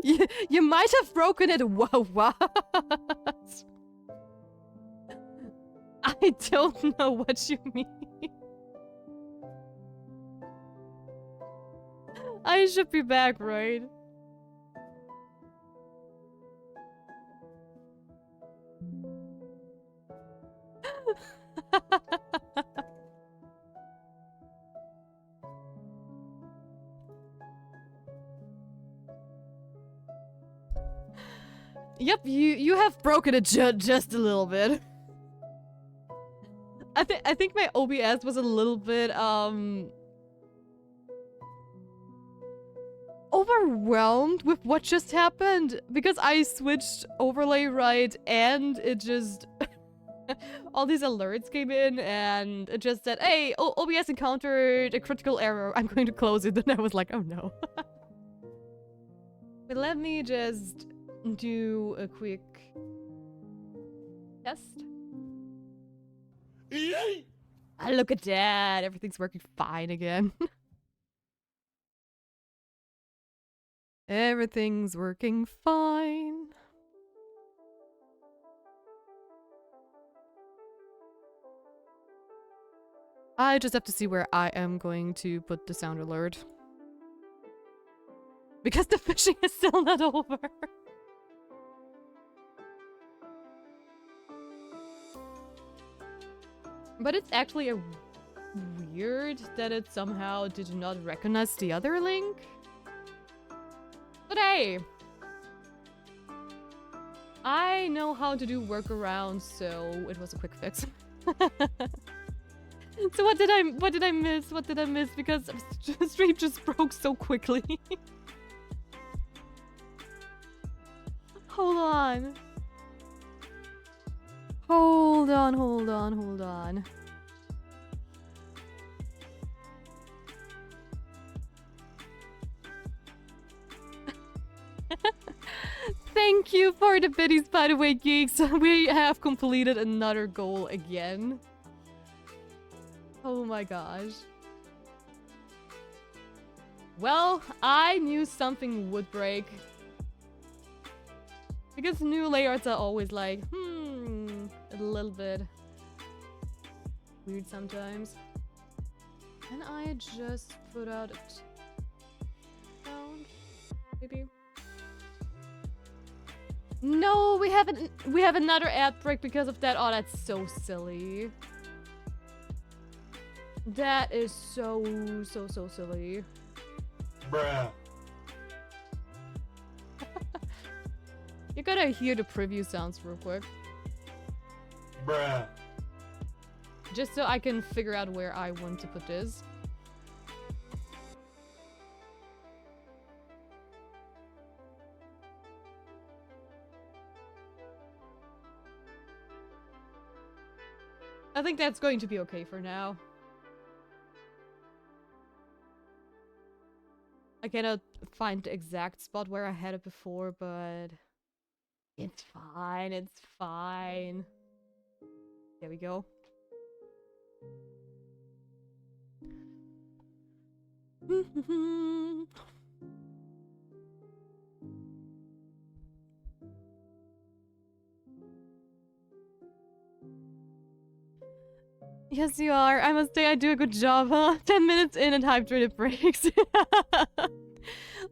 You might have broken it. Whoa, what? I don't know what you mean. I should be back, right? Yep, you have broken it just a little bit. I think my OBS was a little bit overwhelmed with what just happened because I switched overlay right and it just all these alerts came in and it just said, hey, OBS encountered a critical error, I'm going to close it. And I was like, oh no. But let me just do a quick test. Look at that, everything's working fine again. Everything's working fine. I just have to see where I am going to put the sound alert. Because the fishing is still not over. But it's actually a weird that it somehow did not recognize the other link. But hey, I know how to do workarounds, so it was a quick fix. So what did I miss? What did I miss? Because the stream just broke so quickly. Hold on. Hold on, hold on, hold on. Thank you for the biddies, by the way, geeks. We have completed another goal again. Oh my gosh. Well, I knew something would break. Because new layouts are always like, a little bit weird sometimes. Can I just put out a sound? Maybe? No, we have another ad break because of that. Oh, that's so silly. That is so silly. Bruh. You gotta hear the preview sounds real quick. Bruh. Just so I can figure out where I want to put this. I think that's going to be okay for now. I cannot find the exact spot where I had it before, but it's fine, it's fine. There we go. Yes, you are. I must say I do a good job, huh? 10 minutes in and hype train it breaks.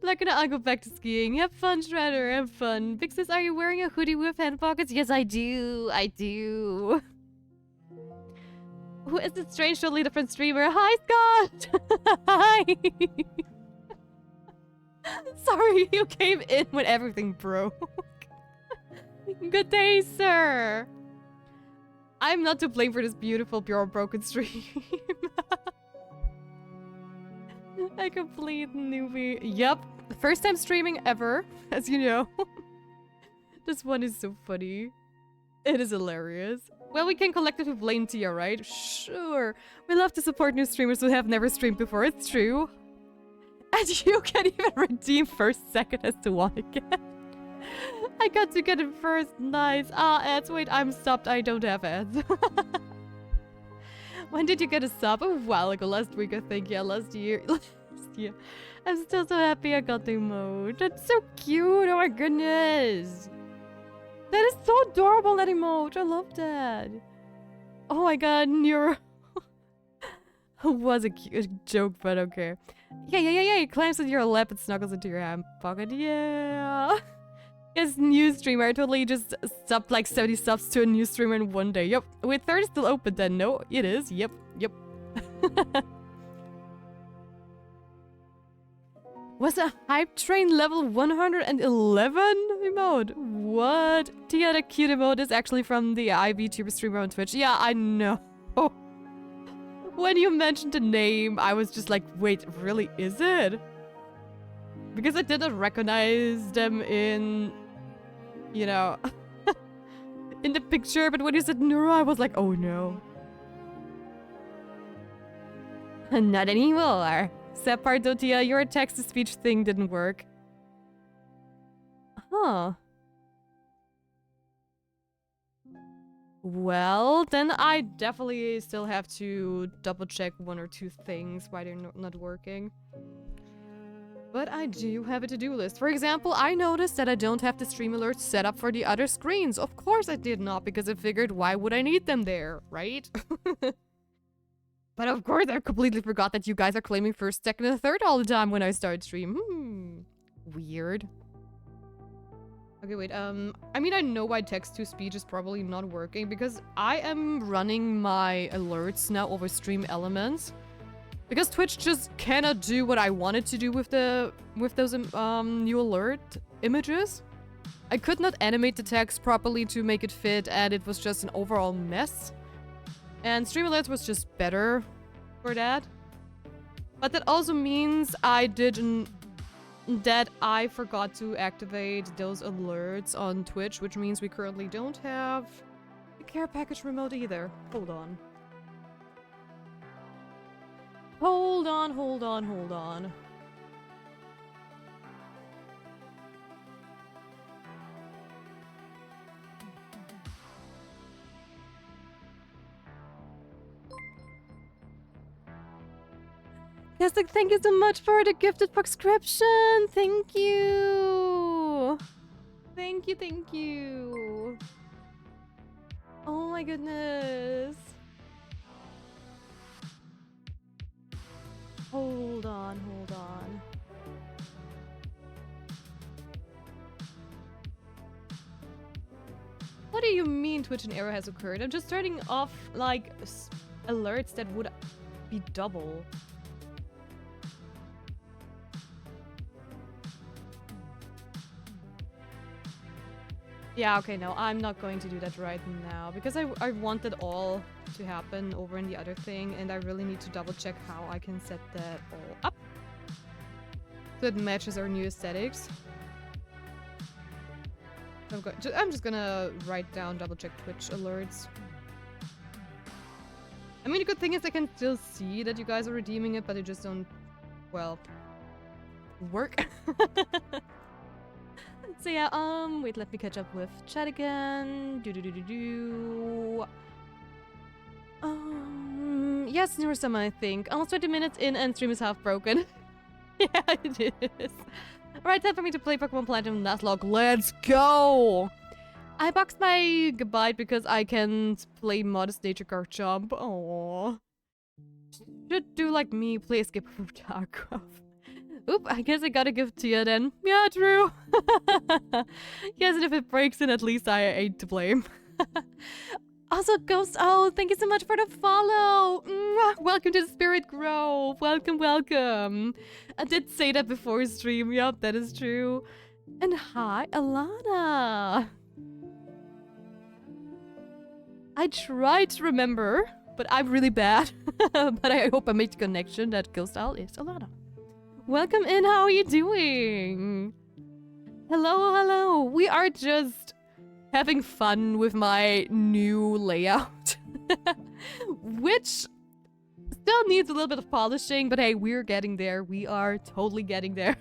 Like, I'll go back to skiing. Have fun, Shredder. Have fun. Vixis, are you wearing a hoodie with hand pockets? Yes, I do. I do. Who is this strange, totally different streamer? Hi, Scott! Hi! Sorry, you came in when everything broke. Good day, sir. I'm not to blame for this beautiful, pure, broken stream. A complete newbie. Yup. First time streaming ever, as you know. This one is so funny. It is hilarious. Well, we can collectively blame Tia, right? Sure. We love to support new streamers who have never streamed before. It's true. And you can even redeem first, second as to one again. I got to get it first. Nice. Ah, ads. Wait, I'm stopped. I don't have ads. When did you get a sub? A while ago. Last week, I think. Yeah, last year. Last Celestia. I'm still so happy I got the emote. That's so cute. Oh my goodness. That is so adorable, that emote. I love that. Oh my god, Neuro. Was a cute joke, but okay. Yeah. He climbs into your lap and snuggles into your hand pocket. Yeah. Yes, new streamer. I totally just subbed like 70 subs to a new streamer in one day. Yep. Wait, third is still open then. No, it is. Yep. Was a hype train level 111 emote? What? Tia, the cute emote is actually from the IVTuber streamer on Twitch. Yeah, I know. When you mentioned the name, I was just like, wait, really, is it? Because I didn't recognize them in, you know, in the picture, but when you said Nura, I was like, oh no. Not anymore. Separdo, Tia, your text-to-speech thing didn't work. Huh. Well, then I definitely still have to double-check one or two things why they're not working. But I do have a to-do list. For example, I noticed that I don't have the stream alerts set up for the other screens. Of course I did not, because I figured why would I need them there, right? But of course I completely forgot that you guys are claiming first, second, and third all the time when I start stream. Weird. Okay, wait, I mean, I know why text-to-speech is probably not working, because I am running my alerts now over Stream Elements. Because Twitch just cannot do what I wanted to do with those new alert images. I could not animate the text properly to make it fit, and it was just an overall mess. And Stream Alerts was just better for that. But that also means that I forgot to activate those alerts on Twitch, which means we currently don't have the care package remote either. Hold on. Hold on. Yes, thank you so much for the gifted subscription. Thank you. Thank you. Oh my goodness. Hold on. What do you mean Twitch and error has occurred? I'm just turning off, like, alerts that would be double. Yeah, okay, no, I'm not going to do that right now, because I want it all to happen over in the other thing, and I really need to double check how I can set that all up so it matches our new aesthetics. I'm just gonna write down double check Twitch alerts. I mean, the good thing is I can still see that you guys are redeeming it, but it just don't, well, work. So yeah, wait, let me catch up with chat again. Yes, newer summer, I think. Almost 20 minutes in and stream is half broken. Yeah, it is. Alright, time for me to play Pokemon Platinum Nuzlocke. Let's go! I boxed my goodbye because I can't play Modest Nature Garchomp. Aww. Should do like me, play Escape from Tarkov. Oop, I guess I gotta give to you then. Yeah, true. Yes, and if it breaks, then at least I ain't to blame. Also, Ghost, oh, thank you so much for the follow. Mwah, welcome to the Spirit Grove. Welcome. I did say that before stream. Yup, that is true. And hi, Alana. I tried to remember, but I'm really bad. But I hope I made the connection that Ghost Owl is Alana. Welcome in, how are you doing? Hello. We are just having fun with my new layout. Which still needs a little bit of polishing, but hey, we're getting there. We are totally getting there.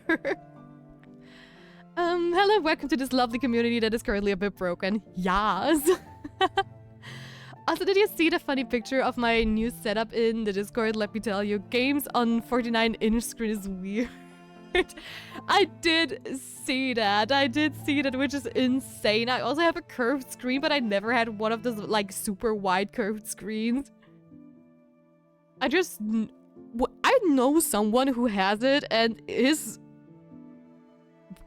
Hello, welcome to this lovely community that is currently a bit broken. Yes. Also, did you see the funny picture of my new setup in the Discord? Let me tell you, games on 49-inch screen is weird. I did see that. Which is insane. I also have a curved screen, but I never had one of those, like, super wide curved screens. I know someone who has it, and his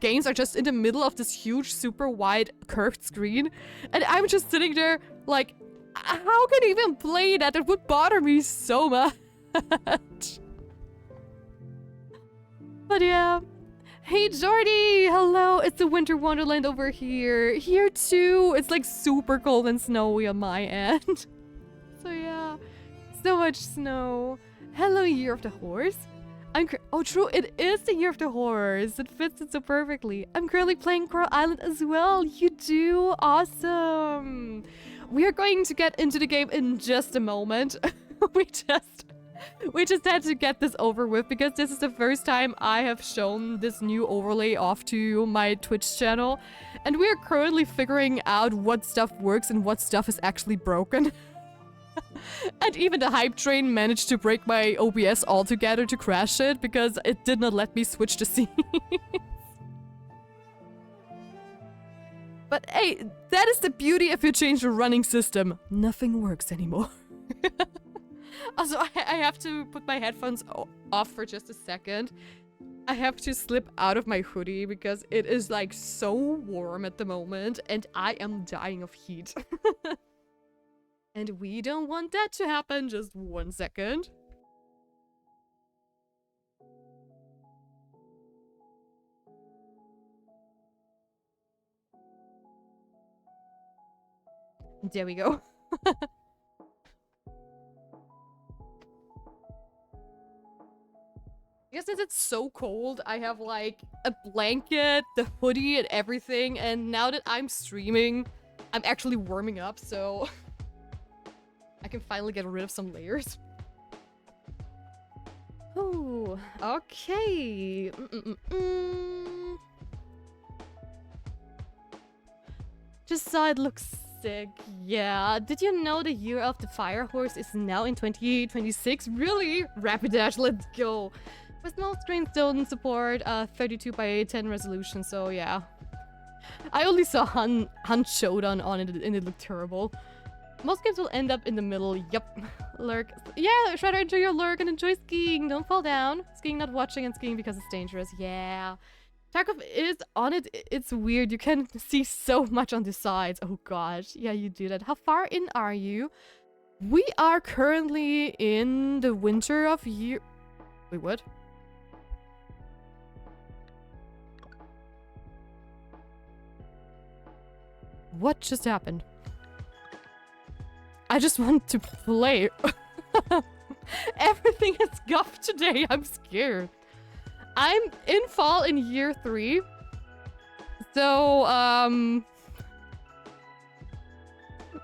games are just in the middle of this huge, super wide curved screen. And I'm just sitting there, like, how can you even play that? It would bother me so much. But yeah. Hey Jordy! Hello! It's the winter wonderland over here. Here too! It's like super cold and snowy on my end. So yeah. So much snow. Hello, Year of the Horse. Oh true, it is the Year of the Horse. It fits it so perfectly. I'm currently playing Coral Island as well. You do? Awesome! We are going to get into the game in just a moment. We just had to get this over with because this is the first time I have shown this new overlay off to my Twitch channel. And we are currently figuring out what stuff works and what stuff is actually broken. And even the hype train managed to break my OBS altogether to crash it because it did not let me switch the scene. But hey, that is the beauty if you change the running system. Nothing works anymore. Also, I have to put my headphones off for just a second. I have to slip out of my hoodie because it is like so warm at the moment and I am dying of heat. And we don't want that to happen. Just 1 second. There we go. Because since it's so cold, I have like a blanket, the hoodie, and everything. And now that I'm streaming, I'm actually warming up, so I can finally get rid of some layers. Oh, okay. Just saw it looks sick. Yeah. Did you know the Year of the Fire Horse is now in 2026? Really? Rapidash, let's go. With most screens don't support 32 by 10 resolution, so yeah. I only saw Hunt Showdown on it and it looked terrible. Most games will end up in the middle. Yup. Lurk. Yeah, try to enjoy your lurk and enjoy skiing. Don't fall down. Skiing not watching and skiing because it's dangerous. Yeah. Tarkov is on it. It's weird. You can see so much on the sides. Oh gosh. Yeah, you do that. How far in are you? We are currently in the winter of year... Wait, what? What just happened? I just want to play. Everything is guffed today. I'm scared. I'm in fall in year 3. So,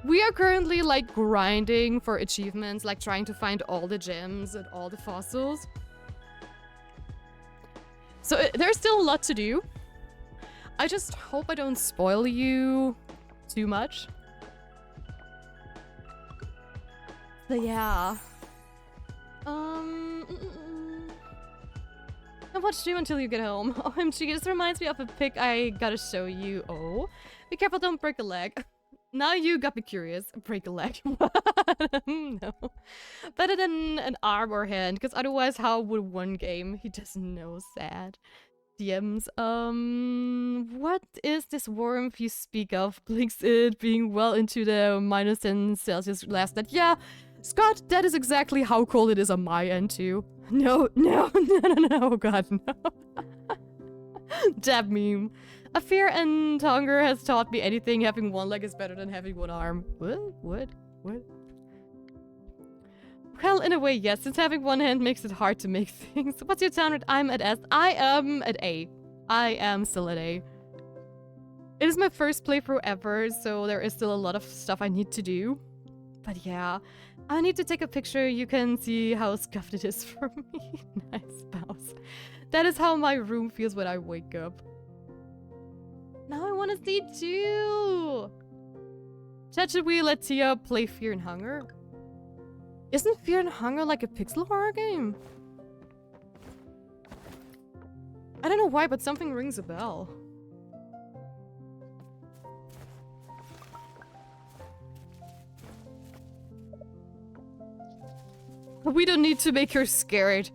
we are currently, like, grinding for achievements, like, trying to find all the gems and all the fossils. So, there's still a lot to do. I just hope I don't spoil you too much. So, yeah. Don't watch stream until you get home. OMG, this reminds me of a pic I gotta show you. Oh. Be careful, don't break a leg. Now you got me curious. Break a leg. No. Better than an arm or hand, because otherwise how would one game? He doesn't know, sad. DMs. What is this warmth you speak of? Blinks it being well into the -10 Celsius last night. Yeah, Scott, that is exactly how cold it is on my end too. No, God, no. Dab meme. A fear and hunger has taught me anything. Having one leg is better than having one arm. What? Well, in a way, yes, since having one hand makes it hard to make things. What's your town rate? I'm at S. I am at A. I am still at A. It is my first playthrough ever, so there is still a lot of stuff I need to do. But yeah, I need to take a picture. You can see how scuffed it is for me. Nice spouse. That is how my room feels when I wake up. Now I want to see too. Chat, should we let Tia play Fear and Hunger? Isn't Fear and Hunger like a pixel horror game? I don't know why, but something rings a bell. We don't need to make her scared.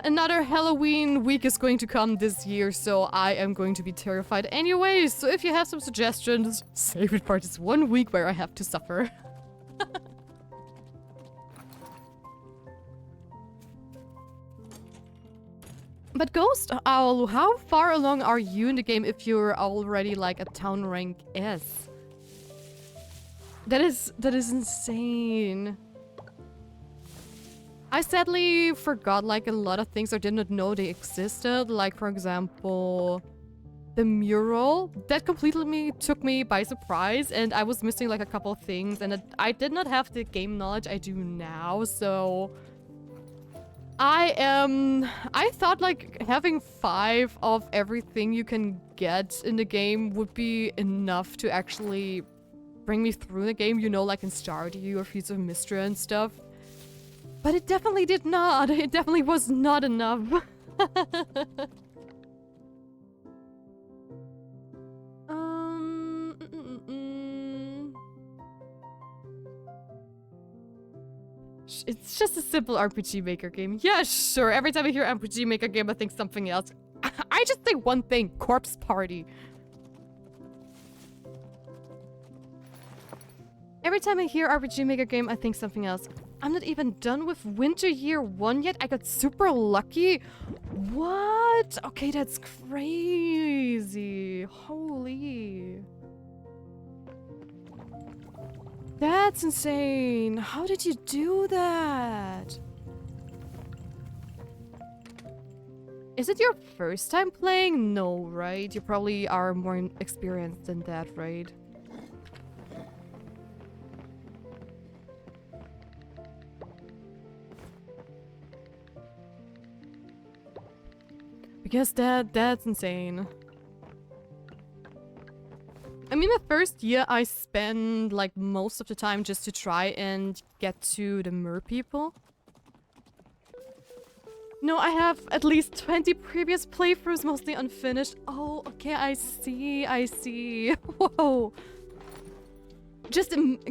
Another Halloween week is going to come this year, so I am going to be terrified anyway. So if you have some suggestions, favorite part is 1 week where I have to suffer. But Ghost Owl, how far along are you in the game if you're already like a town rank S? That is insane. I sadly forgot like a lot of things I did not know they existed. Like for example, the mural. That completely took me by surprise and I was missing like a couple of things and I did not have the game knowledge I do now, so I thought like having 5 of everything you can get in the game would be enough to actually bring me through the game, you know, like in Stardew or Feats of Mystery and stuff. But it definitely did not. It definitely was not enough. It's just a simple RPG Maker game. Yeah, sure. Every time I hear RPG Maker game, I think something else. I just think one thing. Corpse Party. Every time I hear RPG Maker game, I think something else. I'm not even done with Winter Year 1 yet. I got super lucky. What? Okay, that's crazy. Holy. That's insane. How did you do that? Is it your first time playing? No, right? You probably are more experienced than that, right? Because that's insane. I mean, the first year I spent like most of the time just to try and get to the mer people. No, I have at least 20 previous playthroughs, mostly unfinished. Oh, okay, I see. Whoa.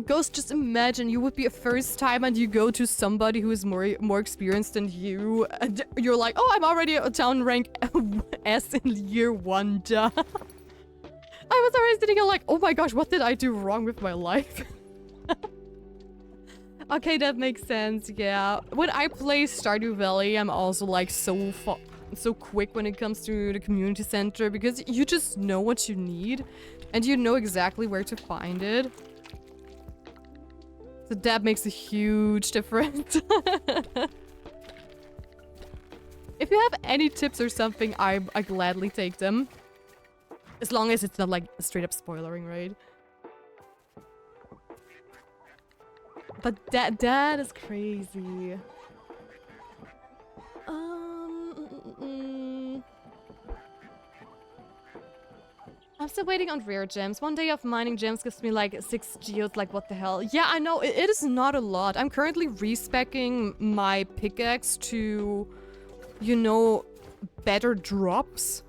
Ghost, just imagine you would be a first time and you go to somebody who is more experienced than you, and you're like, oh, I'm already a town rank S in year 1, duh. I was already sitting here like, oh my gosh, what did I do wrong with my life? Okay, that makes sense, yeah. When I play Stardew Valley, I'm also like so quick when it comes to the community center because you just know what you need and you know exactly where to find it. So that makes a huge difference. If you have any tips or something, I gladly take them. As long as it's not like straight up spoilering, right? But that is crazy. I'm still waiting on rare gems. 1 day of mining gems gives me like 6 geodes, like what the hell. Yeah, I know, it is not a lot. I'm currently respeccing my pickaxe to, you know, better drops.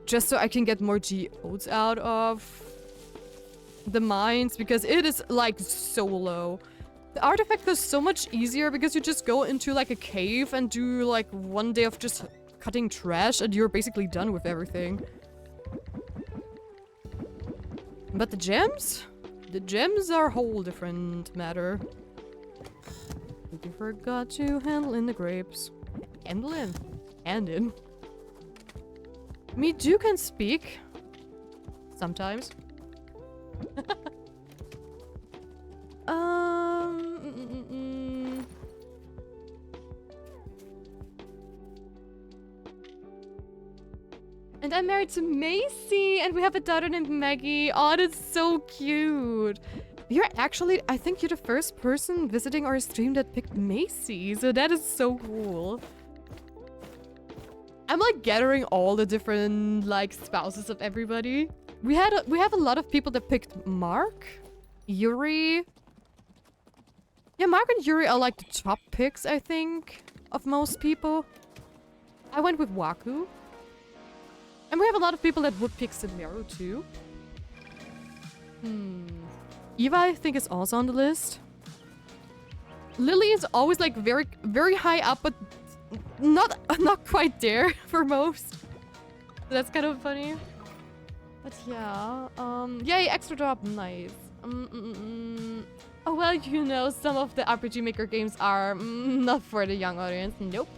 Just so I can get more geodes out of the mines, because it is like so low. The artifact is so much easier because you just go into like a cave and do like 1 day of just cutting trash and you're basically done with everything. But the gems? The gems are a whole different matter. You forgot to handle in the grapes. Handle in. Hand in. Me too can speak. Sometimes. And I'm married to Macy, and we have a daughter named Maggie. Oh, that's so cute. You're actually, I think you're the first person visiting our stream that picked Macy, so that is so cool. I'm like gathering all the different like spouses of everybody. We have a lot of people that picked Mark, Yuri. Yeah, Mark and Yuri are like the top picks, I think, of most people. I went with Waku. And we have a lot of people that would pick Sindmeru too. Eva, I think, is also on the list. Lily is always like very high up, but not quite there for most. So that's kind of funny. But yeah, yay, extra drop, nice. Oh well, you know, some of the RPG Maker games are not for the young audience. Nope.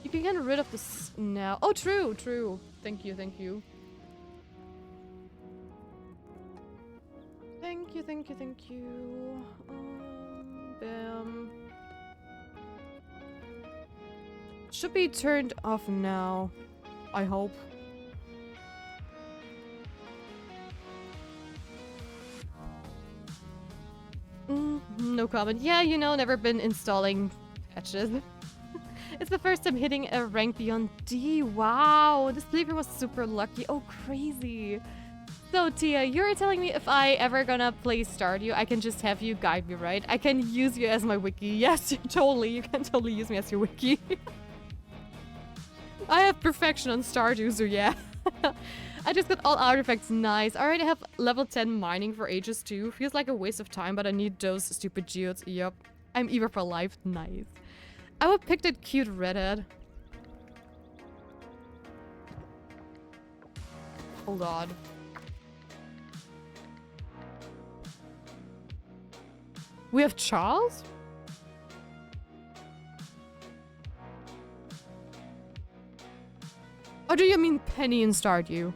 You can get rid of this now. Oh, true. Thank you. Thank you. Bam. Should be turned off now. I hope. No comment. Yeah, you know, never been installing patches. It's the first time hitting a rank beyond D. Wow, this playthrough was super lucky. Oh, crazy. So, Tia, you're telling me if I ever gonna play Stardew, I can just have you guide me, right? I can use you as my wiki. Yes, totally. You can totally use me as your wiki. I have perfection on Stardew, so yeah. I just got all artifacts. Nice. I already have level 10 mining for ages too. Feels like a waste of time, but I need those stupid geodes. Yup. I'm Eva for life. Nice. I would pick that cute redhead. Hold on. We have Charles? Or do you mean Penny and Stardew?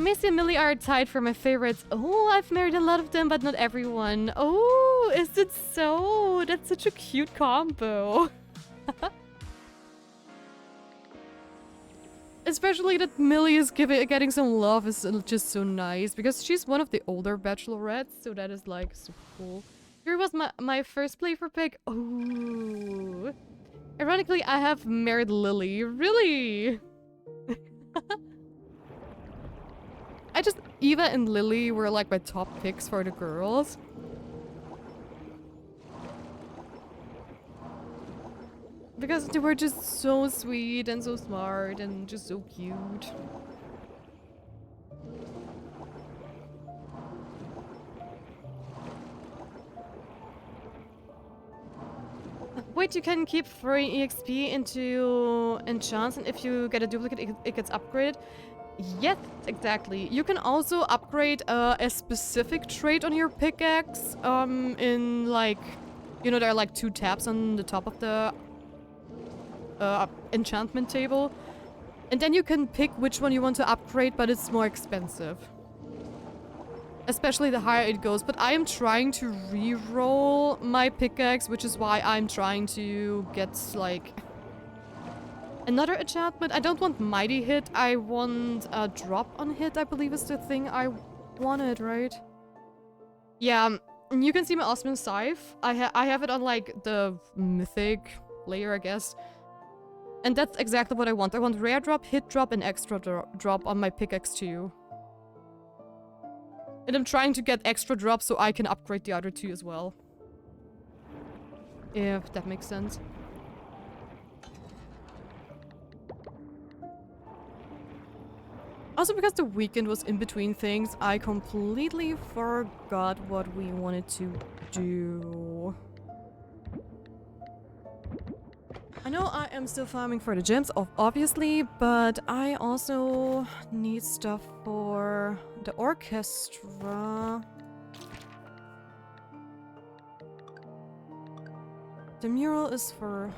Macy and Millie are tied for my favorites. Oh, I've married a lot of them, but not everyone. Oh, is it so? That's such a cute combo. Especially that Millie is getting some love is just so nice, because she's one of the older bachelorettes, so that is like super cool. Here was my first playthrough pick. Oh. Ironically, I have married Lily. Really? Eva and Lily were like my top picks for the girls. Because they were just so sweet and so smart and just so cute. Wait, you can keep throwing EXP into enchants, and if you get a duplicate, it gets upgraded? Yes, exactly. You can also upgrade a specific trait on your pickaxe in like, you know, there are like 2 tabs on the top of the enchantment table. And then you can pick which one you want to upgrade, but it's more expensive. Especially the higher it goes. But I am trying to re-roll my pickaxe, which is why I'm trying to get like another enchantment. I don't want mighty hit. I want a drop on hit, I believe is the thing I wanted, right? Yeah, you can see my Osman Scythe. I have it on like the mythic layer, I guess. And that's exactly what I want. I want rare drop, hit drop, and extra drop on my pickaxe too. And I'm trying to get extra drop so I can upgrade the other 2 as well. If that makes sense. Also, because the weekend was in between things, I completely forgot what we wanted to do. I know I am still farming for the gems, obviously, but I also need stuff for the orchestra. The mural is for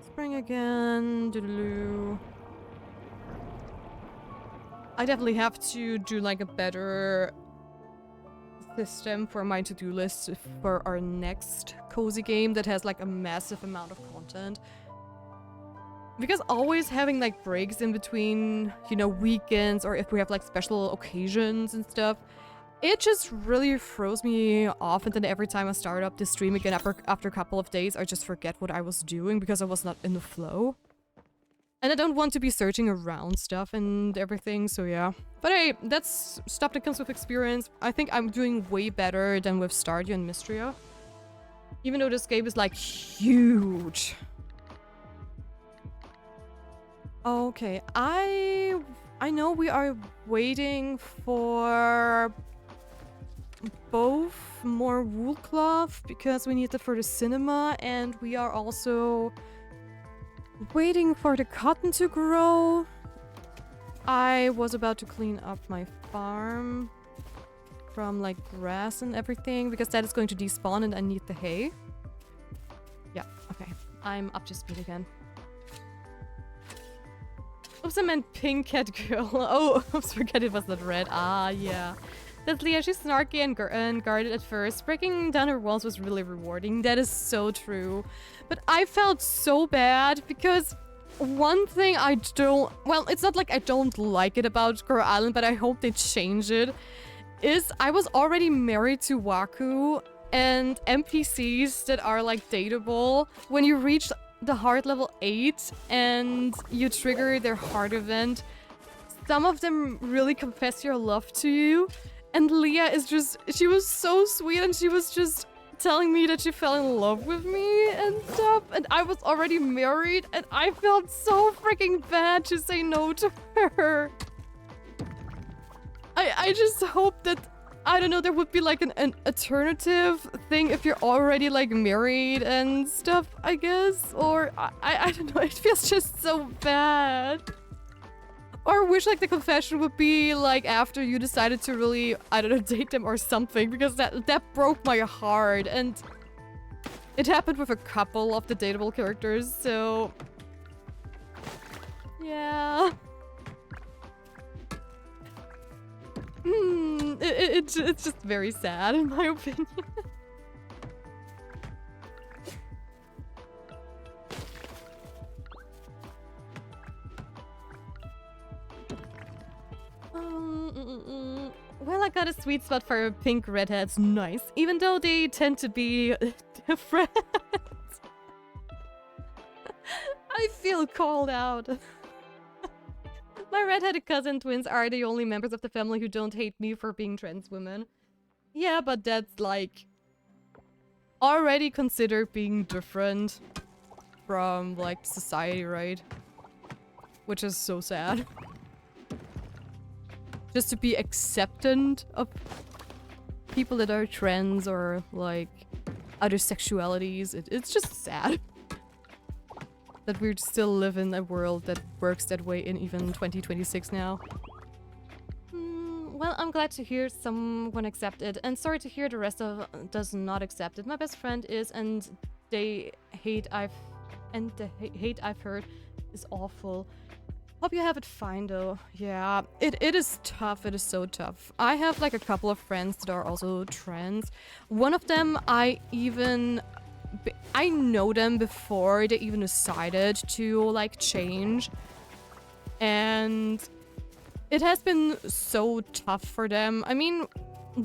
spring again. Doodaloo. I definitely have to do like a better system for my to-do list for our next cozy game that has like a massive amount of content. Because always having like breaks in between, you know, weekends or if we have like special occasions and stuff, it just really throws me off. And then every time I start up this stream again after a couple of days, I just forget what I was doing because I was not in the flow. And I don't want to be searching around stuff and everything, so yeah. But hey, that's stuff that comes with experience. I think I'm doing way better than with Stardew and Mystria. Even though this game is like huge. Okay, I know we are waiting for both more wool cloth because we need it for the cinema, and we are also waiting for the cotton to grow. I was about to clean up my farm from like grass and everything because that is going to despawn and I need the hay. Yeah, okay. I'm up to speed again. Oops, I meant pink cat girl. Oh, oops, forget it was not red. Ah, yeah. That's Leah. She's snarky and guarded at first. Breaking down her walls was really rewarding. That is so true. But I felt so bad because one thing I don't... Well, it's not like I don't like it about Girl Island, but I hope they change it. Is I was already married to Waku, and NPCs that are like dateable, when you reach the heart level 8 and you trigger their heart event, some of them really confess your love to you. And Leah is just, she was so sweet and she was just telling me that she fell in love with me and stuff. And I was already married and I felt so freaking bad to say no to her. I just hope that, I don't know, there would be like an alternative thing if you're already like married and stuff, I guess. Or I don't know, it feels just so bad. Or I wish like the confession would be like after you decided to really, I don't know, date them or something, because that broke my heart, and it happened with a couple of the dateable characters, so yeah. It's just very sad in my opinion. Well, I got a sweet spot for pink redheads. Nice. Even though they tend to be different. I feel called out. My redheaded cousin twins are the only members of the family who don't hate me for being trans women. Yeah, but that's like already considered being different from like society, right? Which is so sad. Just to be acceptant of people that are trans or like other sexualities. It's just sad that we still live in a world that works that way in even 2026 now. Well, I'm glad to hear someone accept it, and sorry to hear the rest of does not accept it. My best friend is, and the hate I've heard is awful. Hope you have it fine though. Yeah, it is tough. It is so tough. I have like a couple of friends that are also trans. One of them I know them before they even decided to like change. And it has been so tough for them. I mean,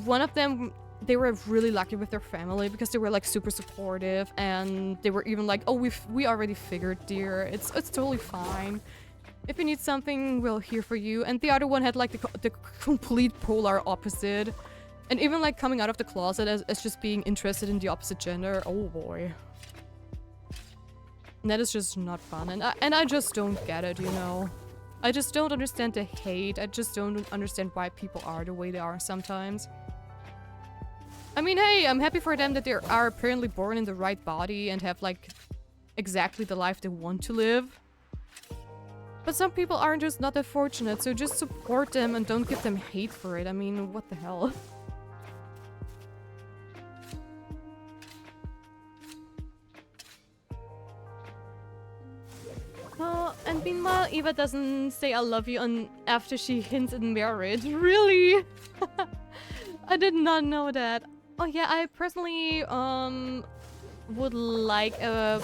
one of them, they were really lucky with their family because they were like super supportive, and they were even like, oh, we already figured, dear. It's totally fine. If you need something, we're here for you. And the other one had like the complete polar opposite. And even like coming out of the closet as just being interested in the opposite gender. Oh boy. And that is just not fun. And I just don't get it, you know. I just don't understand the hate. I just don't understand why people are the way they are sometimes. I mean, hey, I'm happy for them that they are apparently born in the right body and have like exactly the life they want to live. But some people are just not that fortunate, so just support them and don't give them hate for it. I mean, what the hell? Oh, and meanwhile, Eva doesn't say I love you after she hints at marriage. Really? I did not know that. Oh yeah, I personally would like a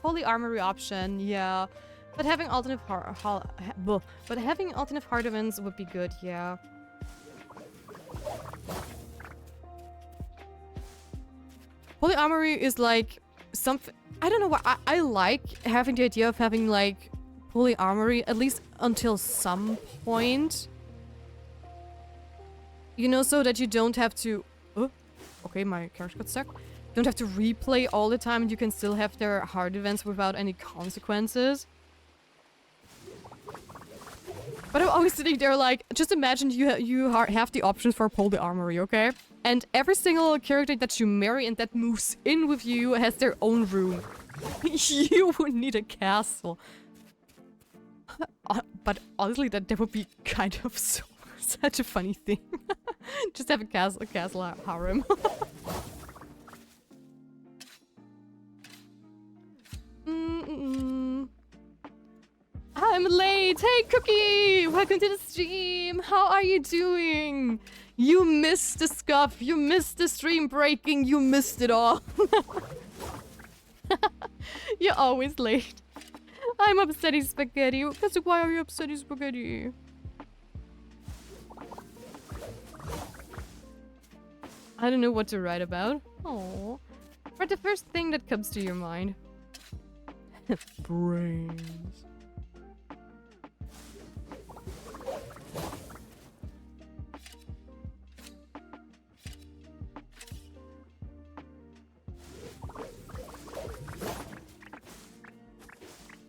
polyarmory option, yeah. But having alternate heart events would be good, yeah. Polyamory is like something. I don't know why I like having the idea of having like polyamory, at least until some point. You know, so that you don't have to... Oh, okay, my character got stuck. Don't have to replay all the time and you can still have their hard events without any consequences. But I'm always sitting there like, just imagine you have the options for polyamory, okay? And every single character that you marry and that moves in with you has their own room. You would need a castle. But honestly, that would be kind of such a funny thing. Just have a castle harem. I'm late! Hey, Cookie! Welcome to the stream! How are you doing? You missed the scuff, you missed the stream breaking, you missed it all. You're always late. I'm upsetty spaghetti. Why are you upsetty spaghetti? I don't know what to write about. Oh, write the first thing that comes to your mind. Brains.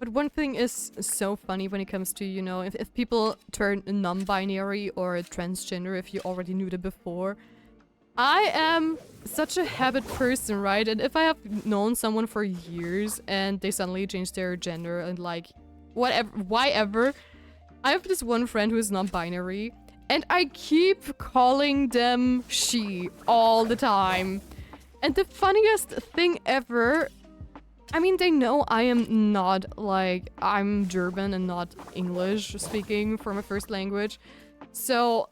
But one thing is so funny when it comes to, you know, if people turn non-binary or transgender, if you already knew that before. I am such a habit person, right? And if I have known someone for years and they suddenly change their gender and like, whatever, why ever, I have this one friend who is non-binary and I keep calling them she all the time. And the funniest thing ever, I mean, they know I am not, like, I'm German and not English speaking for my first language. So,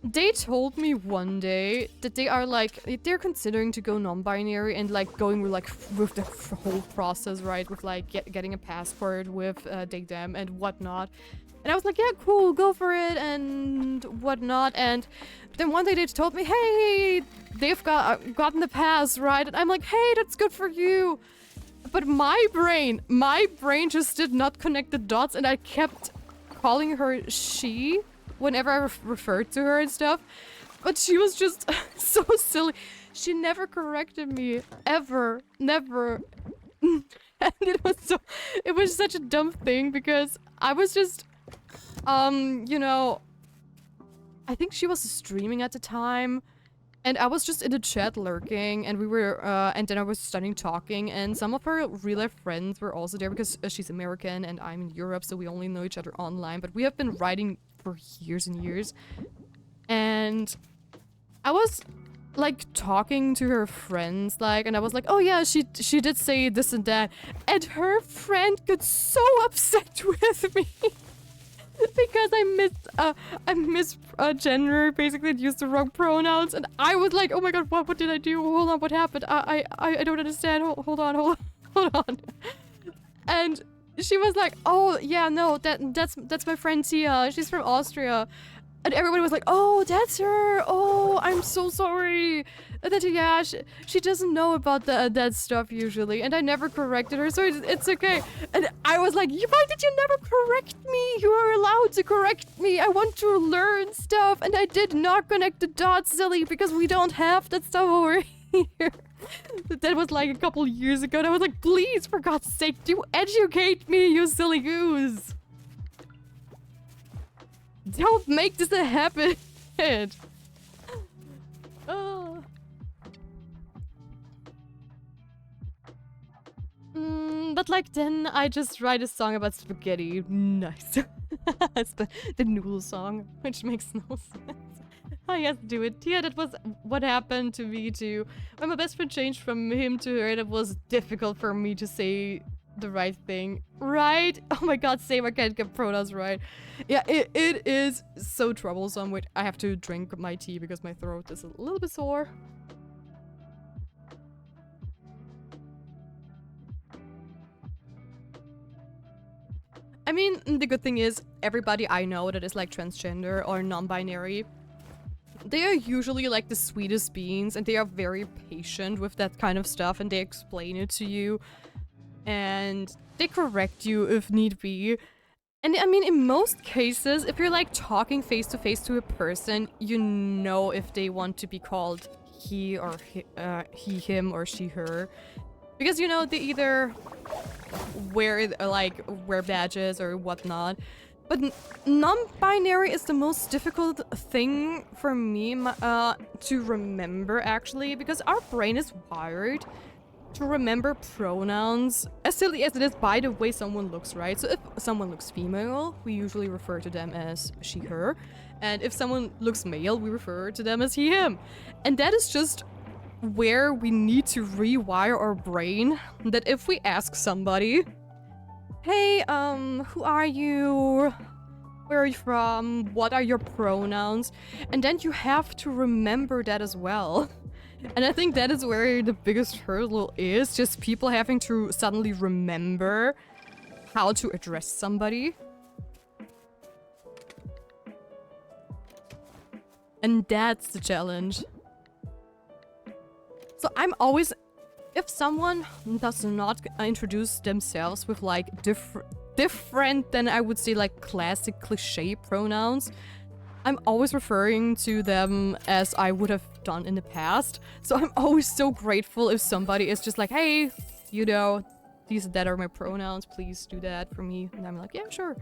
they told me one day that they are, like, they're considering to go non-binary and, like, going with, like, with the whole process, right? With, like, getting a passport with them and whatnot. And I was like, yeah, cool, go for it and whatnot. And then one day they told me, hey, they've gotten the pass, right? And I'm like, hey, that's good for you. But my brain just did not connect the dots and I kept calling her she whenever I referred to her and stuff. But she was just so silly. She never corrected me, ever, never. And it was such a dumb thing because I was just, you know, I think she was streaming at the time. And I was just in the chat lurking, and we were, and then I was starting talking, and some of her real-life friends were also there because she's American and I'm in Europe, so we only know each other online. But we have been writing for years and years. And I was, like, talking to her friends, like, and I was like, oh yeah, she did say this and that. And her friend got so upset with me. Because I misgender, basically used the wrong pronouns, and I was like, oh my god, what did I do? Hold on, what happened? I don't understand. Hold on. And she was like, oh yeah, no, that's my friend Tia. She's from Austria. And everybody was like, oh, that's her. Oh, I'm so sorry. And then, yeah, she doesn't know about that stuff usually. And I never corrected her, so it's okay. And I was like, why did you never correct me? You are allowed to correct me. I want to learn stuff. And I did not connect the dots, silly, because we don't have that stuff over here. That was like a couple years ago. And I was like, please, for God's sake, do educate me, you silly goose. Don't make this a habit. Oh. But like then I just write a song about spaghetti. Nice. The noodle song, which makes no sense. I have to do it. Yeah, that was what happened to me too. When my best friend changed from him to her, it was difficult for me to say the right thing. Right? Oh my god, same, I can't get pronouns right. Yeah, it is so troublesome. Wait, I have to drink my tea because my throat is a little bit sore. I mean, the good thing is, everybody I know that is like transgender or non-binary, they are usually like the sweetest beings and they are very patient with that kind of stuff and they explain it to you. and they correct you if need be. And I mean, in most cases, if you're like talking face to face to a person, you know if they want to be called he or he, him, or she, her. Because, you know, they either wear badges or whatnot. But non-binary is the most difficult thing for me to remember, actually, because our brain is wired to remember pronouns, as silly as it is, by the way someone looks, right? So if someone looks female, we usually refer to them as she, her. And if someone looks male, we refer to them as he, him. And that is just where we need to rewire our brain, that if we ask somebody, hey, who are you? Where are you from? What are your pronouns? And then you have to remember that as well. And I think that is where the biggest hurdle is, just people having to suddenly remember how to address somebody. And that's the challenge. So I'm always, if someone does not introduce themselves with like different than I would say like classic cliche pronouns, I'm always referring to them as I would have done in the past. So I'm always so grateful if somebody is just like, hey, you know, these and that are my pronouns, please do that for me. And I'm like, yeah, sure.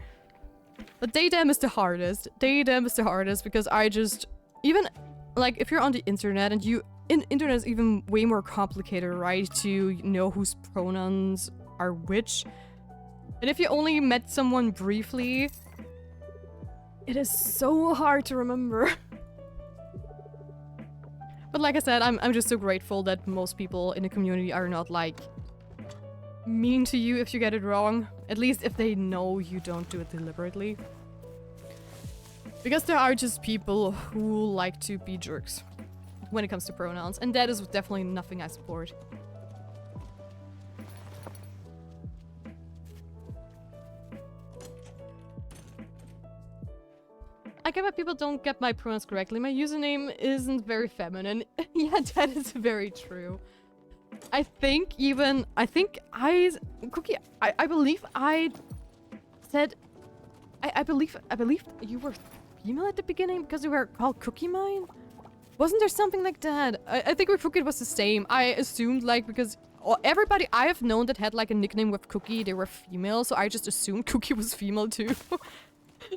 But they, them is the hardest. They, them is the hardest because I just, even like if you're on the internet and internet is even way more complicated, right? To know whose pronouns are which. And if you only met someone briefly, it is so hard to remember. But like I said, I'm just so grateful that most people in the community are not like mean to you if you get it wrong. At least if they know you don't do it deliberately. Because there are just people who like to be jerks when it comes to pronouns, and that is definitely nothing I support. I get why people don't get my pronouns correctly. My username isn't very feminine. Yeah, that is very true. I believe I said, I believe you were female at the beginning because you were called Cookie Mine? Wasn't there something like that? I think with Cookie it was the same. I assumed like because everybody I have known that had like a nickname with Cookie, they were female, so I just assumed Cookie was female too.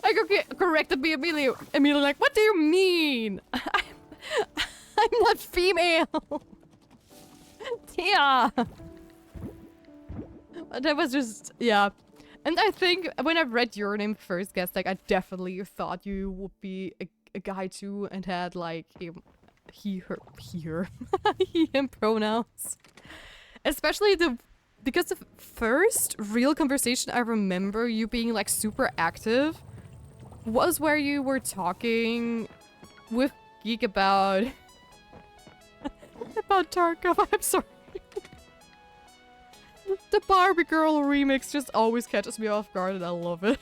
I corrected me immediately like, what do you mean? I'm not female. Yeah. That was just, yeah. And I think when I read your name first, guess like I definitely thought you would be a guy too and had like he, her, he, him pronouns. Especially because the first real conversation I remember you being like super active was where you were talking with Geek about Tarkov. I'm sorry. The Barbie Girl remix just always catches me off guard and I love it.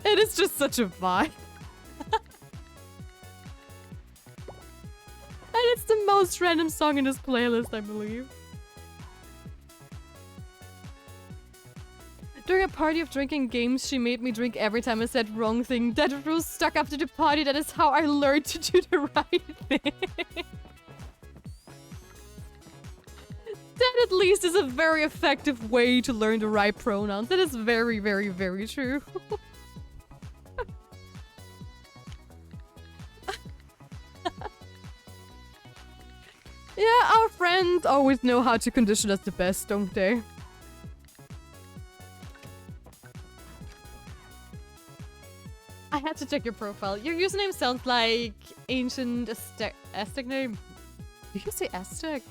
It is just such a vibe. And it's the most random song in this playlist, I believe. During a party of drinking games, she made me drink every time I said wrong thing. That rule stuck after the party. That is how I learned to do the right thing. That at least is a very effective way to learn the right pronouns. That is very, very, very true. Yeah, our friends always know how to condition us the best, don't they? I had to check your profile. Your username sounds like ancient Aztec name. Did you say Aztec?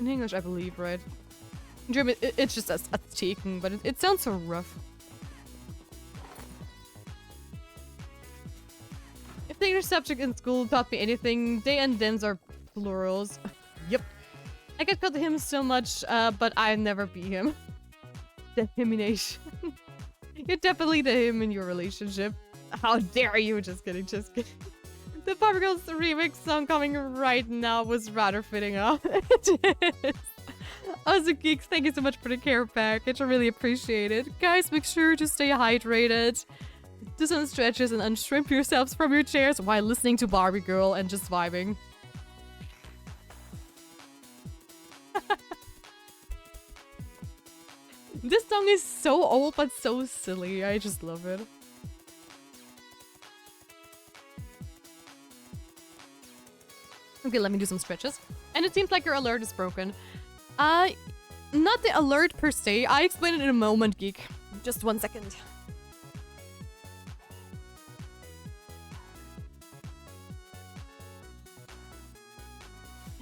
In English, I believe, right? In German, it's just Azteken, but it sounds so rough. If the English subject in school taught me anything, they and thems are plurals. Yep. I get called him so much, but I never be him. Determination. You're definitely the him in your relationship. How dare you? Just kidding, just kidding. The Barbie Girls remix song coming right now was rather fitting up. It is. Also, Geeks, thank you so much for the care package. I really appreciate it. Guys, make sure to stay hydrated. Do some stretches and unshrimp yourselves from your chairs while listening to Barbie Girl and just vibing. This song is so old but so silly. I just love it. Okay, let me do some stretches. And it seems like your alert is broken. Not the alert per se. I explain it in a moment, Geek. Just 1 second.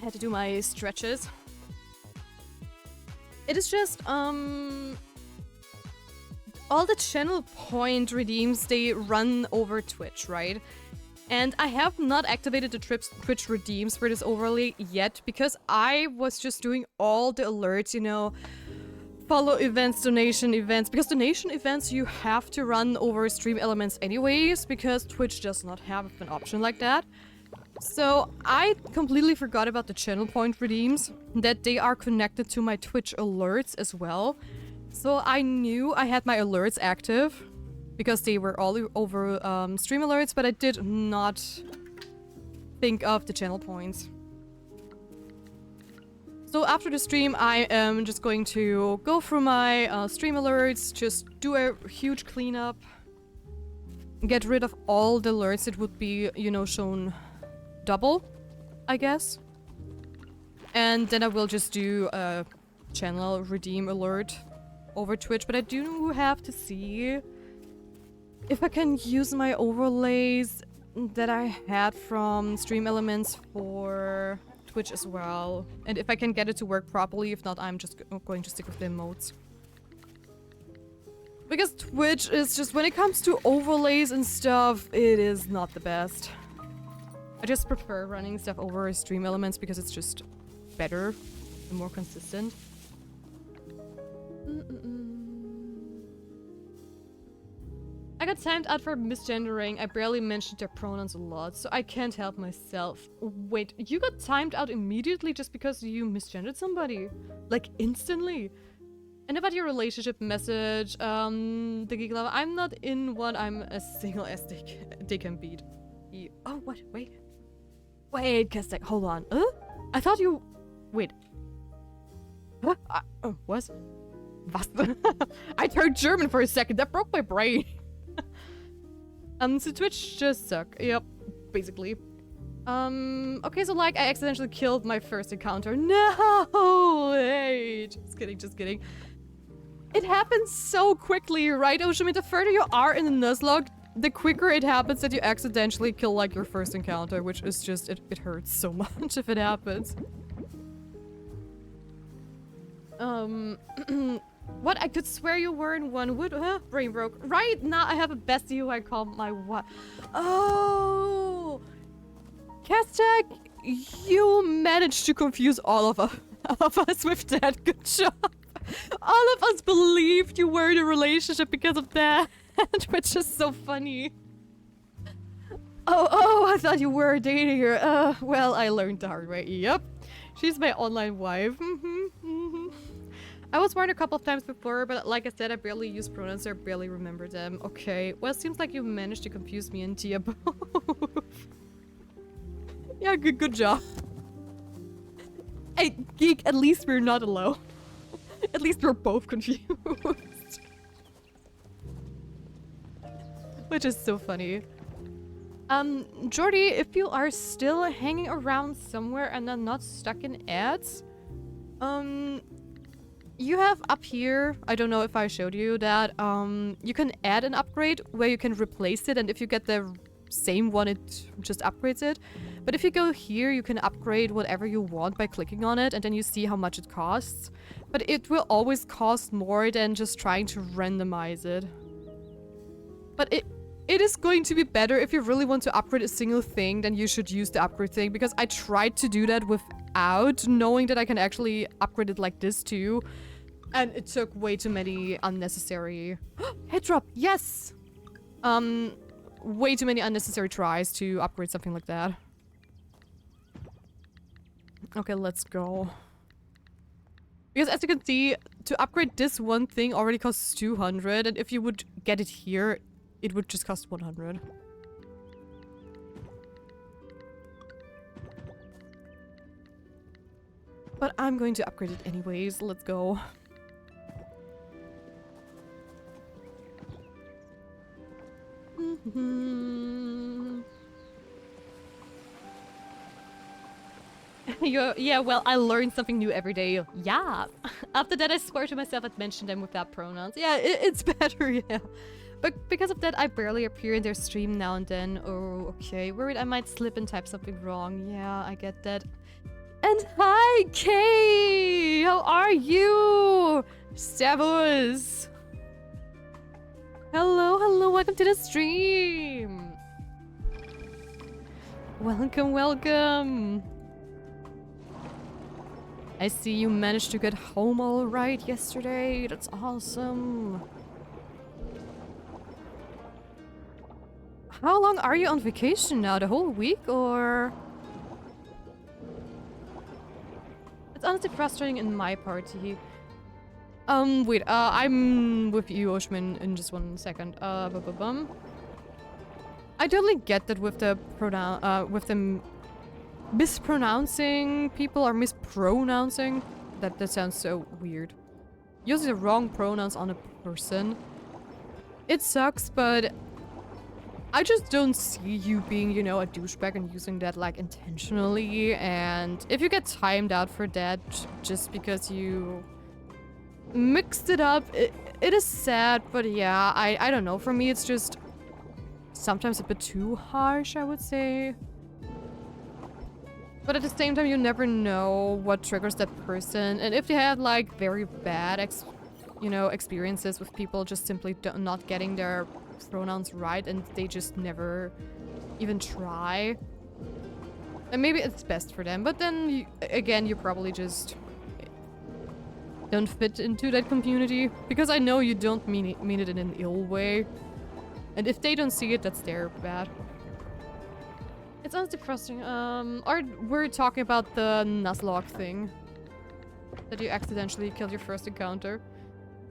I had to do my stretches. It is just, all the channel point redeems, they run over Twitch, right? And I have not activated the Twitch redeems for this overlay yet because I was just doing all the alerts, you know, follow events, donation events. Because donation events you have to run over stream elements anyways because Twitch does not have an option like that. So I completely forgot about the channel point redeems, that they are connected to my Twitch alerts as well. So I knew I had my alerts active because they were all over stream alerts, but I did not think of the channel points. So after the stream, I am just going to go through my stream alerts, just do a huge cleanup, get rid of all the alerts that would be, you know, shown double, I guess. And then I will just do a channel redeem alert over Twitch, but I do have to see if I can use my overlays that I had from Stream Elements for Twitch as well. And if I can get it to work properly, if not, I'm just going to stick with the emotes. Because Twitch is just, when it comes to overlays and stuff, it is not the best. I just prefer running stuff over Stream Elements because it's just better and more consistent. I got timed out for misgendering. I barely mentioned their pronouns a lot, so I can't help myself. Wait, you got timed out immediately just because you misgendered somebody? Like, instantly? And about your relationship message, the Geek Lover, I'm not in one, I'm as single as they can beat. Oh, what? Wait. Wait, Kestek, hold on. I thought you... Wait. Huh? Was? I turned German for a second, that broke my brain. So Twitch just suck. Yep, basically. Okay, so like I accidentally killed my first encounter. No! Hey, just kidding, just kidding. It happens so quickly, right, Oshimi? The further you are in the Nuzlocke, the quicker it happens that you accidentally kill like your first encounter, which is just, it hurts so much if it happens. What? I could swear you were in one wood. Huh? Brain broke. Right now I have a bestie who I call my what? Oh! Kestek, you managed to confuse all of us with that. Good job. All of us believed you were in a relationship because of that, which is so funny. Oh, I thought you were dating her. Well, I learned the hard way. Yep. She's my online wife. I was warned a couple of times before, but like I said, I barely use pronouns, so I barely remember them. Okay, well, it seems like you managed to confuse me and Tia both. Yeah, good job. Hey, Geek, at least we're not alone. At least we're both confused. Which is so funny. Jordy, if you are still hanging around somewhere and are not stuck in ads, you have up here, I don't know if I showed you that, you can add an upgrade where you can replace it, and if you get the same one, it just upgrades it. But if you go here, you can upgrade whatever you want by clicking on it, and then you see how much it costs. But it will always cost more than just trying to randomize it. But it is going to be better if you really want to upgrade a single thing, then you should use the upgrade thing, because I tried to do that without knowing that I can actually upgrade it like this too. And it took way too many unnecessary... Head drop! Yes! way too many unnecessary tries to upgrade something like that. Okay, let's go. Because as you can see, to upgrade this one thing already costs 200, and if you would get it here, it would just cost 100. But I'm going to upgrade it anyways. Let's go. Yeah, well, I learn something new every day. Yeah. After that, I swear to myself I'd mention them without pronouns. Yeah, it's better, yeah. But because of that, I barely appear in their stream now and then. Oh, okay. Worried I might slip and type something wrong. Yeah, I get that. And hi, Kay! How are you? Servus! Hello, hello, welcome to the stream! Welcome, welcome! I see you managed to get home all right yesterday. That's awesome. How long are you on vacation now? The whole week, or...? It's honestly frustrating in my party. Wait, I'm with you, Oshmin, in just one second. I totally get that with the mispronouncing people or mispronouncing. That sounds so weird. Using the wrong pronouns on a person. It sucks, but I just don't see you being, you know, a douchebag and using that, like, intentionally. And if you get timed out for that just because you mixed it up, it is sad, but yeah, I don't know. For me, it's just sometimes a bit too harsh, I would say. But at the same time, you never know what triggers that person. And if they had, like, very bad experiences with people just simply not getting their pronouns right and they just never even try, and maybe it's best for them, but then again, you probably just don't fit into that community, because I know you don't mean it in an ill way, and if they don't see it, that's their bad. It's honestly frustrating. Or we're talking about the Nuzlocke thing that you accidentally killed your first encounter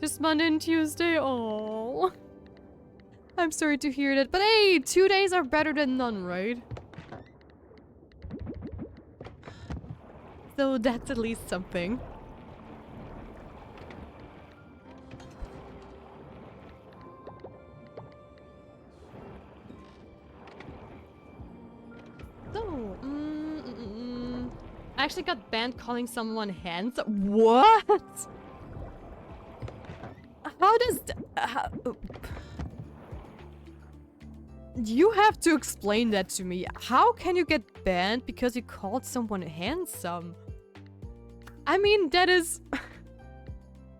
this Monday and Tuesday. Oh, I'm sorry to hear that, but hey, 2 days are better than none, right? So that's at least something. So, I actually got banned calling someone handsome. What? How does... You have to explain that to me. How can you get banned because you called someone handsome? I mean, that is...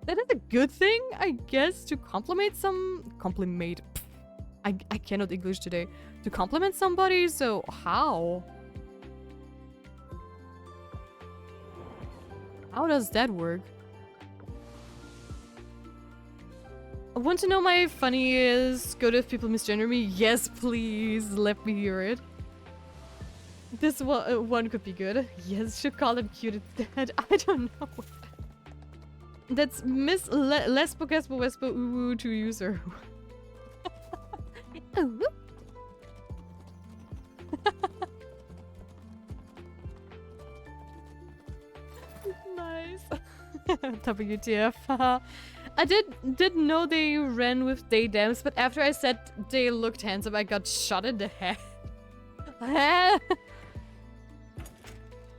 that is a good thing, I guess, to compliment compliment... I cannot English today. To compliment somebody, so how? How does that work? I want to know my funniest. Good if people misgender me. Yes, please. Let me hear it. This one could be good. Yes, should call them cute instead. I don't know. That's Miss Lesbo Gespo Wespo Uwu to user. Nice. WTF. I didn't know they ran with they dems, but after I said they looked handsome, I got shot in the head.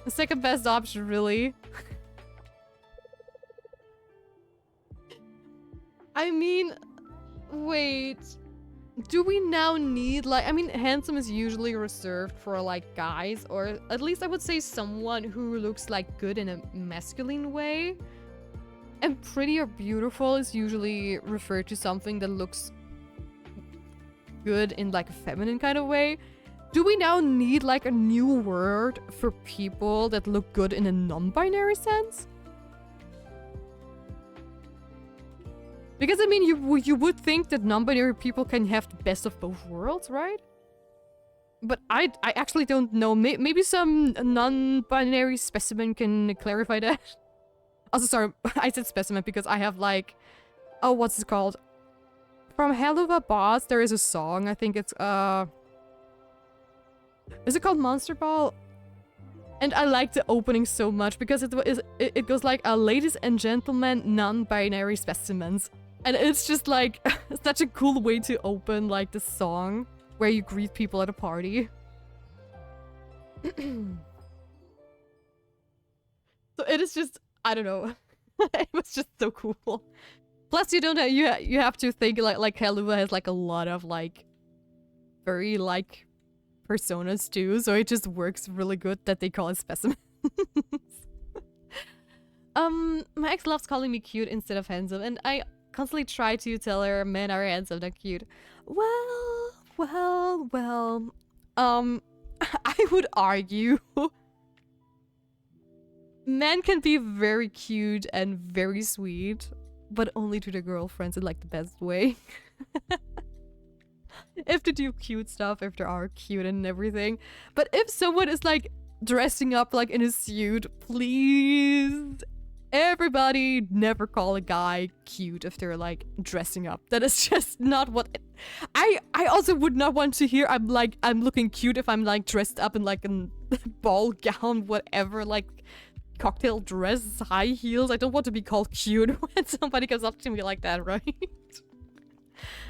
The second best option, really. I mean, wait. Do we now need, like, I mean, handsome is usually reserved for, like, guys, or at least I would say someone who looks, like, good in a masculine way. And pretty or beautiful is usually referred to something that looks good in, like, a feminine kind of way. Do we now need, like, a new word for people that look good in a non-binary sense? Because I mean, you would think that non-binary people can have the best of both worlds, right? But I actually don't know. Maybe some non-binary specimen can clarify that. Also, sorry, I said specimen because I have like, oh, what's it called? From Helluva Boss, there is a song. I think it's is it called Monster Ball? And I like the opening so much because it goes like, ladies and gentlemen, non-binary specimens. And it's just like such a cool way to open like the song where you greet people at a party. So it is just, I don't know. It was just so cool. Plus you don't have, you have to think like Helluva has like a lot of like very like personas too, so it just works really good that they call it specimens. My ex loves calling me cute instead of handsome, and I constantly try to tell her men are handsome, not cute. Well, I would argue men can be very cute and very sweet, but only to their girlfriends in like the best way. If they do cute stuff, if they are cute and everything. But if someone is like dressing up like in a suit, please, everybody never call a guy cute if they're like dressing up. That is just not what I also would not want to hear. I'm looking cute if I'm like dressed up in like a ball gown, whatever, like cocktail dress, high heels. I don't want to be called cute when somebody comes up to me like that, right?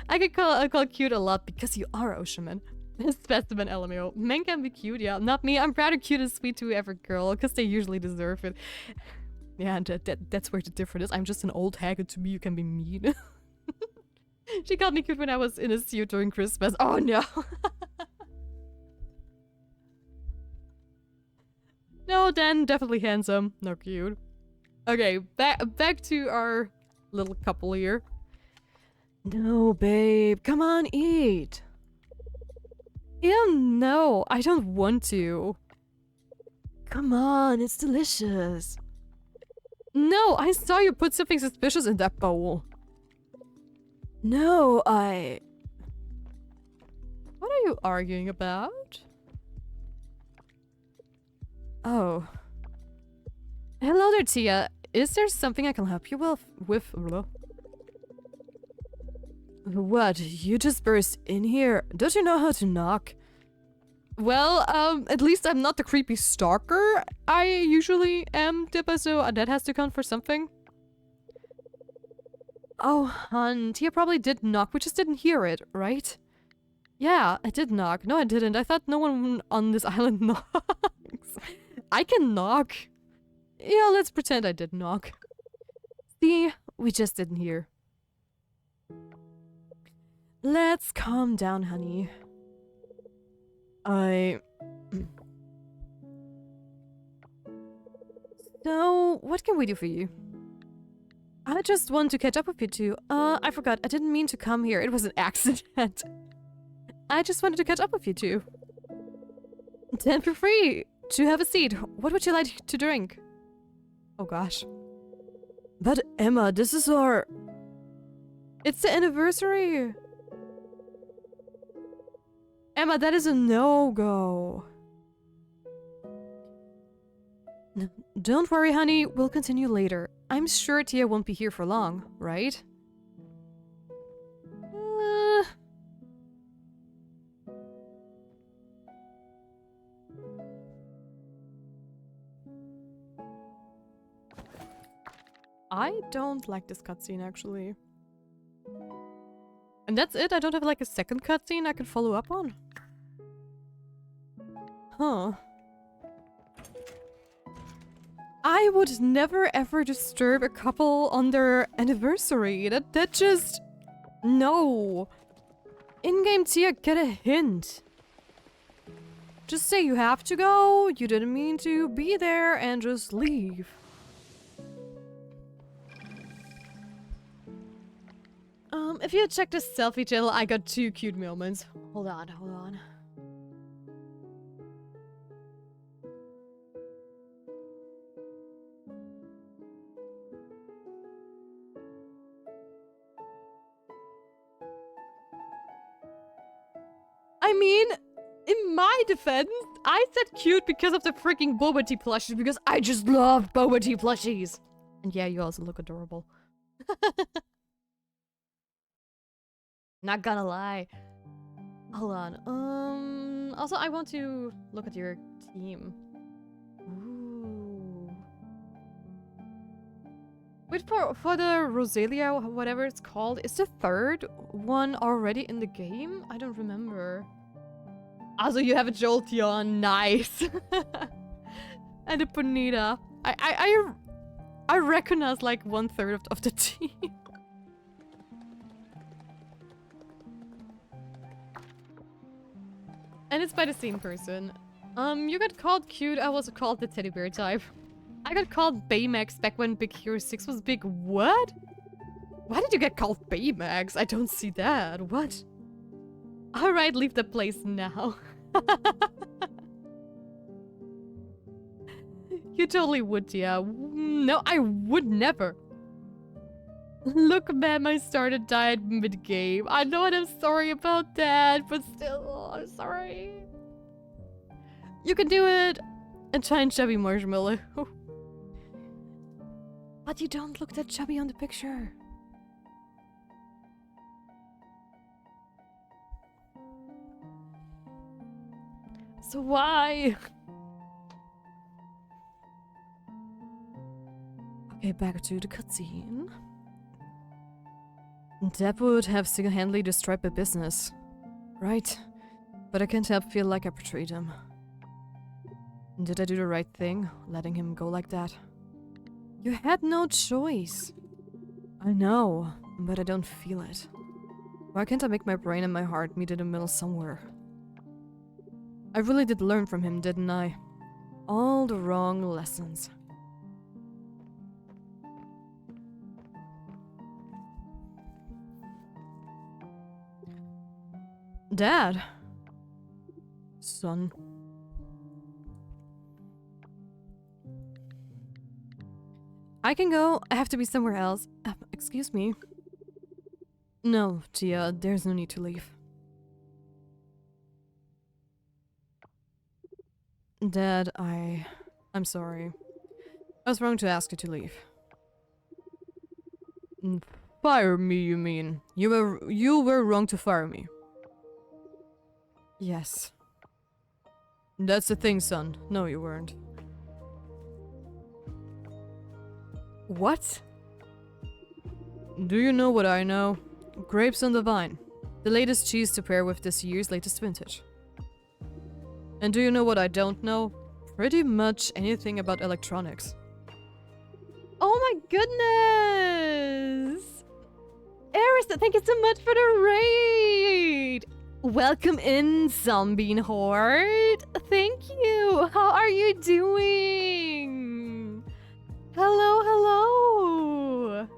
I get call cute a lot because you are Oshaman. Specimen LMAO. Men can be cute, yeah. Not me. I'm rather cute and sweet to every girl because they usually deserve it. Yeah, and that's where the difference is. I'm just an old hag, and to me you can be mean. She called me cute when I was in a suit during Christmas. Oh no. No, Dan, definitely handsome. No cute. Okay, back to our little couple here. No, babe. Come on, eat. Ew, no. I don't want to. Come on, it's delicious. No, I saw you put something suspicious in that bowl. No, What are you arguing about? Oh. Hello there, Tia. Is there something I can help you with? What? You just burst in here? Don't you know how to knock? Well, at least I'm not the creepy stalker I usually am, Dippa, so that has to count for something. Oh, hun, Tia probably did knock. We just didn't hear it, right? Yeah, I did knock. No, I didn't. I thought no one on this island knocks. I can knock. Yeah, let's pretend I did knock. See, we just didn't hear. Let's calm down, honey. So, what can we do for you? I just want to catch up with you two. I forgot. I didn't mean to come here. It was an accident. I just wanted to catch up with you two. Then feel free to have a seat. What would you like to drink? Oh gosh. But Emma, this is our... It's the anniversary. Emma, that is a no-go. Don't worry, honey. We'll continue later. I'm sure Tia won't be here for long, right? I don't like this cutscene, actually. And that's it? I don't have like a second cutscene I can follow up on? Huh. I would never ever disturb a couple on their anniversary. That just... No. In-game Tia, get a hint. Just say you have to go, you didn't mean to be there, and just leave. If you check this selfie channel, I got 2 cute moments. Hold on. In my defense, I said cute because of the freaking boba tea plushies, because I just love boba tea plushies. And yeah, you also look adorable. Not gonna lie. Hold on. Also, I want to look at your team. Ooh. Wait, for the Rosalia, whatever it's called, is the third one already in the game? I don't remember. Also, you have a Jolteon, nice. And a Bonita. I recognize like 1/3 of the team. And it's by the same person. You got called cute, I was called the teddy bear type. I got called Baymax back when Big Hero 6 was big. What? Why did you get called Baymax? I don't see that. What? Alright, leave the place now. You totally would, yeah. No, I would never. Look, ma'am, I started diet mid-game. I know and I'm sorry about that, but still, I'm sorry. You can do it. And try and chubby marshmallow. But you don't look that chubby on the picture. So why? Okay, back to the cutscene. That would have single-handedly destroyed my business. Right. But I can't help feel like I betrayed him. Did I do the right thing, letting him go like that? You had no choice. I know, but I don't feel it. Why can't I make my brain and my heart meet in the middle somewhere? I really did learn from him, didn't I? All the wrong lessons. Dad. Son. I can go. I have to be somewhere else. Excuse me. No, Tia, there's no need to leave. Dad, I'm sorry. I was wrong to ask you to leave. Fire me, you mean? You were wrong to fire me. Yes. That's the thing, son. No, you weren't. What? Do you know what I know? Grapes on the vine. The latest cheese to pair with this year's latest vintage. And do you know what I don't know? Pretty much anything about electronics. Oh my goodness! Eris, thank you so much for the raid! Welcome in, Zombie Horde! Thank you! How are you doing? Hello, hello!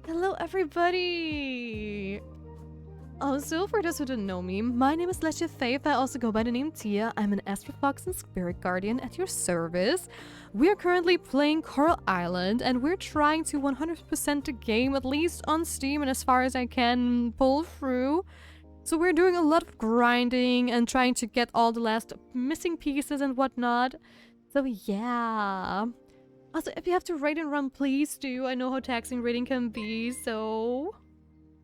Hello, everybody! Also, for those who don't know me, my name is Celestia Faith. I also go by the name Tia. I'm an Astro Fox and Spirit Guardian at your service. We are currently playing Coral Island, and we're trying to 100% the game, at least on Steam, and as far as I can pull through. So we're doing a lot of grinding and trying to get all the last missing pieces and whatnot. So yeah. Also, if you have to raid and run, please do. I know how taxing raiding can be, so...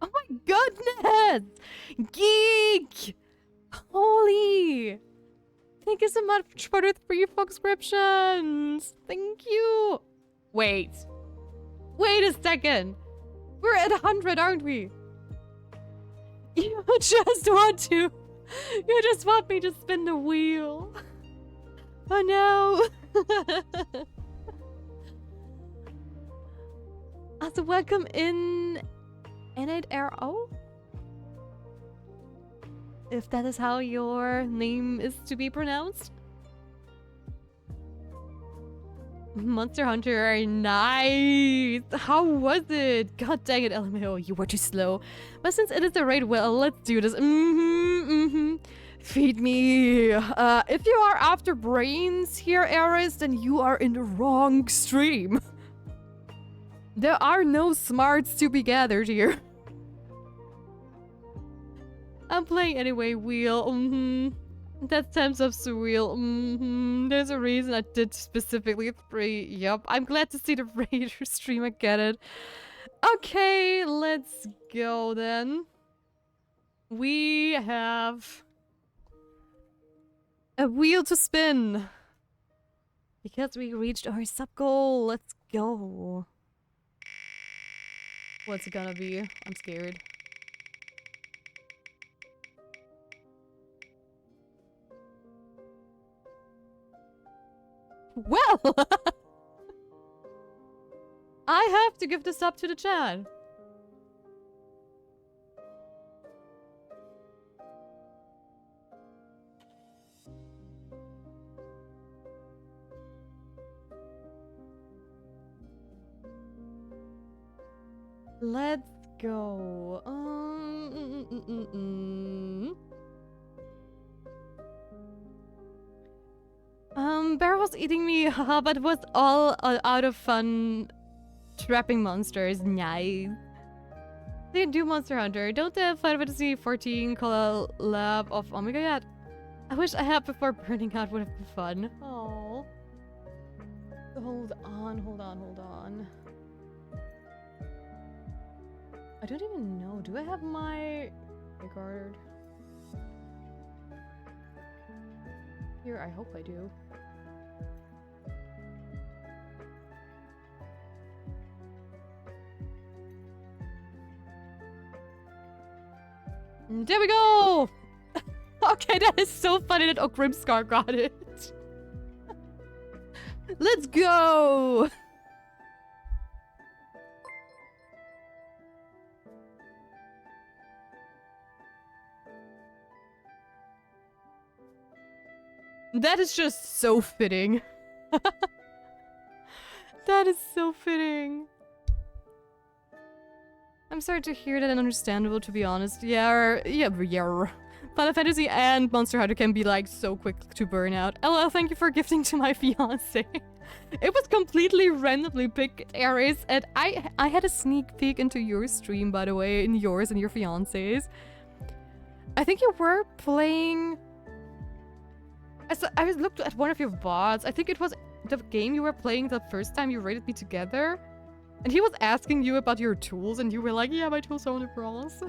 Oh my goodness! Geek! Holy! Thank you so much for the 3 subscriptions! Thank you! Wait. Wait a second! We're at 100, aren't we? You just want to... You just want me to spin the wheel. Oh no! Also, welcome in... N8RO? If that is how your name is to be pronounced. Monster Hunter, nice! How was it? God dang it, LMAO, you were too slow. But since it is a raid, well, let's do this. Feed me. If you are after brains here, Aris, then you are in the wrong stream. There are no smarts to be gathered here. I'm playing anyway, wheel. That's times of surreal. There's a reason I did specifically 3. Yup. I'm glad to see the Raider stream. I get it. Okay, let's go then. We have a wheel to spin. Because we reached our sub goal. Let's go. What's it gonna be? I'm scared. Well! I have to give this up to the chat. Let's go. Bear was eating me, haha, but it was all out of fun trapping monsters. Nice. They do Monster Hunter. Don't they have Final Fantasy 14 collab of Omega yet? I wish I had before burning out would have been fun. Oh. Hold on. I don't even know. Do I have my guard? Here, I hope I do. There we go! Okay, that is so funny that Grimscar got it. Let's go! That is just so fitting. That is so fitting. I'm sorry to hear that and understandable, to be honest. Yeah. Final Fantasy and Monster Hunter can be like so quick to burn out. LOL, thank you for gifting to my fiance. It was completely randomly picked, Aries, and I had a sneak peek into your stream, by the way, in yours and your fiance's. I think you were playing... I looked at one of your VODs. I think it was the game you were playing the first time you rated me together. And he was asking you about your tools, and you were like, yeah, my tools are only brawls.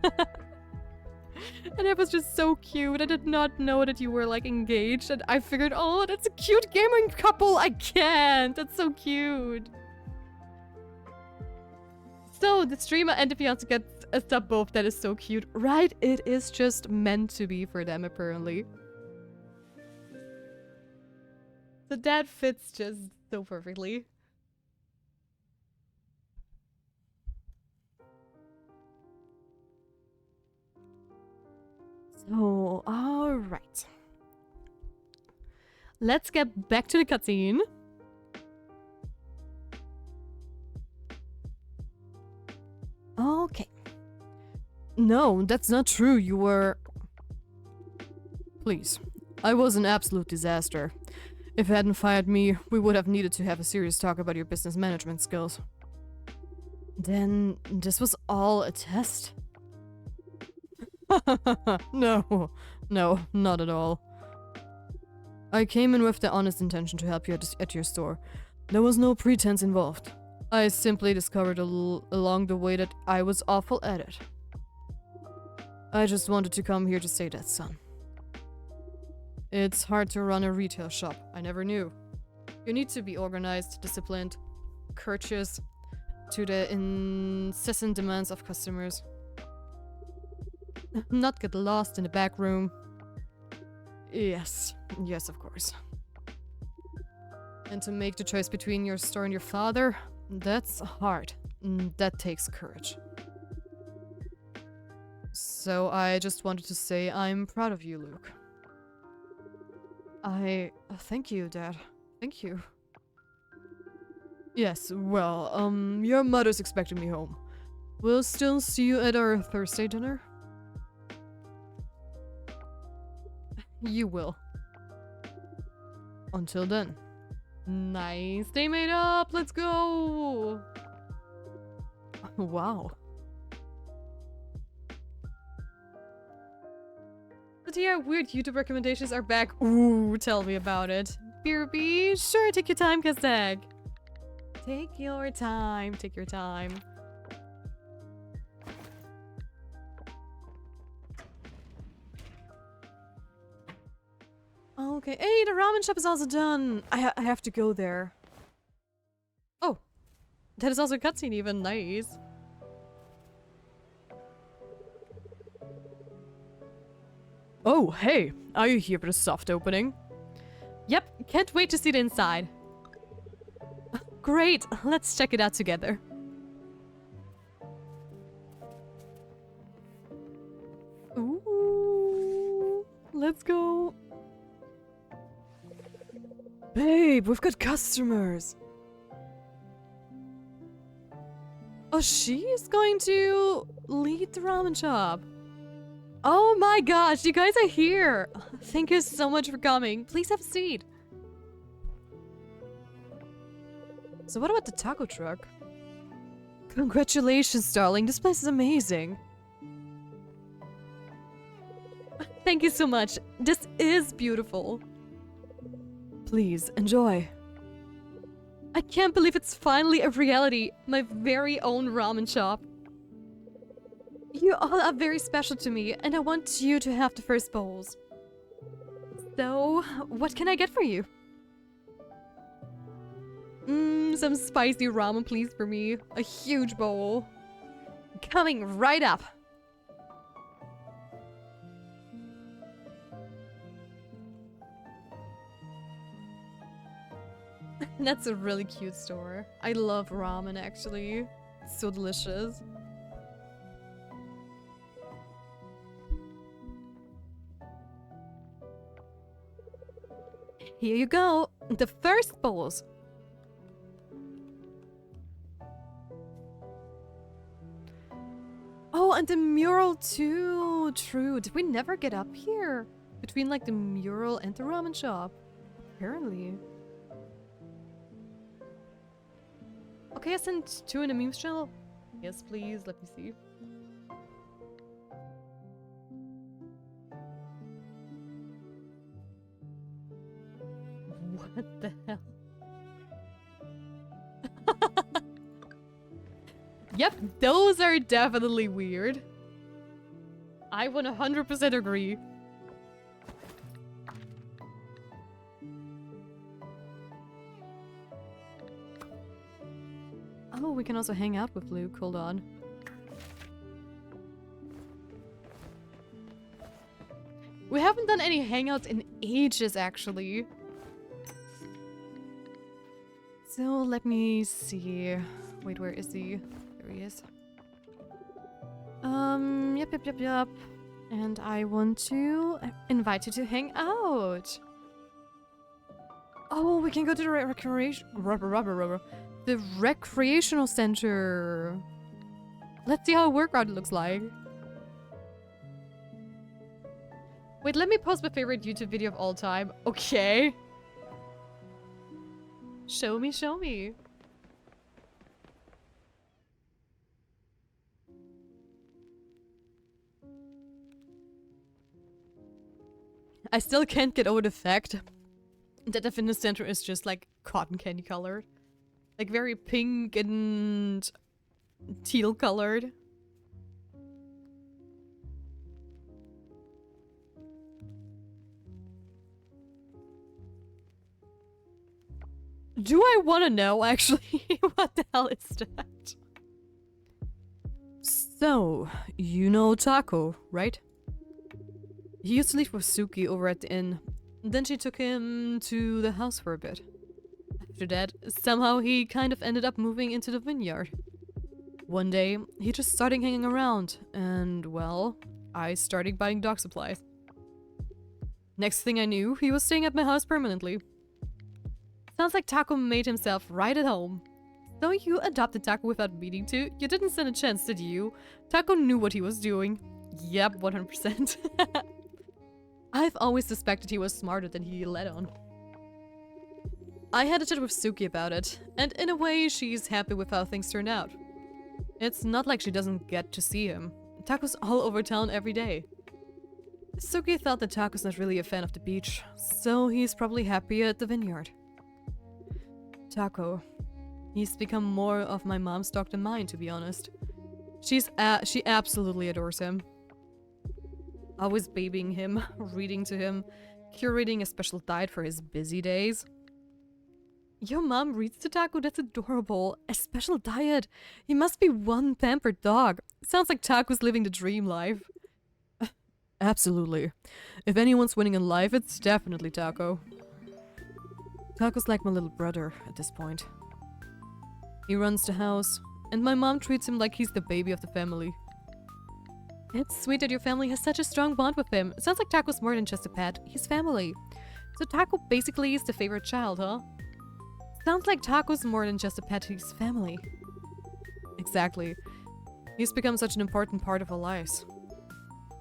And it was just so cute. I did not know that you were, like, engaged, and I figured, oh, that's a cute gaming couple. I can't. That's so cute. So, the streamer and the fiance get a sub both. That is so cute. Right? It is just meant to be for them, apparently. So that fits just so perfectly. So, alright. Let's get back to the cutscene. Okay. No, that's not true. You were... Please. I was an absolute disaster. If you hadn't fired me, we would have needed to have a serious talk about your business management skills. Then, this was all a test? No, not at all. I came in with the honest intention to help you at your store. There was no pretense involved. I simply discovered along the way that I was awful at it. I just wanted to come here to say that, son. It's hard to run a retail shop. I never knew. You need to be organized, disciplined, courteous to the incessant demands of customers. Not get lost in the back room. Yes, of course. And to make the choice between your store and your father, that's hard. That takes courage. So I just wanted to say I'm proud of you, Luke. Thank you, Dad. Thank you. Yes, well, your mother's expecting me home. We'll still see you at our Thursday dinner? You will. Until then. Nice. They made up. Let's go. Wow. But yeah, weird YouTube recommendations are back. Ooh, tell me about it. BRB, sure, take your time, Kazag. Take your time, take your time. Okay, hey, the ramen shop is also done. I have to go there. Oh, that is also a cutscene even, nice. Oh, hey, are you here for the soft opening? Yep, can't wait to see the inside. Great, let's check it out together. Ooh, let's go. Babe, we've got customers. Oh, she's going to lead the ramen shop. Oh my gosh, you guys are here. Thank you so much for coming. Please have a seat. So what about the taco truck? Congratulations, darling. This place is amazing. Thank you so much. This is beautiful. Please, enjoy. I can't believe it's finally a reality. My very own ramen shop. You all are very special to me, and I want you to have the first bowls. So, what can I get for you? Some spicy ramen, please, for me. A huge bowl. Coming right up. That's a really cute store. I love ramen, actually. It's so delicious. Here you go. The first bowls. Oh, and the mural too. True. Did we never get up here? Between like the mural and the ramen shop. Apparently. Okay, I sent 2 in a memes channel. Yes, please. Let me see. What the hell? Yep, those are definitely weird. I 100% agree. Oh, we can also hang out with Luke. Hold on. We haven't done any hangouts in ages, actually. So, let me see. Wait, where is he? There he is. Yep. And I want to invite you to hang out. Oh, we can go to the the recreational center. Let's see how a workout looks like. Wait, let me post my favorite YouTube video of all time. Okay. Show me, show me. I still can't get over the fact that the fitness center is just like cotton candy colored. Like very pink and teal colored. Do I want to know, actually? What the hell is that? So, you know Taco, right? He used to live with Suki over at the inn. Then she took him to the house for a bit. After that, somehow he kind of ended up moving into the vineyard. One day, he just started hanging around, and well, I started buying dog supplies. Next thing I knew, he was staying at my house permanently. Sounds like Taco made himself right at home. Though you adopted Taco without meaning to, you didn't stand a chance, did you? Taco knew what he was doing. Yep, 100%. I've always suspected he was smarter than he let on. I had a chat with Suki about it, and in a way, she's happy with how things turned out. It's not like she doesn't get to see him. Taco's all over town every day. Suki thought that Taco's not really a fan of the beach, so he's probably happy at the vineyard. Taco. He's become more of my mom's dog than mine, to be honest. She absolutely adores him. Always babying him, reading to him, curating a special diet for his busy days. Your mom reads to Taco? That's adorable. A special diet. He must be one pampered dog. Sounds like Taco's living the dream life. Absolutely. If anyone's winning in life, it's definitely Taco. Taco's like my little brother at this point. He runs the house, and my mom treats him like he's the baby of the family. It's sweet that your family has such a strong bond with him. It sounds like Taco's more than just a pet. He's family. So Taco basically is the favorite child, huh? Sounds like Taco's more than just a pet, he's family. Exactly. He's become such an important part of our lives.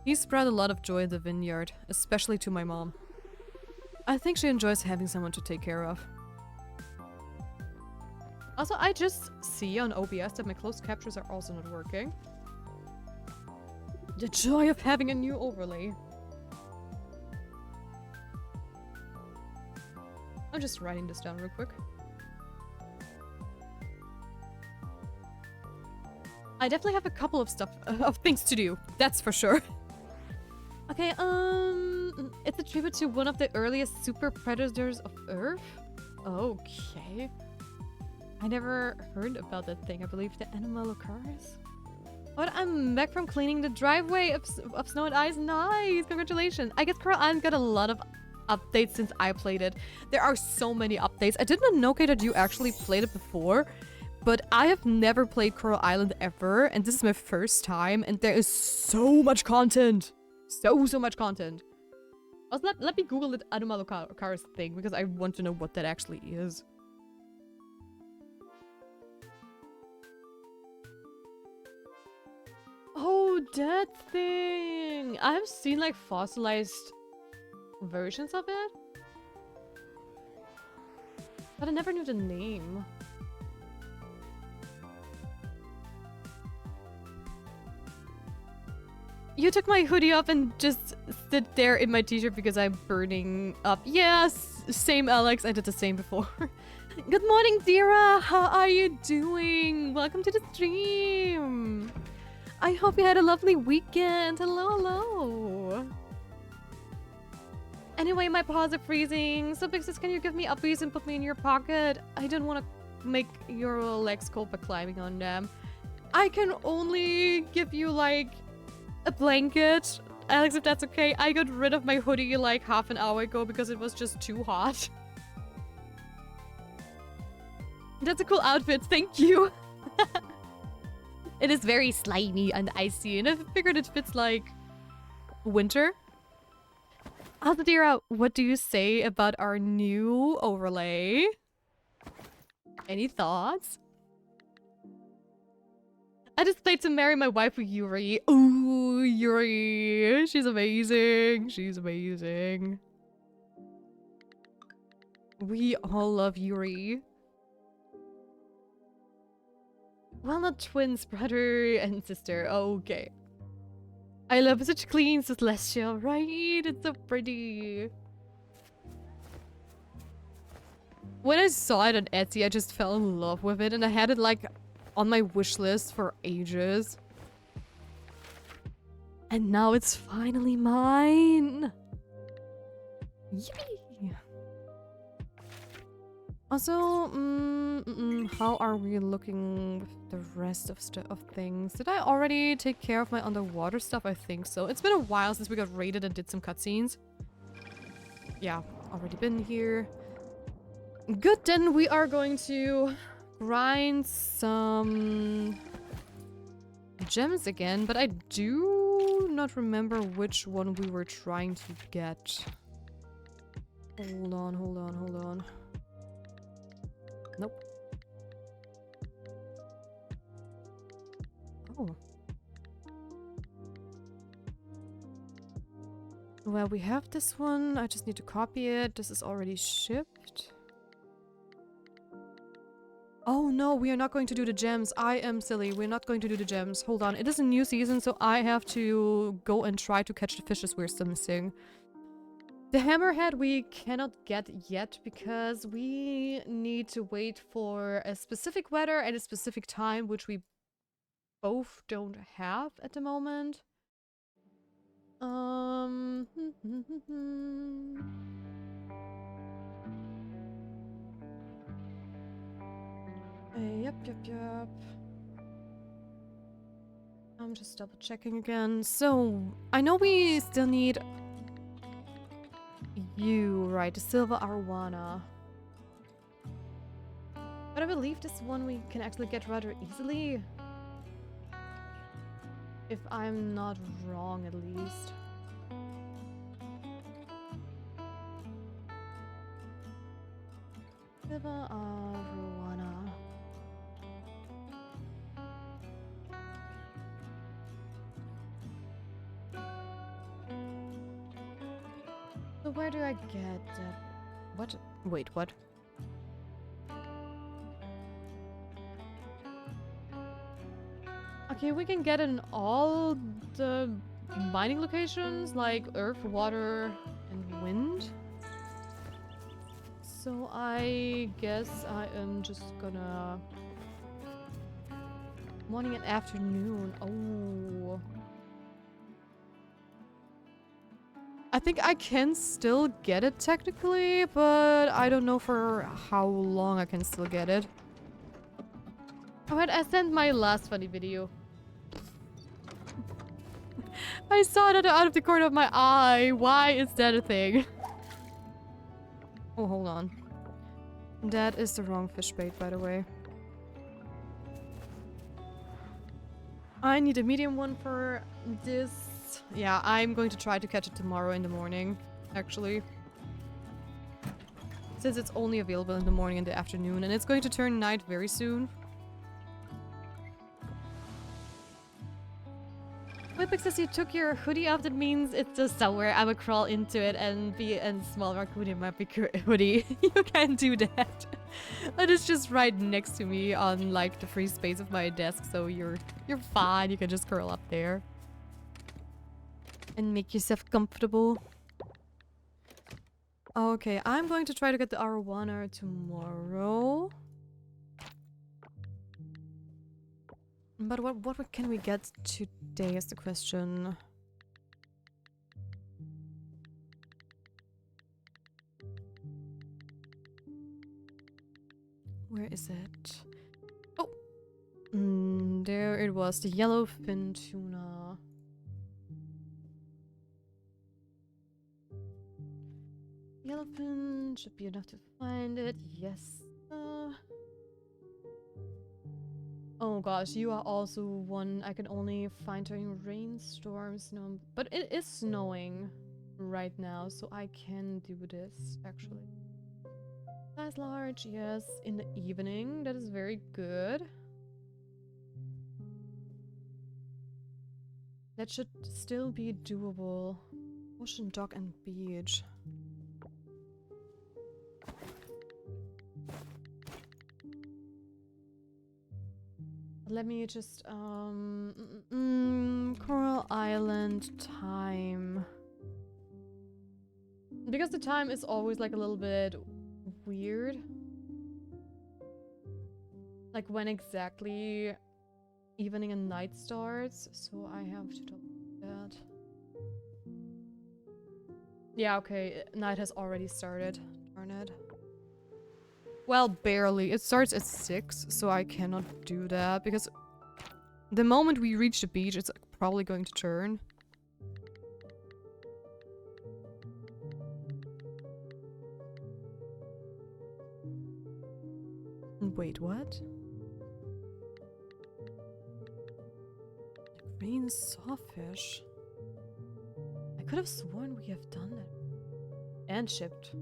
He's brought a lot of joy in the vineyard, especially to my mom. I think she enjoys having someone to take care of. Also, I just see on OBS that my closed captures are also not working. The joy of having a new overlay. I'm just writing this down real quick. I definitely have a couple of things to do. That's for sure. Okay, it's a tribute to one of the earliest super predators of Earth? Okay. I never heard about that thing. I believe the animal occurs. But I'm back from cleaning the driveway of Snow and Ice. Nice! Congratulations! I guess Coral Island got a lot of updates since I played it. There are so many updates. I did not know, Kate, that you actually played it before. But I have never played Coral Island ever. And this is my first time. And there is so much content. So much content. Also, let me Google the animal occurs thing. Because I want to know what that actually is. Oh, that thing! I've seen like fossilized versions of it. But I never knew the name. You took my hoodie off and just sit there in my t-shirt because I'm burning up. Yes, same Alex, I did the same before. Good morning, Dira! How are you doing? Welcome to the stream! I hope you had a lovely weekend. Hello, hello. Anyway, my paws are freezing. So, Bixis, can you give me uppies and put me in your pocket? I don't want to make your legs cold by climbing on them. I can only give you, like, a blanket. Alex, if that's okay. I got rid of my hoodie, like, half an hour ago because it was just too hot. That's a cool outfit. Thank you. It is very slimy and icy, and I figured it fits like winter. Aldadira, what do you say about our new overlay? Any thoughts? I just played to marry my wife with Yuri. Ooh, Yuri. She's amazing. She's amazing. We all love Yuri. Well, not twins, brother and sister. Okay. I love such clean celestia, right? It's so pretty. When I saw it on Etsy, I just fell in love with it, and I had it like on my wish list for ages. And now it's finally mine. Yippee! Also, how are we looking with the rest of things? Did I already take care of my underwater stuff? I think so. It's been a while since we got raided and did some cutscenes. Yeah, already been here. Good, then we are going to grind some gems again, but I do not remember which one we were trying to get. Hold on, hold on, hold on. Nope. Oh. Well, we have this one. I just need to copy it. This is already shipped. Oh no, we are not going to do the gems. I am silly. We're not going to do the gems. Hold on. It is a new season, so I have to go and try to catch the fishes we're still missing. The hammerhead we cannot get yet because we need to wait for a specific weather at a specific time, which we both don't have at the moment. Yep. I'm just double checking again. So, I know we still need you, right? The silver arowana. But I believe this one we can actually get rather easily. If I'm not wrong, at least. Silver arowana. So where do I get that? What? Wait, what? Okay, we can get in all the mining locations, like earth, water, and wind. So I guess I am just gonna... Morning and afternoon. Oh. I think I can still get it technically, but I don't know for how long I can still get it. Alright, I sent my last funny video. I saw that out of the corner of my eye. Why is that a thing? Oh, hold on. That is the wrong fish bait, by the way. I need a medium one for this. Yeah, I'm going to try to catch it tomorrow in the morning, actually. Since it's only available in the morning and the afternoon, and it's going to turn night very soon. Whipix says you took your hoodie off, that means it's just somewhere. I will crawl into it and be a small raccoon in my big hoodie. You can't do that. But it's just right next to me on like the free space of my desk, so you're fine. You can just curl up there. And make yourself comfortable. Okay, I'm going to try to get the arowana tomorrow. But what can we get today is the question. Where is it? Oh! There it was, the yellowfin tuna. Yellowfin should be enough to find it. Yes. Oh gosh, you are also one I can only find during rainstorms. No, but it is snowing right now, so I can do this actually. Size large, yes, in the evening. That is very good. That should still be doable. Ocean, dock, and beach. Let me just, Coral Island time. Because the time is always like a little bit weird. Like when exactly evening and night starts, so I have to double that. Yeah, okay, night has already started. Darn it. Well, barely. It starts at 6, so I cannot do that, because the moment we reach the beach, it's probably going to turn. Wait, what? Green sawfish? I could have sworn we have done that. And shipped.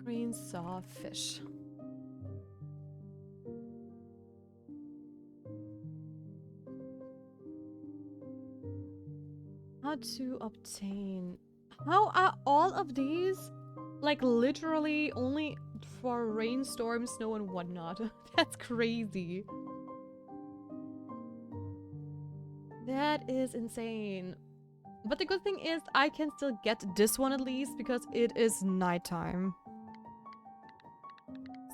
Green sawfish. How to obtain... How are all of these, like, literally only for rainstorm, snow, and whatnot? That's crazy. That is insane. But the good thing is I can still get this one at least because it is nighttime.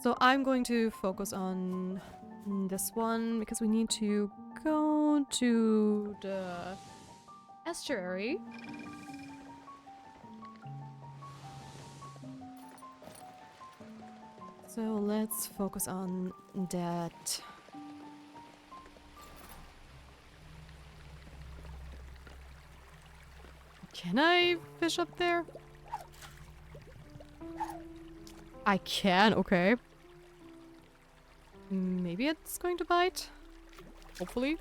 So I'm going to focus on this one because we need to go to the estuary. So let's focus on that. Can I fish up there? I can, okay. Maybe it's going to bite. Hopefully.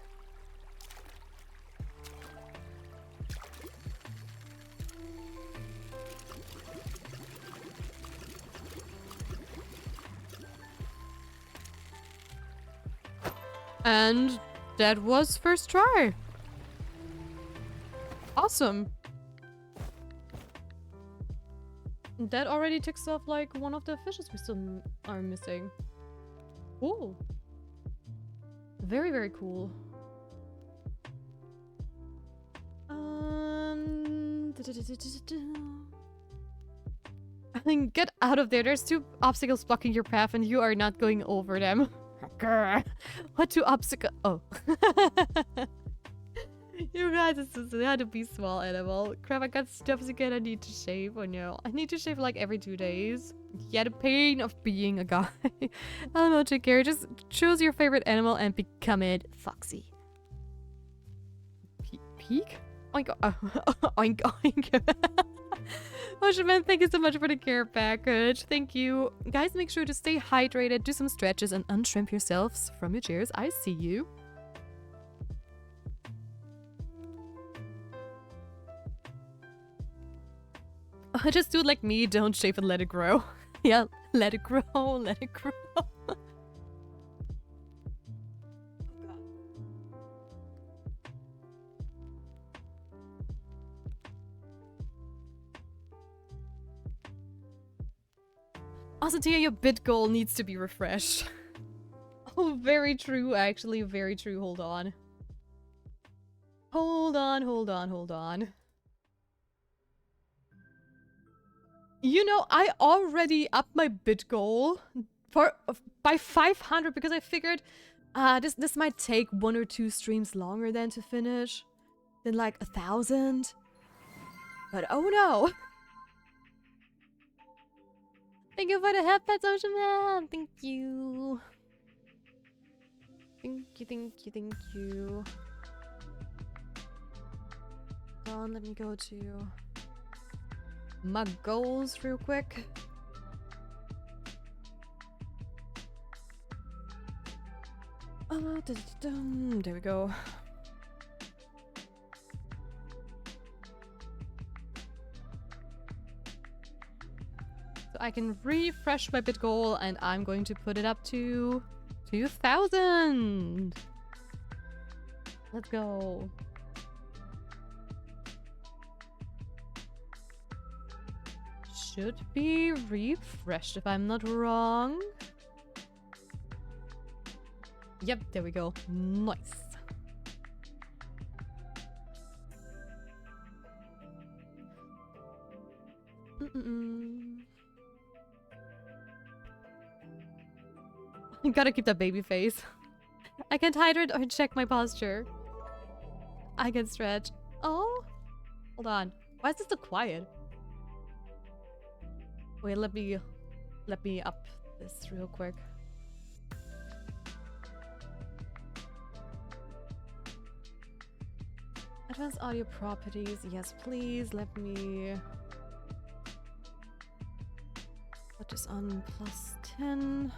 And that was first try. Awesome. That already ticks off like one of the fishes we still are missing. Cool. Very, very cool. I mean, get out of there. There's 2 obstacles blocking your path and you are not going over them. Grr. What 2 obstacles? Oh. You guys, this had to be small animal. Crap, I got stuff again I need to shave. Oh no. I need to shave like every 2 days. Yeah, the pain of being a guy. I don't know, take care. Just choose your favorite animal and become it. Foxy. Peek? Oink, oink, oink. Oshman, thank you so much for the care package. Thank you. Guys, make sure to stay hydrated, do some stretches, and unshrimp yourselves from your chairs. I see you. Just do it like me, don't shave and let it grow. Yeah, let it grow, let it grow. Also, Tia, your bit goal needs to be refreshed. Oh, very true, actually, very true. Hold on. Hold on, hold on, hold on. You know, I already upped my bit goal by 500 because I figured this might take 1 or 2 streams longer than to finish than like 1,000. But oh no! Thank you for the help, Pet Social Man. Thank you. Thank you, thank you, thank you. Hold on, let me go to my goals real quick. There we go. So I can refresh my bit goal and I'm going to put it up to 2,000. Let's go. Should be refreshed if I'm not wrong. Yep, there we go. Nice. I gotta keep that baby face. I can't hydrate or check my posture. I can stretch. Oh, hold on. Why is this so quiet? Wait, let me up this real quick. Advanced audio properties, yes please. Let me put this on +10.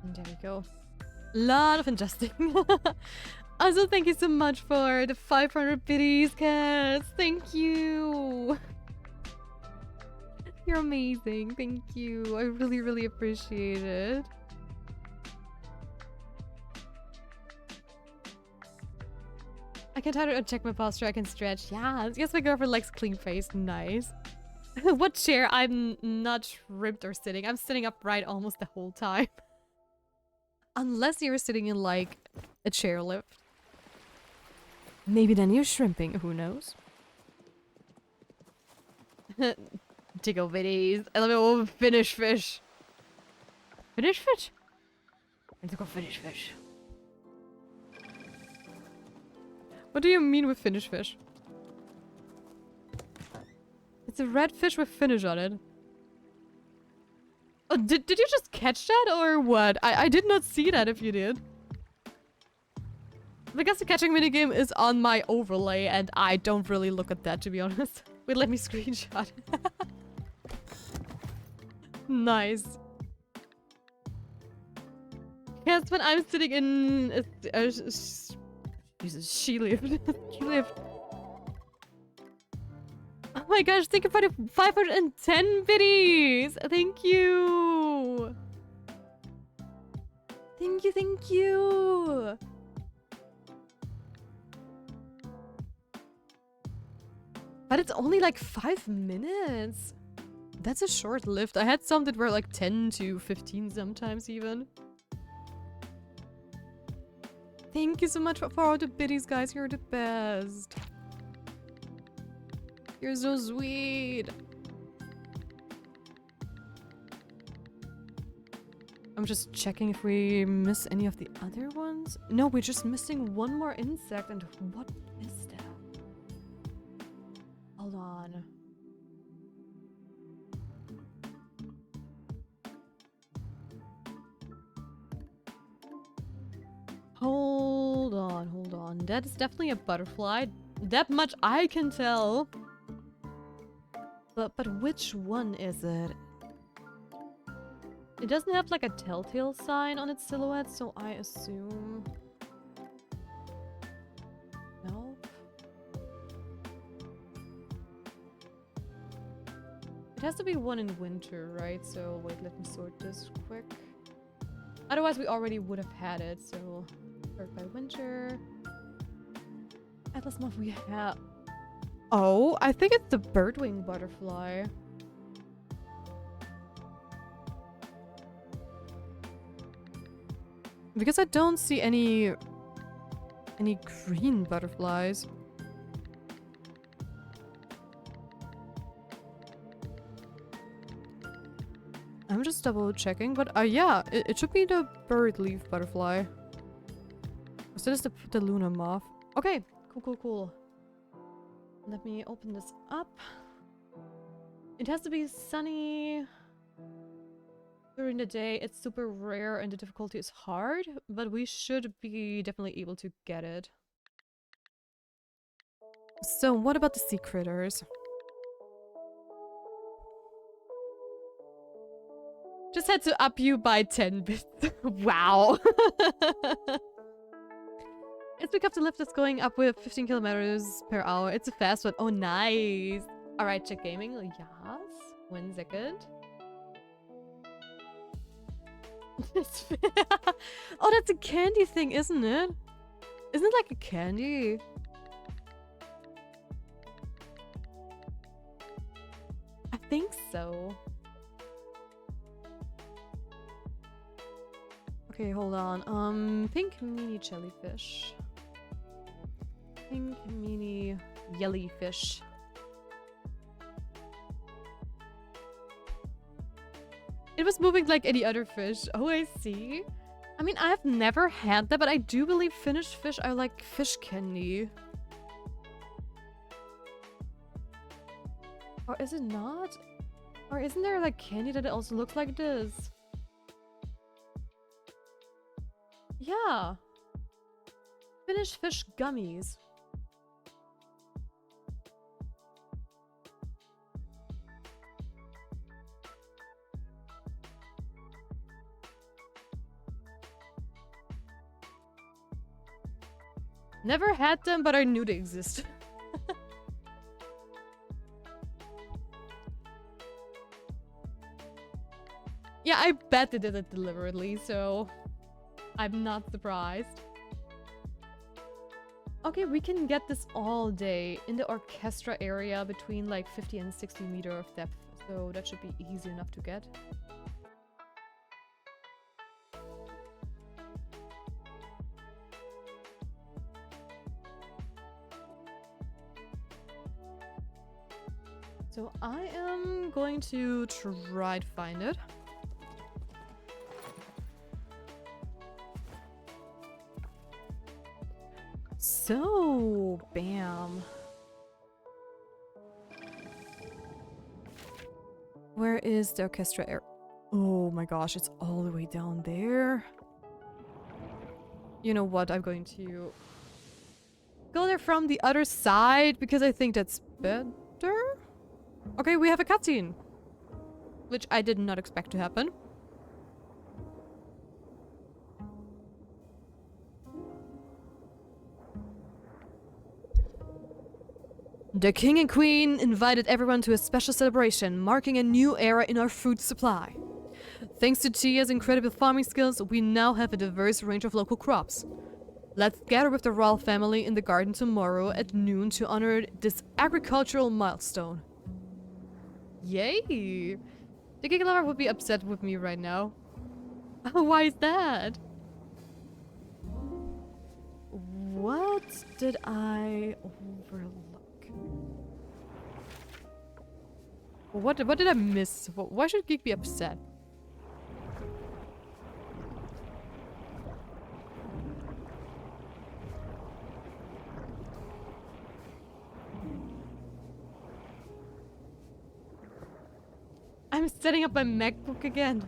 And there we go. Lot of adjusting. Also, thank you so much for the 500 biddies, cats. Thank you. You're amazing. Thank you. I really, really appreciate it. I can try to check my posture. I can stretch. Yeah, yes, my girlfriend likes clean face. Nice. What chair? I'm not shrimped or sitting. I'm sitting upright almost the whole time. Unless you're sitting in like a chairlift. Maybe then you're shrimping. Who knows? Tickle bitties. I love it. Oh, finish fish. Finish fish? Let's go finish fish. What do you mean with finish fish? It's a red fish with finish on it. Oh, did you just catch that or what? I did not see that if you did. Because the catching minigame is on my overlay and I don't really look at that, to be honest. Wait, let me screenshot. Nice. Yes, when I'm sitting in Jesus, she lived. She lived. Oh my gosh, thank you for the 510 biddies! Thank you! Thank you, thank you! But it's only like 5 minutes. That's a short lift. I had some that were like 10 to 15 sometimes even. Thank you so much for all the biddies, guys. You're the best. You're so sweet. I'm just checking if we miss any of the other ones. No, we're just missing one more insect. And what is that? Hold on. Hold on, hold on. That is definitely a butterfly. That much I can tell. But which one is it? It doesn't have like a telltale sign on its silhouette, so I assume... No? It has to be one in winter, right? So wait, let me sort this quick. Otherwise we already would have had it, so... Sort by winter. Atlas moth we have... Oh, I think it's the birdwing butterfly. Because I don't see any green butterflies. I'm just double checking, but yeah, it should be the bird leaf butterfly. So this is the Luna moth. Okay, cool. Let me open this up. It has to be sunny during the day. It's super rare and the difficulty is hard, but we should be definitely able to get it. So what about the sea critters? Just had to up you by 10 bits. Wow. It's because the lift is going up with 15 kilometers per hour. It's a fast one. Oh, nice. Alright, check gaming. Yes. 1 second. Oh, that's a candy thing, isn't it? Isn't it like a candy? I think so. Okay, hold on. Pink mini jellyfish. Pink mini jellyfish. It was moving like any other fish. Oh, I see. I mean, I've never had that, but I do believe finished fish are like fish candy. Or is it not? Or isn't there like candy that also looks like this? Yeah. Finished fish gummies. Never had them, but I knew they existed. Yeah, I bet they did it deliberately, so I'm not surprised. Okay, we can get this all day in the orchestra area between like 50 and 60 meter of depth. So that should be easy enough to get. So I am going to try to find it. So, bam. Where is the orchestra area? Oh my gosh, it's all the way down there. You know what? I'm going to go there from the other side because I think that's better. Okay, we have a cutscene, which I did not expect to happen. The king and queen invited everyone to a special celebration, marking a new era in our food supply. Thanks to Tia's incredible farming skills, we now have a diverse range of local crops. Let's gather with the royal family in the garden tomorrow at noon to honor this agricultural milestone. Yay! The king lover would be upset with me right now. Why is that? What did I overlook? What did I miss? Why should Geek be upset? I'm setting up my MacBook again.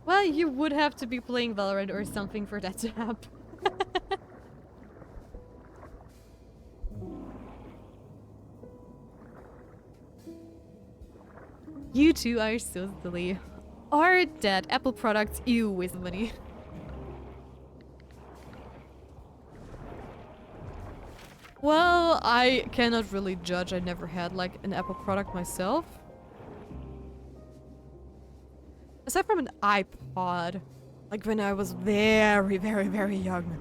Well, you would have to be playing Valorant or something for that to happen. You two are so silly. Or that Apple products, you waste money. Well, I cannot really judge. I never had like an Apple product myself. Aside from an iPod. Like when I was very, very, very young.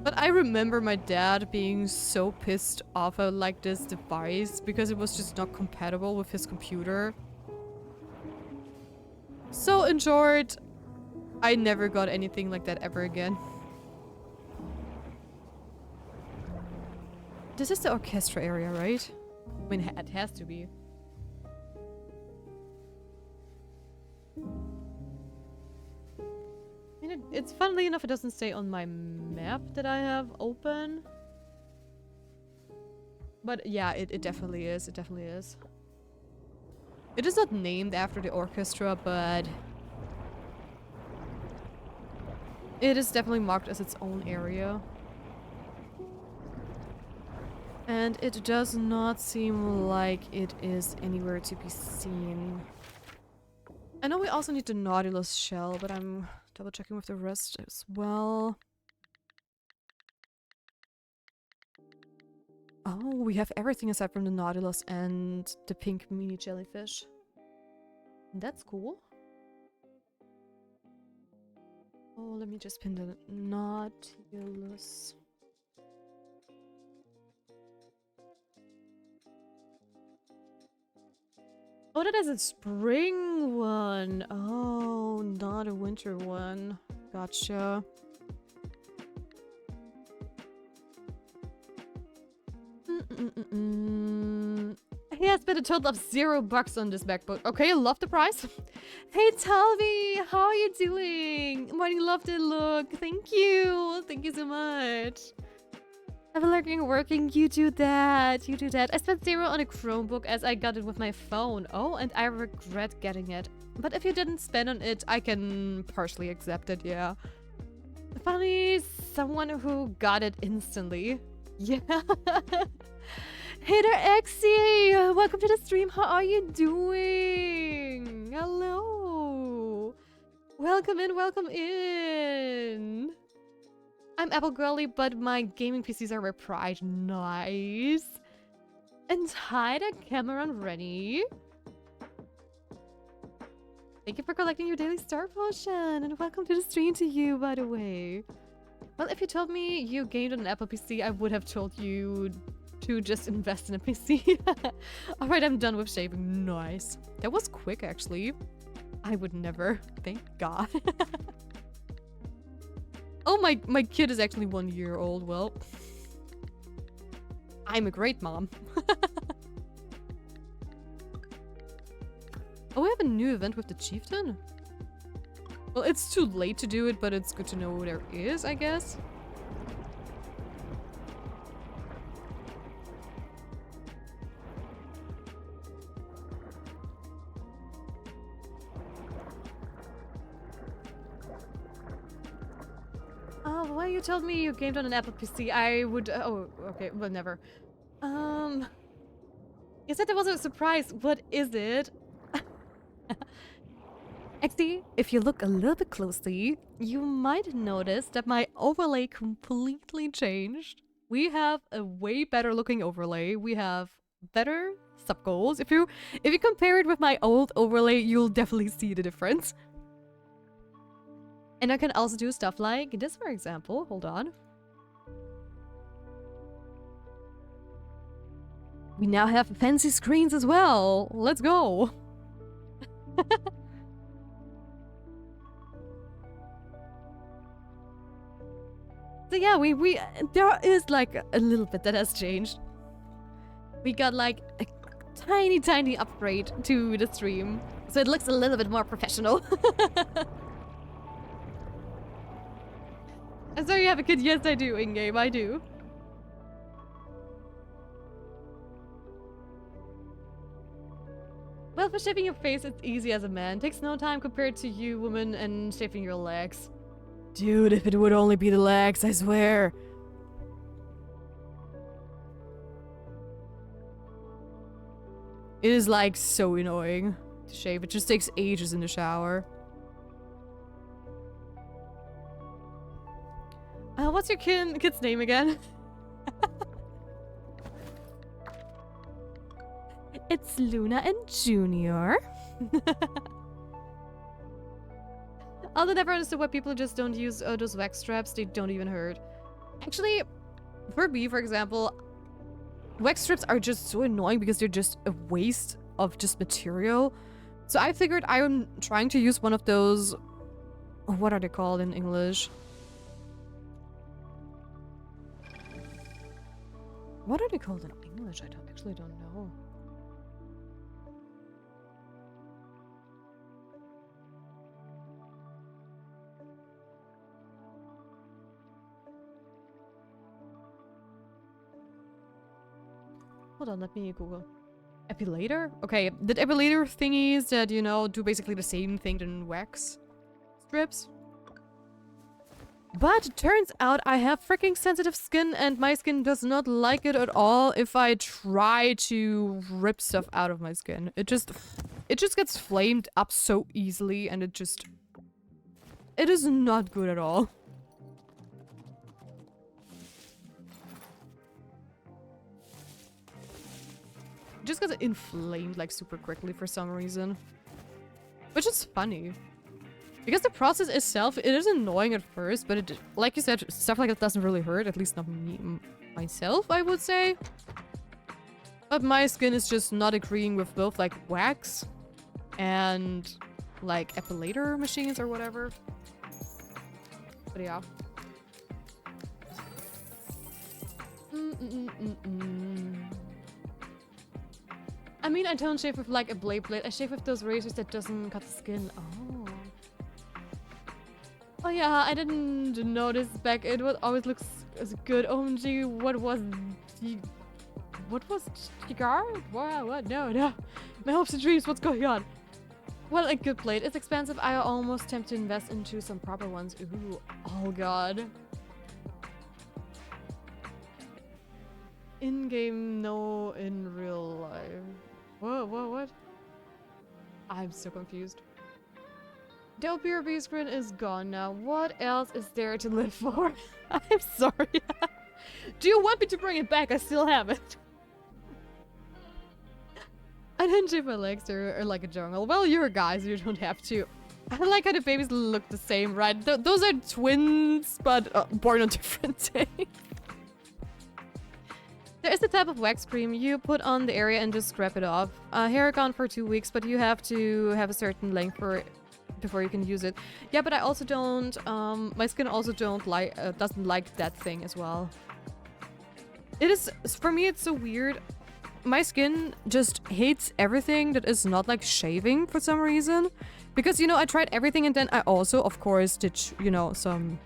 But I remember my dad being so pissed off at like this device because it was just not compatible with his computer. So in short, I never got anything like that ever again. This is the orchestra area, right? I mean, it has to be. I mean, it's funnily enough, it doesn't stay on my map that I have open. But yeah, it definitely is. It definitely is. It is not named after the orchestra, but it is definitely marked as its own area. And it does not seem like it is anywhere to be seen. I know we also need the Nautilus shell, but I'm double checking with the rest as well. Oh, we have everything aside from the Nautilus and the pink mini jellyfish. That's cool. Oh, let me just pin the Nautilus. Oh, that is a spring one. Oh, not a winter one. Gotcha. He has spent a total of $0 on this MacBook. Okay, love the price. Hey, Talvi, how are you doing? Morning, love the look. Thank you. Thank you so much. Ever working, you do that. You do that. I spent $0 on a Chromebook as I got it with my phone. Oh, and I regret getting it. But if you didn't spend on it, I can partially accept it, yeah. Funny, someone who got it instantly. Yeah. Hey there, Exy! Welcome to the stream. How are you doing? Hello. Welcome in, welcome in. I'm Apple girly, but my gaming PCs are my pride. Nice. And hi there, Cameron Rennie. Thank you for collecting your daily star potion, and welcome to the stream to you, by the way. Well, if you told me you gamed on an Apple PC, I would have told you to just invest in a PC. Alright, I'm done with shaving. Nice. That was quick, actually. I would never. Thank God. Oh, my kid is actually 1 year old. Well, I'm a great mom. Oh, we have a new event with the chieftain? Well, it's too late to do it, but it's good to know there is, I guess. Oh, well, you told me you gamed on an Apple PC. I would... oh, okay. Well, never. You said there was a surprise. What is it? Actually, if you look a little bit closely, you might notice that my overlay completely changed. We have a way better looking overlay. We have better sub goals. If you compare it with my old overlay, you'll definitely see the difference. And I can also do stuff like this, for example. Hold on. We now have fancy screens as well. Let's go. So yeah, there is like a little bit that has changed. We got like a tiny upgrade to the stream. So it looks a little bit more professional. And so you have a kid? Yes, I do, in-game, I do. Well, for shaving your face, it's easy as a man. Takes no time compared to you, woman, and shaving your legs. Dude, if it would only be the legs, I swear. It is like so annoying to shave. It just takes ages in the shower. What's your kid's name again? It's Luna and Junior. Although I never understood why people just don't use those wax straps. They don't even hurt. Actually, for me, for example, wax strips are just so annoying because they're just a waste of just material. So I figured I'm trying to use one of those... what are they called in English? What are they called in English? I actually don't know. Hold on, let me Google. Epilator? Okay, the epilator thingies that, you know, do basically the same thing than wax strips. But it turns out I have freaking sensitive skin and my skin does not like it at all if I try to rip stuff out of my skin. It just gets flamed up so easily and it is not good at all. It just gets inflamed like super quickly for some reason. Which is funny. Because the process itself, it is annoying at first, but it, like you said, stuff like that doesn't really hurt. At least not me, myself, I would say. But my skin is just not agreeing with both, like, wax and, like, epilator machines or whatever. But yeah. I mean, I don't shave with, like, a blade. I shave with those razors that doesn't cut the skin. Oh. Oh yeah, I didn't notice back. It always looks as good. OMG, what was cigar? What? No. My hopes and dreams, what's going on? Well, a good blade. It's expensive. I almost tempt to invest into some proper ones. Ooh, oh god. In-game, no, in real life. What? I'm so confused. The OPRB screen is gone now. What else is there to live for? I'm sorry. Do you want me to bring it back? I still have it. I didn't shave my legs, they're like a jungle. Well, you're a guy, so you don't have to. I like how the babies look the same, right? Those are twins, but born on different days. There is a type of wax cream you put on the area and just scrap it off. Hair gone for 2 weeks, but you have to have a certain length for it before you can use it. Yeah, but I also don't, my skin also doesn't like that thing as well. It is, for me, it's so weird. My skin just hates everything that is not like shaving for some reason. Because, you know, I tried everything and then I also, of course, did, you know, some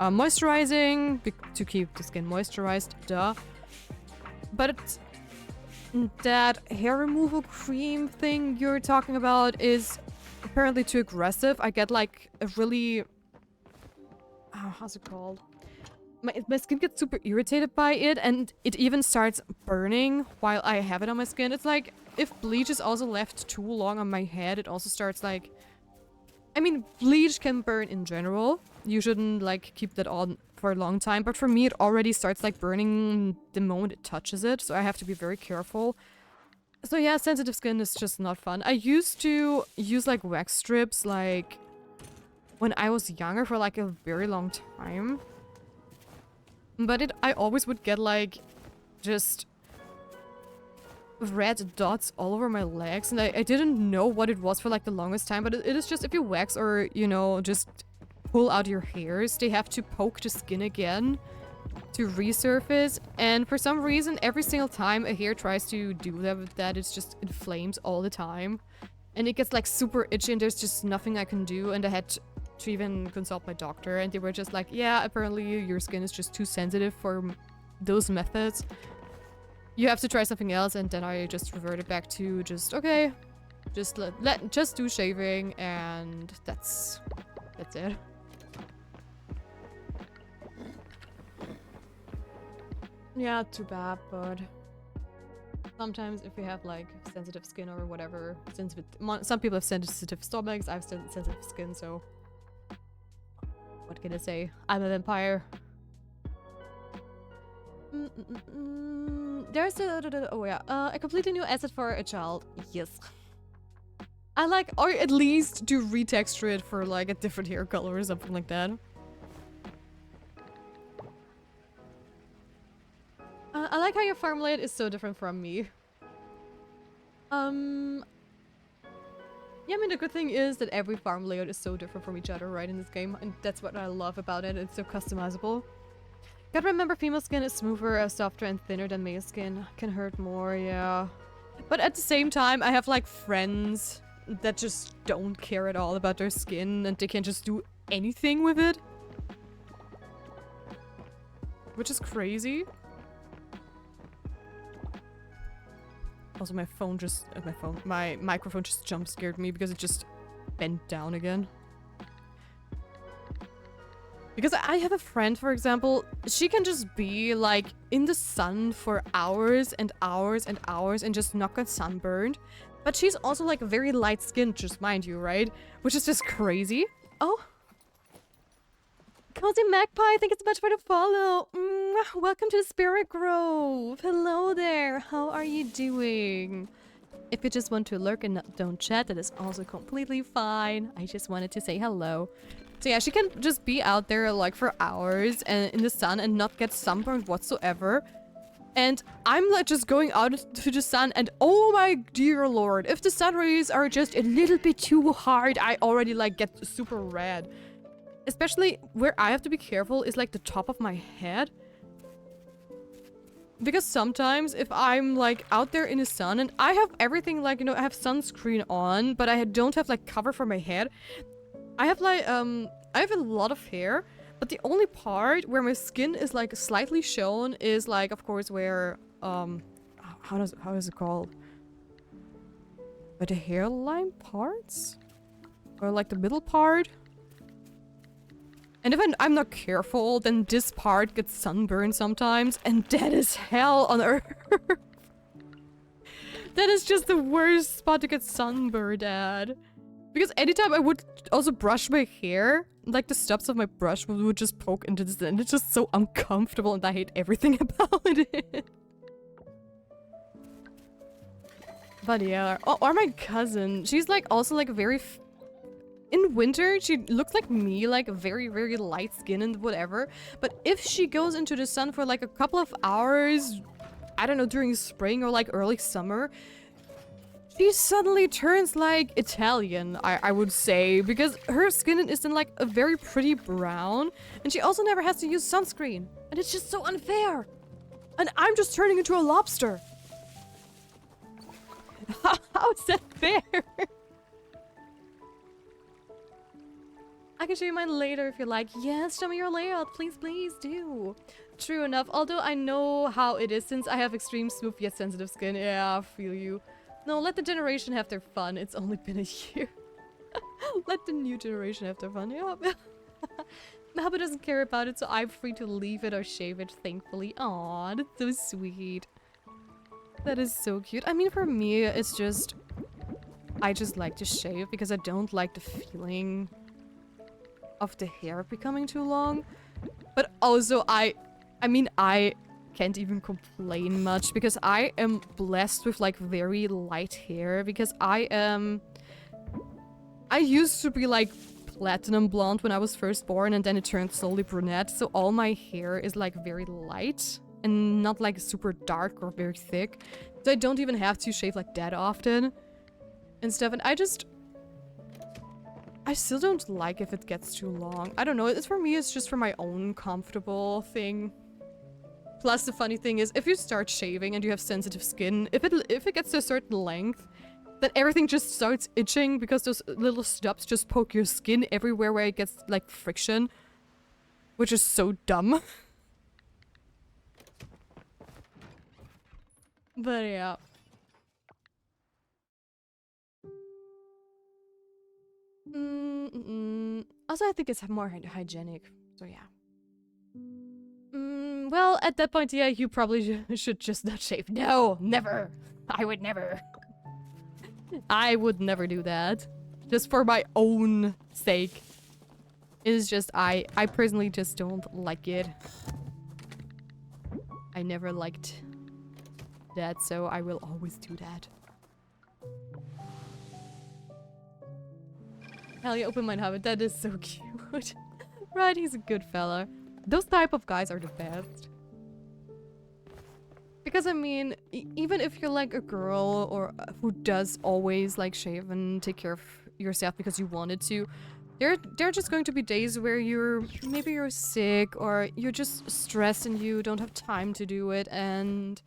moisturizing to keep the skin moisturized, duh. But that hair removal cream thing you're talking about is apparently too aggressive. I get like a really... how's it called? My skin gets super irritated by it, and it even starts burning while I have it on my skin. It's like, if bleach is also left too long on my head, it also starts like... I mean, bleach can burn in general. You shouldn't like keep that on for a long time, but for me it already starts like burning the moment it touches it, so I have to be very careful. So yeah, sensitive skin is just not fun. I used to use like wax strips like when I was younger for like a very long time. But I always would get like just red dots all over my legs, and I didn't know what it was for like the longest time, but it is just if you wax or, you know, just pull out your hairs, they have to poke the skin again to resurface, and for some reason every single time a hair tries to do that, it's just inflames all the time, and it gets like super itchy and there's just nothing I can do, and I had to even consult my doctor, and they were just like, yeah, apparently your skin is just too sensitive for those methods. You have to try something else, and then I just reverted back to just, okay, just just do shaving, and that's it. Yeah, too bad, but sometimes if you have like sensitive skin or whatever, some people have sensitive stomachs, I have sensitive skin, so what can I say? I'm a vampire. There's a oh yeah, a completely new asset for a child. Yes. I like, or at least do retexture it for like a different hair color or something like that. I like how your farm layout is so different from me. Yeah, I mean, the good thing is that every farm layout is so different from each other, right, in this game, and that's what I love about it. It's so customizable. Gotta remember, female skin is smoother, softer, and thinner than male skin. Can hurt more, yeah. But at the same time, I have like friends that just don't care at all about their skin, and they can just do anything with it. Which is crazy. Also, my microphone just jump scared me because it just bent down again. Because I have a friend, for example, she can just be like in the sun for hours and hours and hours and just not get sunburned. But she's also like very light skinned, just mind you, right? Which is just crazy. Oh. Cozy Magpie, thank you so much for the follow. Welcome to the Spirit Grove. Hello there. How are you doing? If you just want to lurk and don't chat, that is also completely fine. I just wanted to say hello. So yeah, she can just be out there like for hours and in the sun and not get sunburned whatsoever. And I'm like just going out to the sun, and oh my dear lord, if the sun rays are just a little bit too hard, I already like get super red. Especially where I have to be careful is like the top of my head. Because sometimes if I'm like out there in the sun and I have everything like, you know, I have sunscreen on, but I don't have like cover for my head. I have like, I have a lot of hair, but the only part where my skin is like slightly shown is like, of course, where, how is it called? Where the hairline parts? Or like the middle part? And if I'm not careful, then this part gets sunburned sometimes, and that is hell on earth. That is just the worst spot to get sunburned at. Because anytime I would also brush my hair, like the stubs of my brush would just poke into this, and it's just so uncomfortable, and I hate everything about it. But yeah, or my cousin. She's like also like very in winter, she looks like me, like very, very light skin and whatever. But if she goes into the sun for like a couple of hours, I don't know, during spring or like early summer, she suddenly turns like Italian, I would say, because her skin is in like a very pretty brown, and she also never has to use sunscreen. And it's just so unfair. And I'm just turning into a lobster. How is that fair? I can show you mine later if you like. Yes, show me your layout. Please, please do. True enough. Although I know how it is since I have extreme smooth yet sensitive skin. Yeah, I feel you. No, let the generation have their fun. It's only been a year. Let the new generation have their fun. Yeah. Maba doesn't care about it, so I'm free to leave it or shave it, thankfully. Aw, that's so sweet. That is so cute. I mean, for me, it's just... I just like to shave because I don't like the feeling of the hair becoming too long. But also, I mean, I can't even complain much because I am blessed with like very light hair because I used to be like platinum blonde when I was first born and then it turned slowly brunette, so all my hair is like very light and not like super dark or very thick, so I don't even have to shave like that often and stuff. And I still don't like if it gets too long. I don't know, it's for me, it's just for my own comfortable thing. Plus the funny thing is, if you start shaving and you have sensitive skin, if it gets to a certain length, then everything just starts itching because those little stubs just poke your skin everywhere where it gets like friction, which is so dumb. But yeah. Also, I think it's more hygienic, so yeah. Well, at that point, yeah, you probably should just not shave. No, never. I would never. I would never do that. Just for my own sake. It's just, I personally just don't like it. I never liked that, so I will always do that. Hell yeah, open mind habit. That is so cute. Right, he's a good fella. Those type of guys are the best. Because I mean, even if you're like a girl or who does always like shave and take care of yourself because you wanted to, there are just going to be days where maybe you're sick or you're just stressed and you don't have time to do it, and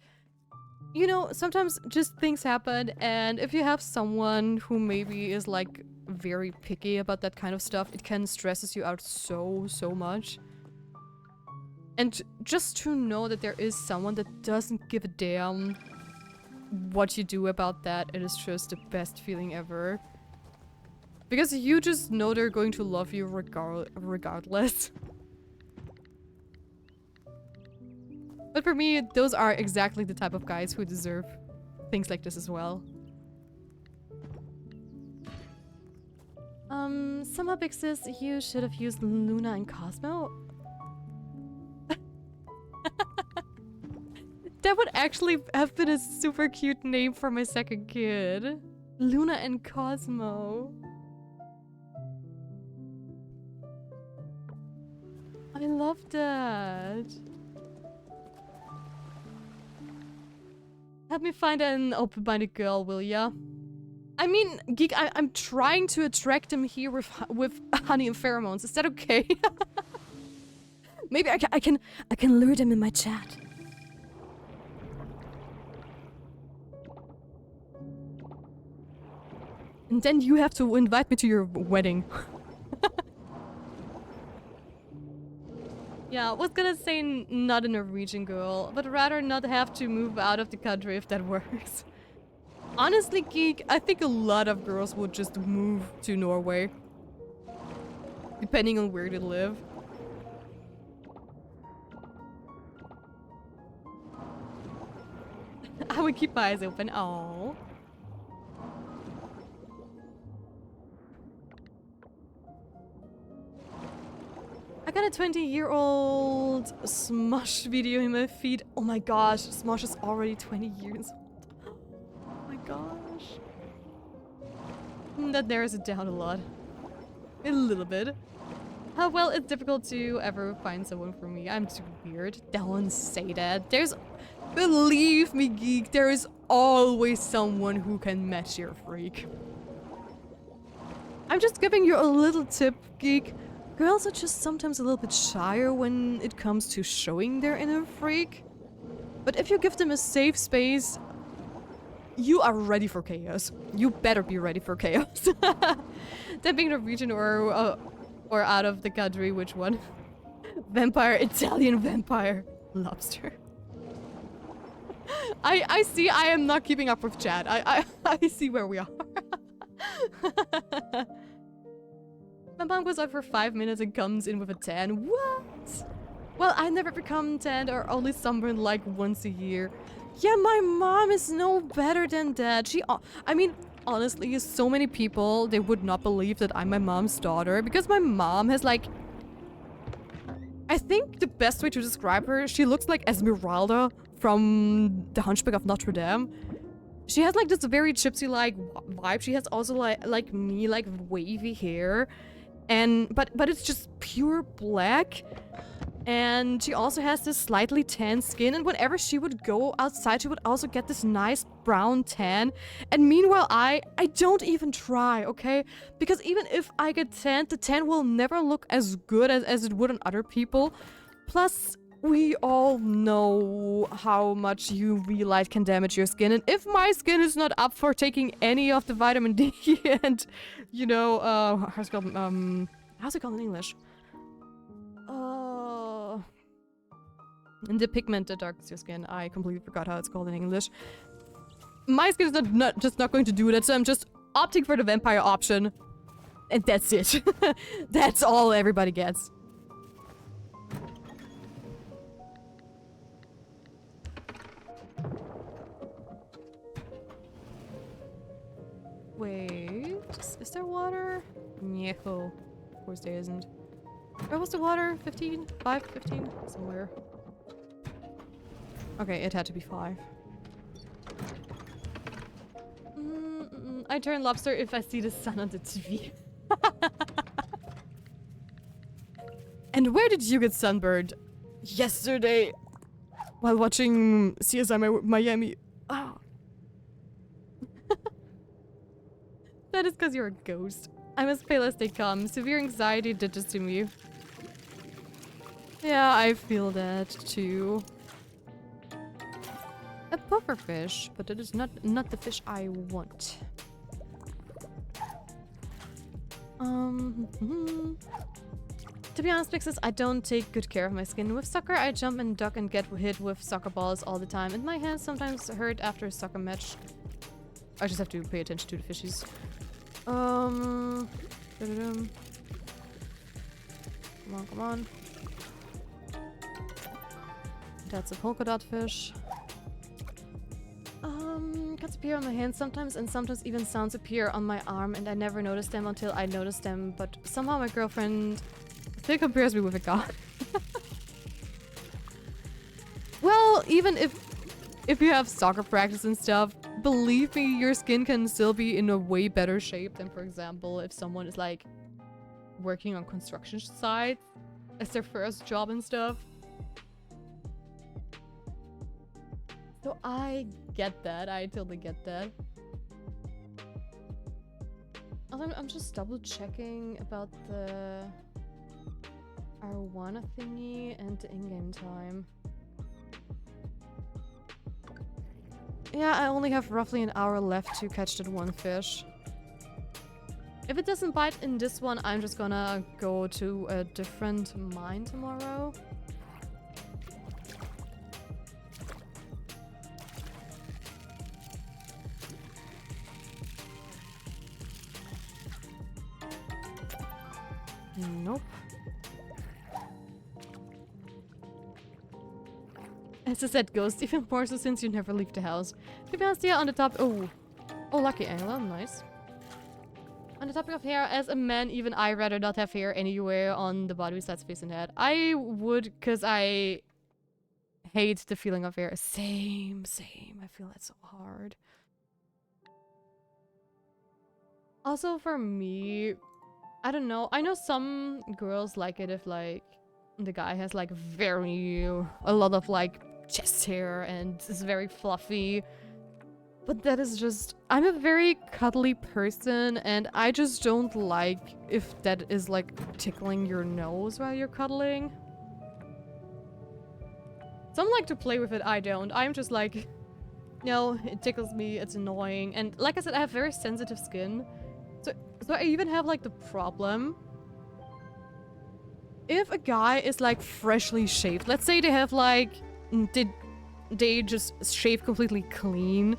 you know, sometimes just things happen, and if you have someone who maybe is like very picky about that kind of stuff, it can stresses you out so much. And just to know that there is someone that doesn't give a damn what you do about that, it is just the best feeling ever. Because you just know they're going to love you regardless. But for me, those are exactly the type of guys who deserve things like this as well. Somehow Big Sis, you should have used Luna and Cosmo. That would actually have been a super cute name for my second kid. Luna and Cosmo. I love that. Help me find an open-minded girl, will ya? I mean, Geek, I'm trying to attract him here with honey and pheromones. Is that okay? Maybe I can lure them in my chat. And then you have to invite me to your wedding. Yeah, I was gonna say not a Norwegian girl, but rather not have to move out of the country if that works. Honestly, Geek, I think a lot of girls would just move to Norway. Depending on where they live. I would keep my eyes open. Aww. I got a 20-year-old Smosh video in my feed. Oh my gosh, Smosh is already 20 years old. Oh my gosh. That narrows it down a lot. A little bit. Well, it's difficult to ever find someone for me. I'm too weird. Don't say that. Believe me, geek, there is always someone who can match your freak. I'm just giving you a little tip, geek. Girls are just sometimes a little bit shyer when it comes to showing their inner freak. But if you give them a safe space, you are ready for chaos. You better be ready for chaos. That being Norwegian or out of the country, which one? Vampire, Italian vampire, lobster. I see I am not keeping up with chat. I see where we are. My mom goes out for 5 minutes and comes in with a tan. What? Well, I never become tanned or only sunburned like once a year. Yeah, my mom is no better than that. I mean, honestly, so many people, they would not believe that I'm my mom's daughter because my mom has like... I think the best way to describe her, she looks like Esmeralda from The Hunchback of Notre Dame. She has like this very gypsy-like vibe. She has also like me, like wavy hair. And but it's just pure black. And she also has this slightly tan skin, and whenever she would go outside, she would also get this nice brown tan. And meanwhile, I don't even try, okay? Because even if I get tanned, the tan will never look as good as it would on other people. Plus, we all know how much UV light can damage your skin, and if my skin is not up for taking any of the vitamin D and, you know, how's it called in English? And the pigment that darkens your skin. I completely forgot how it's called in English. My skin is just not going to do that, so I'm just opting for the vampire option. And that's it. That's all everybody gets. Wait, is there water? No, of course there isn't. Where was the water? 15? 5? 15? Somewhere. Okay, it had to be 5. I turn lobster if I see the sun on the TV. And where did you get sunburned? Yesterday, while watching CSI Miami. Oh. That is because you're a ghost. I'm as pale as they come. Severe anxiety did this to me. Yeah, I feel that too. A pufferfish, but it is not the fish I want. To be honest, Pixis, I don't take good care of my skin. With soccer, I jump and duck and get hit with soccer balls all the time, and my hands sometimes hurt after a soccer match. I just have to pay attention to the fishies. Come on. That's a polka dot fish. Cuts appear on my hand sometimes, and sometimes even sounds appear on my arm, and I never notice them until I notice them, but somehow my girlfriend still compares me with a god. Well, even if you have soccer practice and stuff, believe me, your skin can still be in a way better shape than, for example, if someone is like working on construction sites as their first job and stuff. So I get that. I totally get that. Also, I'm just double checking about the arowana thingy and the in-game time. Yeah, I only have roughly an hour left to catch that one fish. If it doesn't bite in this one, I'm just gonna go to a different mine tomorrow. Nope. As I said, ghost, even more so since you never leave the house. To be honest, yeah, on the top— oh, lucky angler, nice. On the topic of hair, as a man, even I rather not have hair anywhere on the body besides face and head. I would, because I hate the feeling of hair. Same. I feel that so hard. Also for me, I don't know. I know some girls like it if like the guy has like a lot of like chest hair and is very fluffy. But that is just, I'm a very cuddly person and I just don't like if that is like tickling your nose while you're cuddling. Some like to play with it, I don't. I'm just like, no, it tickles me, it's annoying. And like I said, I have very sensitive skin. So I even have like the problem. If a guy is like freshly shaved, let's say they have like, they just shave completely clean.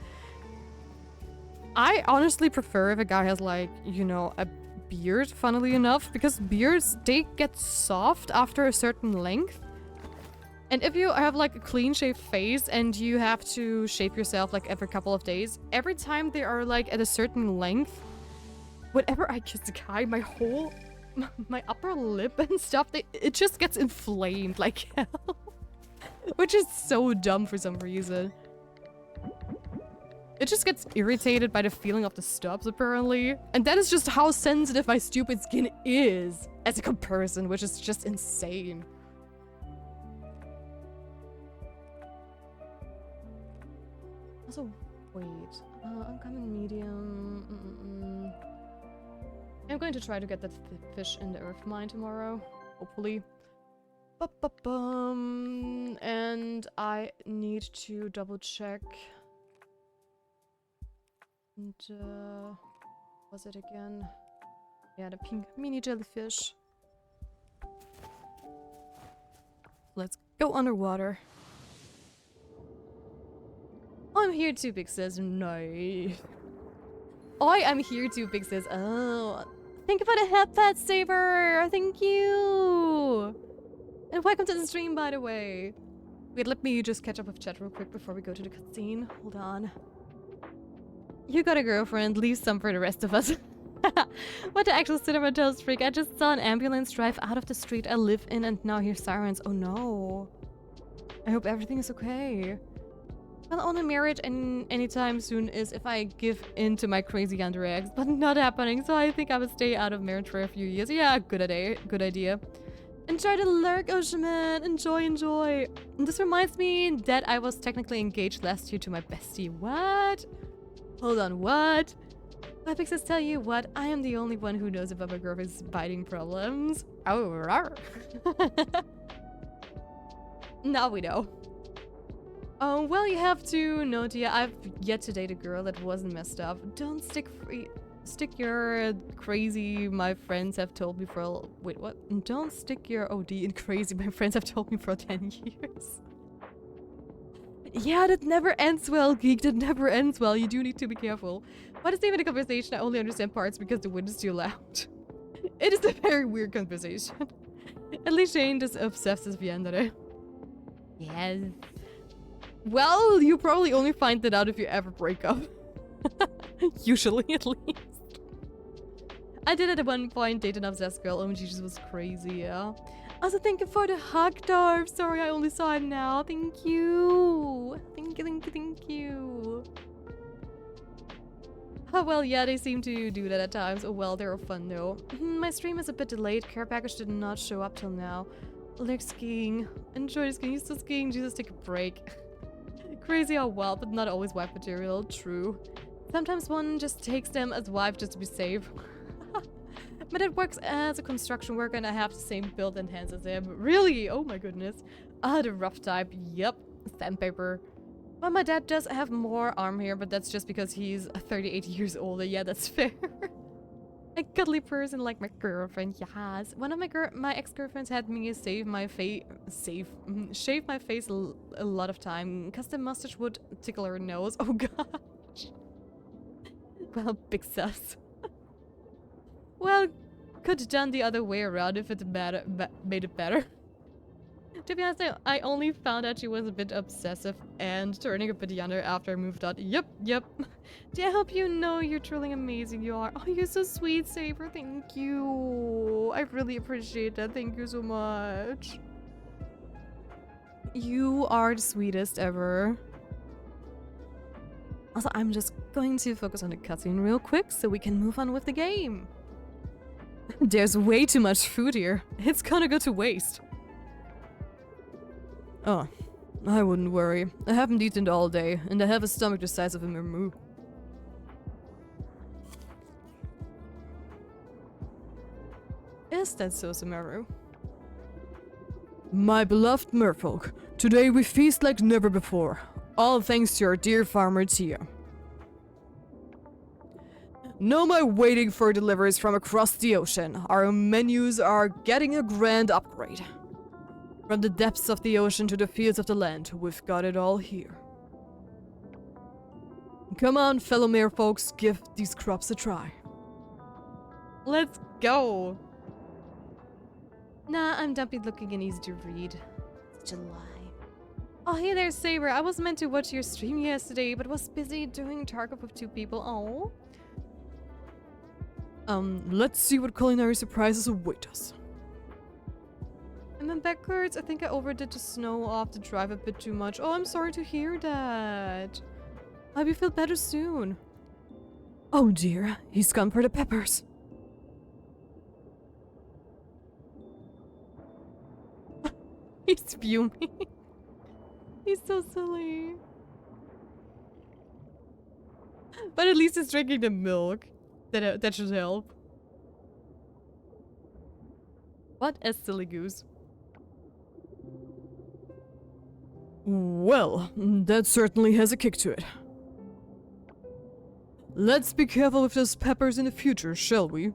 I honestly prefer if a guy has like, you know, a beard, funnily enough, because beards, they get soft after a certain length. And if you have like a clean shaved face and you have to shave yourself like every couple of days, every time they are like at a certain length, whenever I kiss a guy, my upper lip and stuff, it just gets inflamed like hell. Which is so dumb for some reason. It just gets irritated by the feeling of the stubs, apparently. And that is just how sensitive my stupid skin is as a comparison, which is just insane. Also, wait. Uncommon medium. I'm going to try to get that fish in the earth mine tomorrow. Hopefully. And I need to double check. And, was it again? Yeah, the pink mini jellyfish. Let's go underwater. I'm here too, Big Sis. No. I am here too, Big Sis. Oh. Thank you for the head pet saver. Thank you. And welcome to the stream, by the way. Wait, let me just catch up with chat real quick before we go to the cutscene. Hold on. You got a girlfriend, leave some for the rest of us. What the actual cinnamon toast freak. I just saw an ambulance drive out of the street I live in and now hear sirens. Oh no. I hope everything is okay. Well, only marriage anytime soon is if I give in to my crazy underegs, but not happening, so I think I will stay out of marriage for a few years. Yeah, good idea. Enjoy the lurk, Ocean. Enjoy. And this reminds me that I was technically engaged last year to my bestie. What? Hold on, what? My pixels tell you what? I am the only one who knows about my girlfriend's biting problems. Oh, rawr. Now we know. Oh, well, you have to know, Tia, I've yet to date a girl that wasn't messed up. Don't stick your crazy, my friends have told me for... Wait, what? Don't stick your OD in crazy, my friends have told me for 10 years. Yeah, that never ends well, Geek. That never ends well. You do need to be careful. What is even a conversation? I only understand parts because the wind is too loud. It is a very weird conversation. At least Shane is obsessed with Viendere. Yes. Well, you probably only find that out if you ever break up. Usually, at least. I did at one point date an obsessed girl. Oh, Jesus was crazy, yeah. Also, thank you for the hug, Darv. Sorry, I only saw it now. Thank you. Thank you. Oh, well, yeah, they seem to do that at times. Oh, well, they're fun, though. My stream is a bit delayed. Care package did not show up till now. Like skiing. Enjoy skiing. You still skiing? Jesus, take a break. Crazy how wild, but not always wife material. True. Sometimes one just takes them as wife just to be safe. But it works as a construction worker and I have the same build and hands as him. Really? Oh my goodness. Ah, the rough type. Yep. Sandpaper. Well, my dad does have more arm hair, but that's just because he's 38 years older. Yeah, that's fair. A cuddly person like my girlfriend, yes. One of my ex-girlfriends had me shave my face a lot of time because the mustache would tickle her nose. Oh gosh. Well, big sus. Well, could have done the other way around if it made it better. To be honest, I only found out she was a bit obsessive and turning a bit younger after I moved out. Yep. To help you know you're truly amazing, you are. Oh, you're so sweet, Saber. Thank you. I really appreciate that. Thank you so much. You are the sweetest ever. Also, I'm just going to focus on the cutscene real quick so we can move on with the game. There's way too much food here. It's gonna go to waste. Oh, I wouldn't worry. I haven't eaten all day, and I have a stomach the size of a moo. Is that so, Sumeru? My beloved merfolk, today we feast like never before. All thanks to our dear farmer Tia. No more waiting for deliveries from across the ocean. Our menus are getting a grand upgrade. From the depths of the ocean to the fields of the land, we've got it all here. Come on, fellow merfolks, give these crops a try. Let's go! Nah, I'm dumpy looking and easy to read. Such a lie. Oh, hey there, Saber. I was meant to watch your stream yesterday, but was busy doing Tarkov with 2 people. Oh. Let's see what culinary surprises await us. And then backwards, I think I overdid the snow off the drive a bit too much. Oh, I'm sorry to hear that. I hope you feel better soon. Oh dear, he's gone for the peppers. He's fuming. He's so silly. But at least he's drinking the milk. That should help. What a silly goose. Well, that certainly has a kick to it. Let's be careful with those peppers in the future, shall we?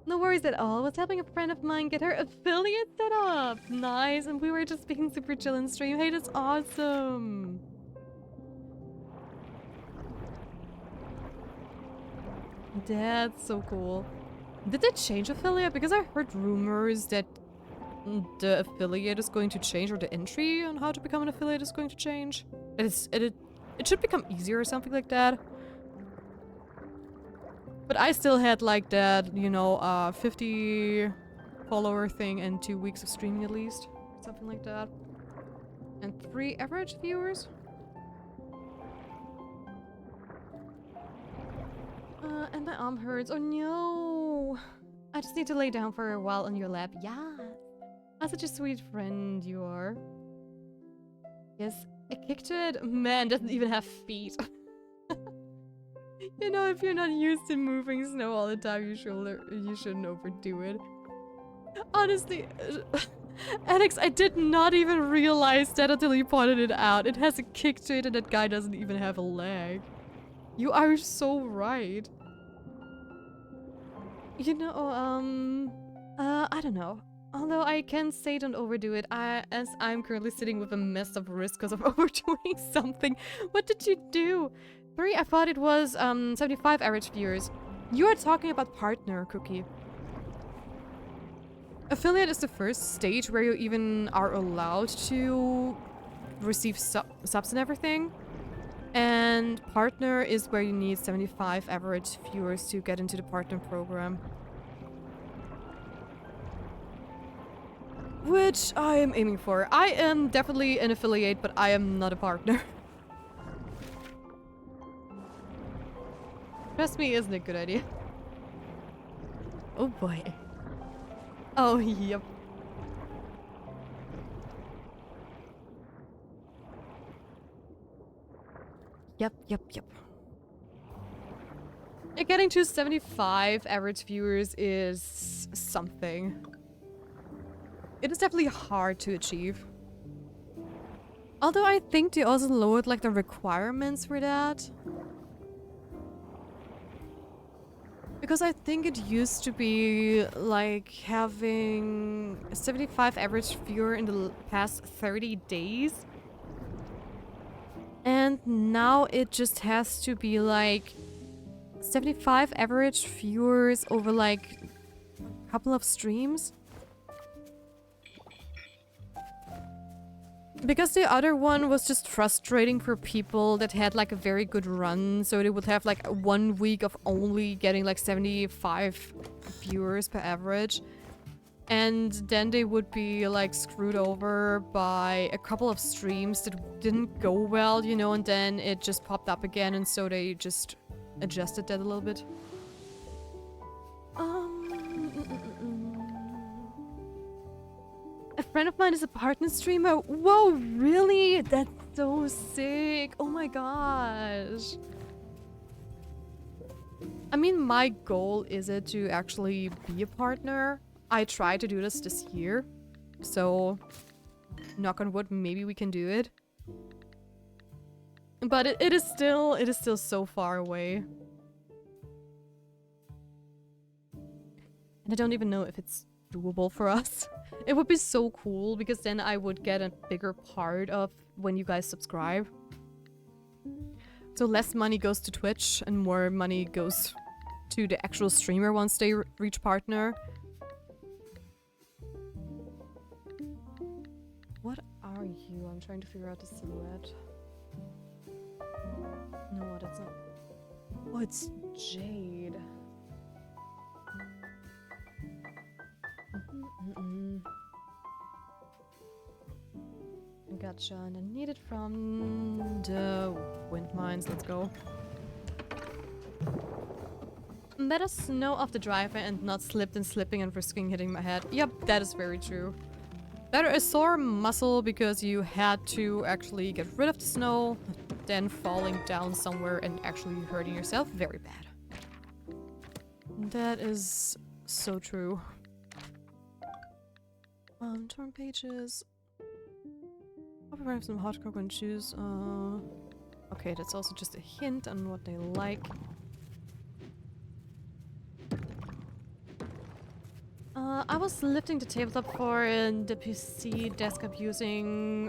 No worries at all. I was helping a friend of mine get her affiliate set up. Nice, and we were just being super chill in stream. Hey, that's awesome. That's so cool. Did they change affiliate? Because I heard rumors that the affiliate is going to change, or the entry on how to become an affiliate is going to change. It should become easier or something like that. But I still had like that, you know, 50 follower thing and 2 weeks of streaming at least. Something like that. And 3 average viewers. And my arm hurts. Oh no! I just need to lay down for a while on your lap. Yeah! I'm such a sweet friend you are. Yes, a kick to it? Man, doesn't even have feet. You know, if you're not used to moving snow all the time, you shouldn't overdo it. Honestly, Alex, I did not even realize that until you pointed it out. It has a kick to it and that guy doesn't even have a leg. You are so right. You know, I don't know. Although I can say don't overdo it, as I'm currently sitting with a mess of wrist because of overdoing something. What did you do? 3, I thought it was 75 average viewers. You are talking about partner, Cookie. Affiliate is the first stage where you even are allowed to receive subs and everything. And partner is where you need 75 average viewers to get into the partner program. Which I am aiming for. I am definitely an affiliate, but I am not a partner. Trust me, isn't a good idea. Oh boy. Oh, yep. Yep. Getting to 75 average viewers is something. It is definitely hard to achieve. Although I think they also lowered like the requirements for that. Because I think it used to be like having 75 average viewer in the past 30 days. And now it just has to be like 75 average viewers over like a couple of streams. Because the other one was just frustrating for people that had like a very good run, so they would have like 1 week of only getting like 75 viewers per average. And then they would be like screwed over by a couple of streams that didn't go well, you know, and then it just popped up again, and so they just adjusted that a little bit. A friend of mine is a partner streamer. Whoa, really? That's so sick. Oh my gosh. I mean, my goal is it to actually be a partner. I tried to do this year. So, knock on wood, maybe we can do it. But it is still so far away. And I don't even know if it's doable for us. It would be so cool because then I would get a bigger part of when you guys subscribe. So less money goes to Twitch and more money goes to the actual streamer once they reach partner. What are you? I'm trying to figure out the silhouette. No, that's not. Oh, it's Jade. Gotcha, and I need it from the wind mines. Let's go. Better snow off the driveway and not slipped and slipping and risking hitting my head. Yep, that is very true. Better a sore muscle because you had to actually get rid of the snow than falling down somewhere and actually hurting yourself. Very bad. That is so true. Torn pages. I'll prepare some hot cocoa and choose. Okay, that's also just a hint on what they like. I was lifting the tabletop for the PC desktop using,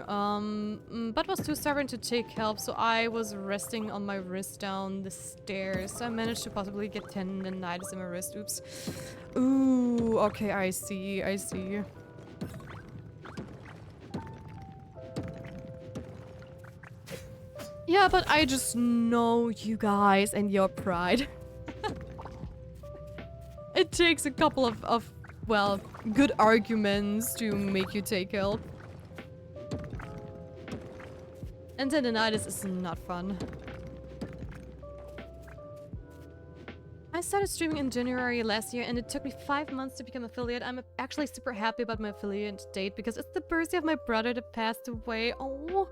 but was too stubborn to take help, so I was resting on my wrist down the stairs. I managed to possibly get tendinitis in my wrist. Oops. Ooh, okay, I see, I see. Yeah, but I just know you guys and your pride. It takes a couple of, well, good arguments to make you take help. And tendinitis is not fun. I started streaming in January last year and it took me 5 months to become affiliate. I'm actually super happy about my affiliate date because it's the birthday of my brother that passed away. Oh,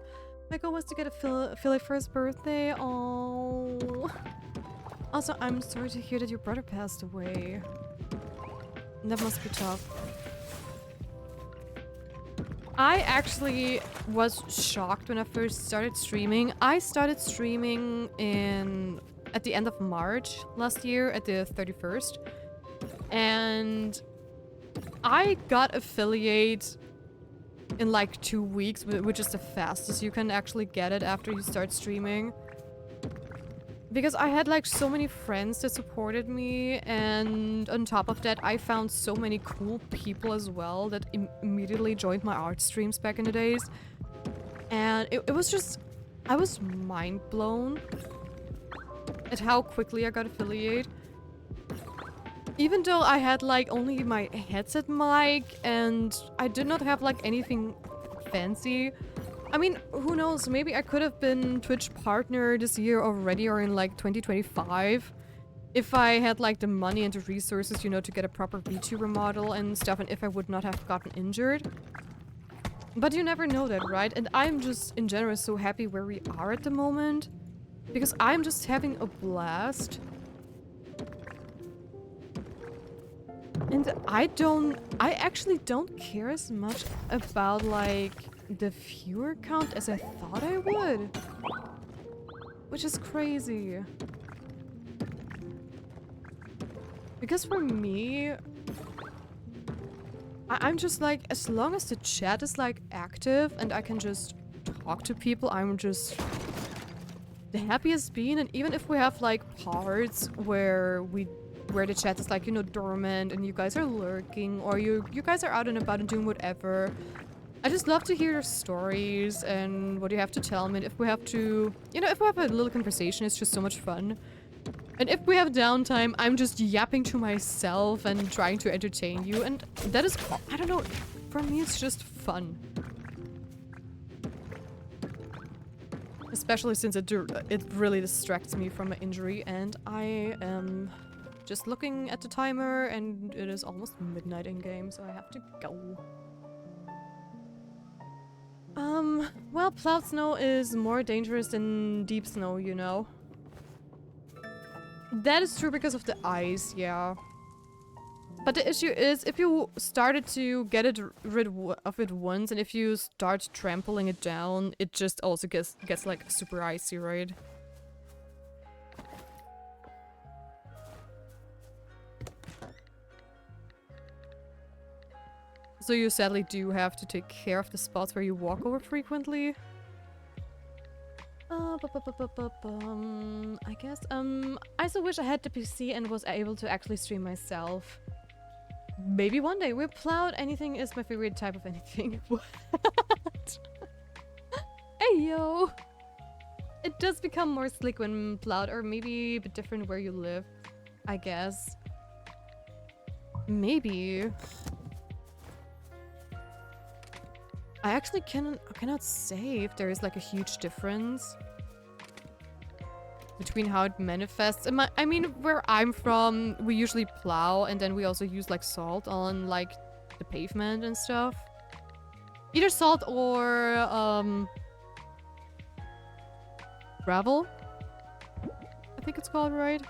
my goal was to get affiliate for his birthday. Oh. Also, I'm sorry to hear that your brother passed away. That must be tough. I actually was shocked when I first started streaming. I started streaming at the end of March last year, at the 31st. And I got affiliate in like 2 weeks, which is the fastest you can actually get it after you start streaming. Because I had like so many friends that supported me, and on top of that I found so many cool people as well that immediately joined my art streams back in the days. And it was just, I was mind blown at how quickly I got affiliate. Even though I had like only my headset mic and I did not have like anything fancy. I mean, who knows, maybe I could have been Twitch partner this year already or in like 2025 if I had like the money and the resources, you know, to get a proper VTuber model and stuff, and if I would not have gotten injured. But you never know that, right? And I'm just in general so happy where we are at the moment because I'm just having a blast. And I actually don't care as much about like the viewer count as I thought I would. Which is crazy. Because for me, I'm just like, as long as the chat is like active and I can just talk to people, I'm just the happiest being. And even if we have like parts where the chat is like, you know, dormant and you guys are lurking or you guys are out and about and doing whatever, I just love to hear your stories and what you have to tell me. And if we have to, you know, if we have a little conversation, it's just so much fun. And if we have downtime, I'm just yapping to myself and trying to entertain you. And that is, I don't know, for me it's just fun. Especially since it really distracts me from my injury. And I am just looking at the timer and it is almost midnight in game, so I have to go. Well, plowed snow is more dangerous than deep snow, you know. That is true because of the ice, yeah. But the issue is, if you started to get rid of it once, and if you start trampling it down, it just also gets like super icy, right? So you sadly do have to take care of the spots where you walk over frequently. I guess, I so wish I had the PC and was able to actually stream myself. Maybe one day. We're plowed. Anything is my favorite type of anything. What? Hey, yo! It does become more slick when plowed, or maybe a bit different where you live, I guess. Maybe. I actually cannot say if there is like a huge difference between how it manifests. I mean, where I'm from, we usually plow and then we also use like salt on like the pavement and stuff. Either salt or gravel, I think it's called, right?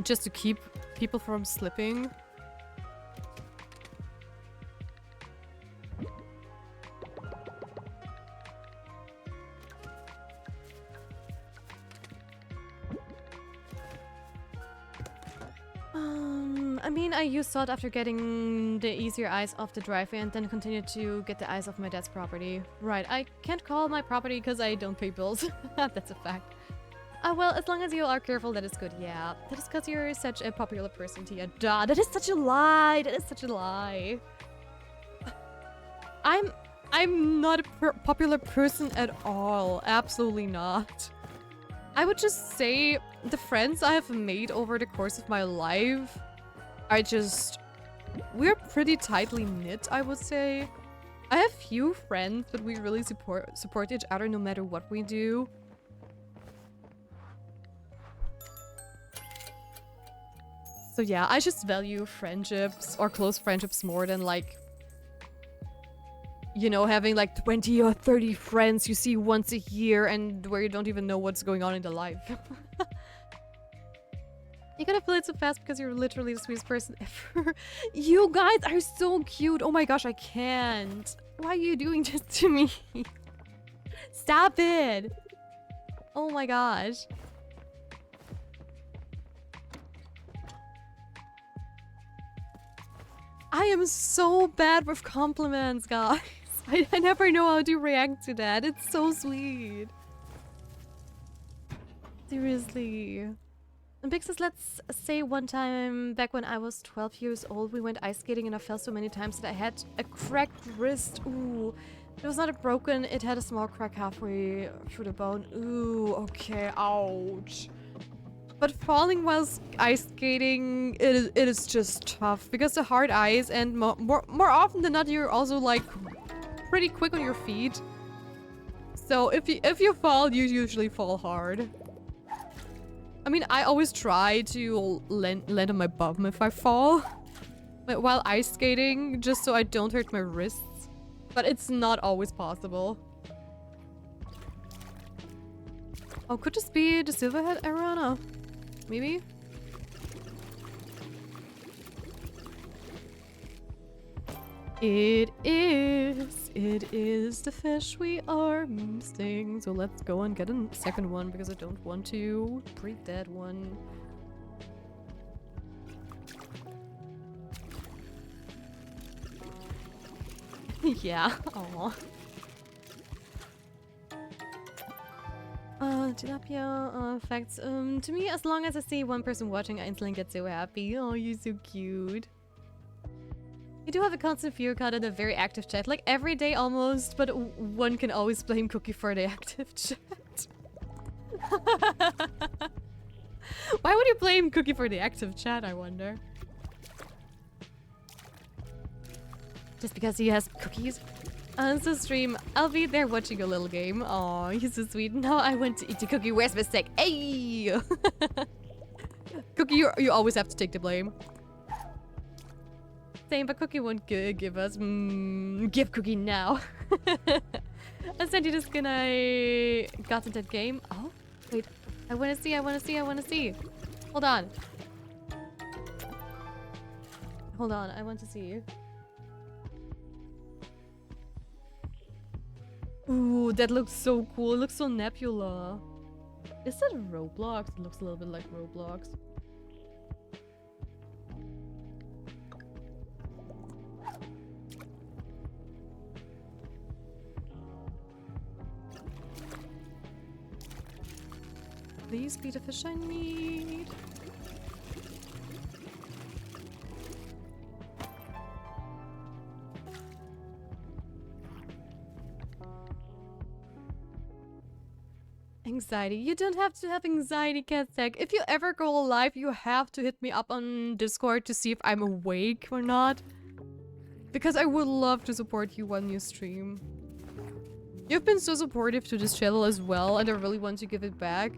Just to keep people from slipping. I mean, I used salt after getting the easier ice off the driveway and then continued to get the ice off my dad's property. Right, I can't call my property because I don't pay bills. That's a fact. Well, as long as you are careful, that is good, yeah. That is because you're such a popular person, Tia. Duh, that is such a lie! That is such a lie. I'm not a popular person at all. Absolutely not. I would just say the friends I have made over the course of my life are just... we're pretty tightly knit, I would say. I have few friends, but we really support each other no matter what we do. So yeah, I just value friendships or close friendships more than like, you know, having like 20 or 30 friends you see once a year and where you don't even know what's going on in their life. You gotta feel it so fast because you're literally the sweetest person ever. You guys are so cute. Oh my gosh, I can't. Why are you doing this to me? Stop it. Oh my gosh. I am so bad with compliments, guys. I never know how to react to that. It's so sweet. Seriously. And Big says, let's say one time back when I was 12 years old, we went ice skating and I fell so many times that I had a cracked wrist. Ooh. It was not a broken, it had a small crack halfway through the bone. Ooh, okay, ouch. But falling while ice skating, it is just tough because the hard ice and more often than not, you're also like pretty quick on your feet. So if you fall, you usually fall hard. I mean, I always try to land on my bum if I fall while ice skating, just so I don't hurt my wrists. But it's not always possible. Oh, could this be the Silverhead Arana? Maybe? It is the fish we are missing. So let's go and get a second one because I don't want to break that one. Yeah, aw. Tilapia, facts. To me, as long as I see one person watching, I instantly get so happy. Oh, you're so cute. You do have a constant fear card and a very active chat, like every day almost, but one can always blame Cookie for the active chat. Why would you blame Cookie for the active chat, I wonder? Just because he has cookies? On the stream, I'll be there watching a little game. Aw, he's so sweet. Now I want to eat the cookie. Where's my steak? Hey! Cookie, you always have to take the blame. Same, but Cookie won't give us. Give Cookie now. I sent you the skin I got in that game. Oh, wait. I wanna see. Hold on. I want to see. Ooh, that looks so cool. It looks so Nebula. Is that Roblox? It looks a little bit like Roblox. Please be the fish I need. Anxiety. You don't have to have anxiety, Catstack. If you ever go live, you have to hit me up on Discord to see if I'm awake or not. Because I would love to support you when you stream. You've been so supportive to this channel as well, and I really want to give it back.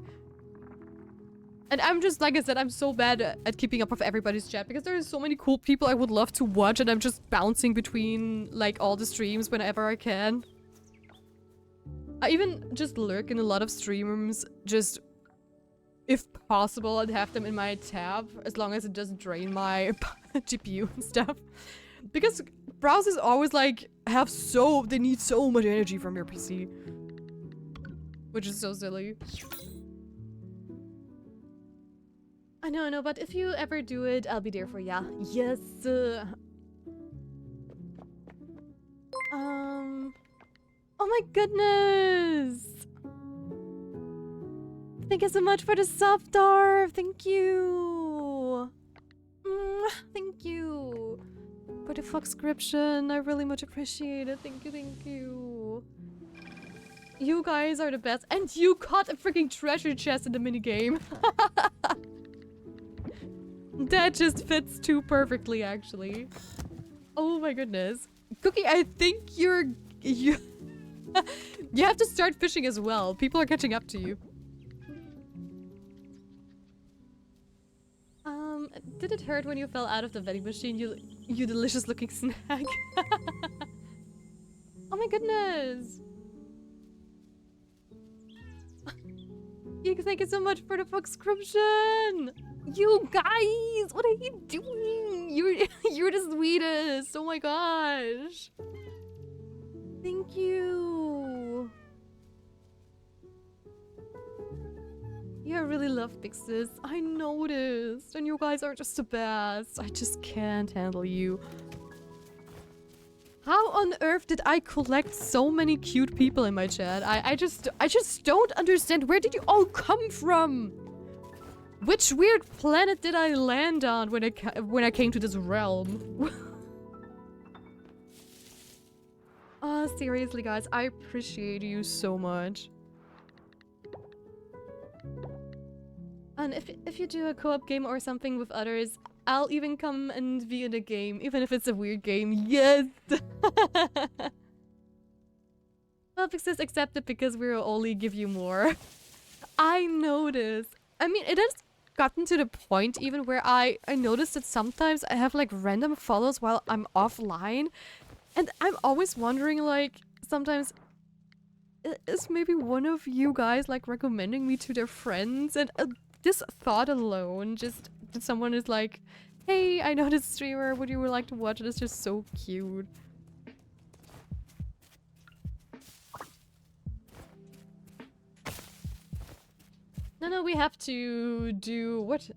And I'm just, like I said, I'm so bad at keeping up with everybody's chat because there are so many cool people I would love to watch, and I'm just bouncing between, like, all the streams whenever I can. I even just lurk in a lot of streams, just if possible, I'd have them in my tab, as long as it doesn't drain my GPU and stuff. Because browsers always, like, they need so much energy from your PC. Which is so silly. I know, but if you ever do it, I'll be there for ya. Yes. Oh my goodness! Thank you so much for the sub-darf! Thank you! Thank you! For the subscription, I really much appreciate it. Thank you. You guys are the best. And you caught a freaking treasure chest in the minigame. That just fits too perfectly, actually. Oh my goodness. Cookie, I think you have to start fishing as well. People are catching up to you. Did it hurt when you fell out of the vending machine, you delicious looking snack? Oh my goodness. Thank you so much for the subscription. You guys, what are you doing? You're the sweetest. Oh my gosh. Thank you. Yeah, I really love Pixis. I noticed. And you guys are just the best. I just can't handle you. How on earth did I collect so many cute people in my chat? I just don't understand. Where did you all come from? Which weird planet did I land on when I came to this realm? Seriously guys, I appreciate you so much. And if you do a co-op game or something with others, I'll even come and be in the game, even if it's a weird game. Yes! Well, Pixis accepted because we'll only give you more. I noticed. I mean, it has gotten to the point even where I noticed that sometimes I have like random follows while I'm offline. And I'm always wondering, like, sometimes, is maybe one of you guys like recommending me to their friends? And this thought alone, just that someone is like, hey, I know this streamer, would you like to watch it? It's just so cute. No, we have to do what?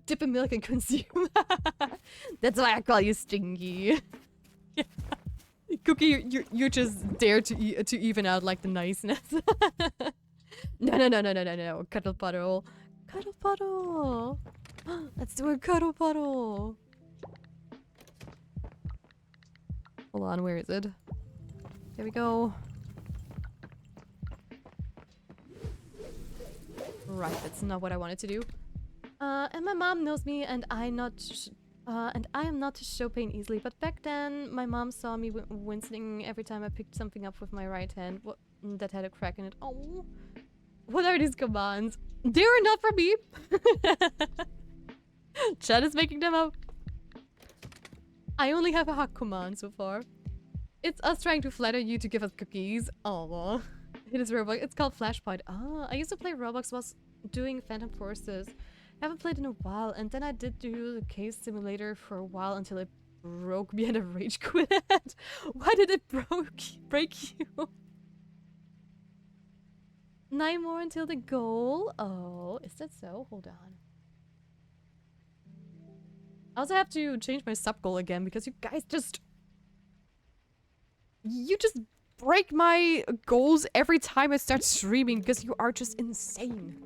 Dip in milk and consume. That's why I call you Stingy. Yeah. Cookie, you're just there to even out like the niceness. No. Cuddle puddle. Cuddle puddle. Let's do a cuddle puddle. Hold on, where is it? There we go. Right, that's not what I wanted to do. And my mom knows me, and I am not to show pain easily. But back then, my mom saw me wincing every time I picked something up with my right hand that had a crack in it. Oh, what are these commands? They are not from me. Chad is making them up. I only have a hug command so far. It's us trying to flatter you to give us cookies. Oh, it is Roblox. It's called Flashpoint. Ah, I used to play Roblox while doing Phantom Forces. I haven't played in a while, and then I did do the case simulator for a while until it broke me and I rage quit. Why did it break you? 9 more until the goal. Oh, is that so? Hold on. I also have to change my sub goal again because you guys just... You just break my goals every time I start streaming because you are just insane.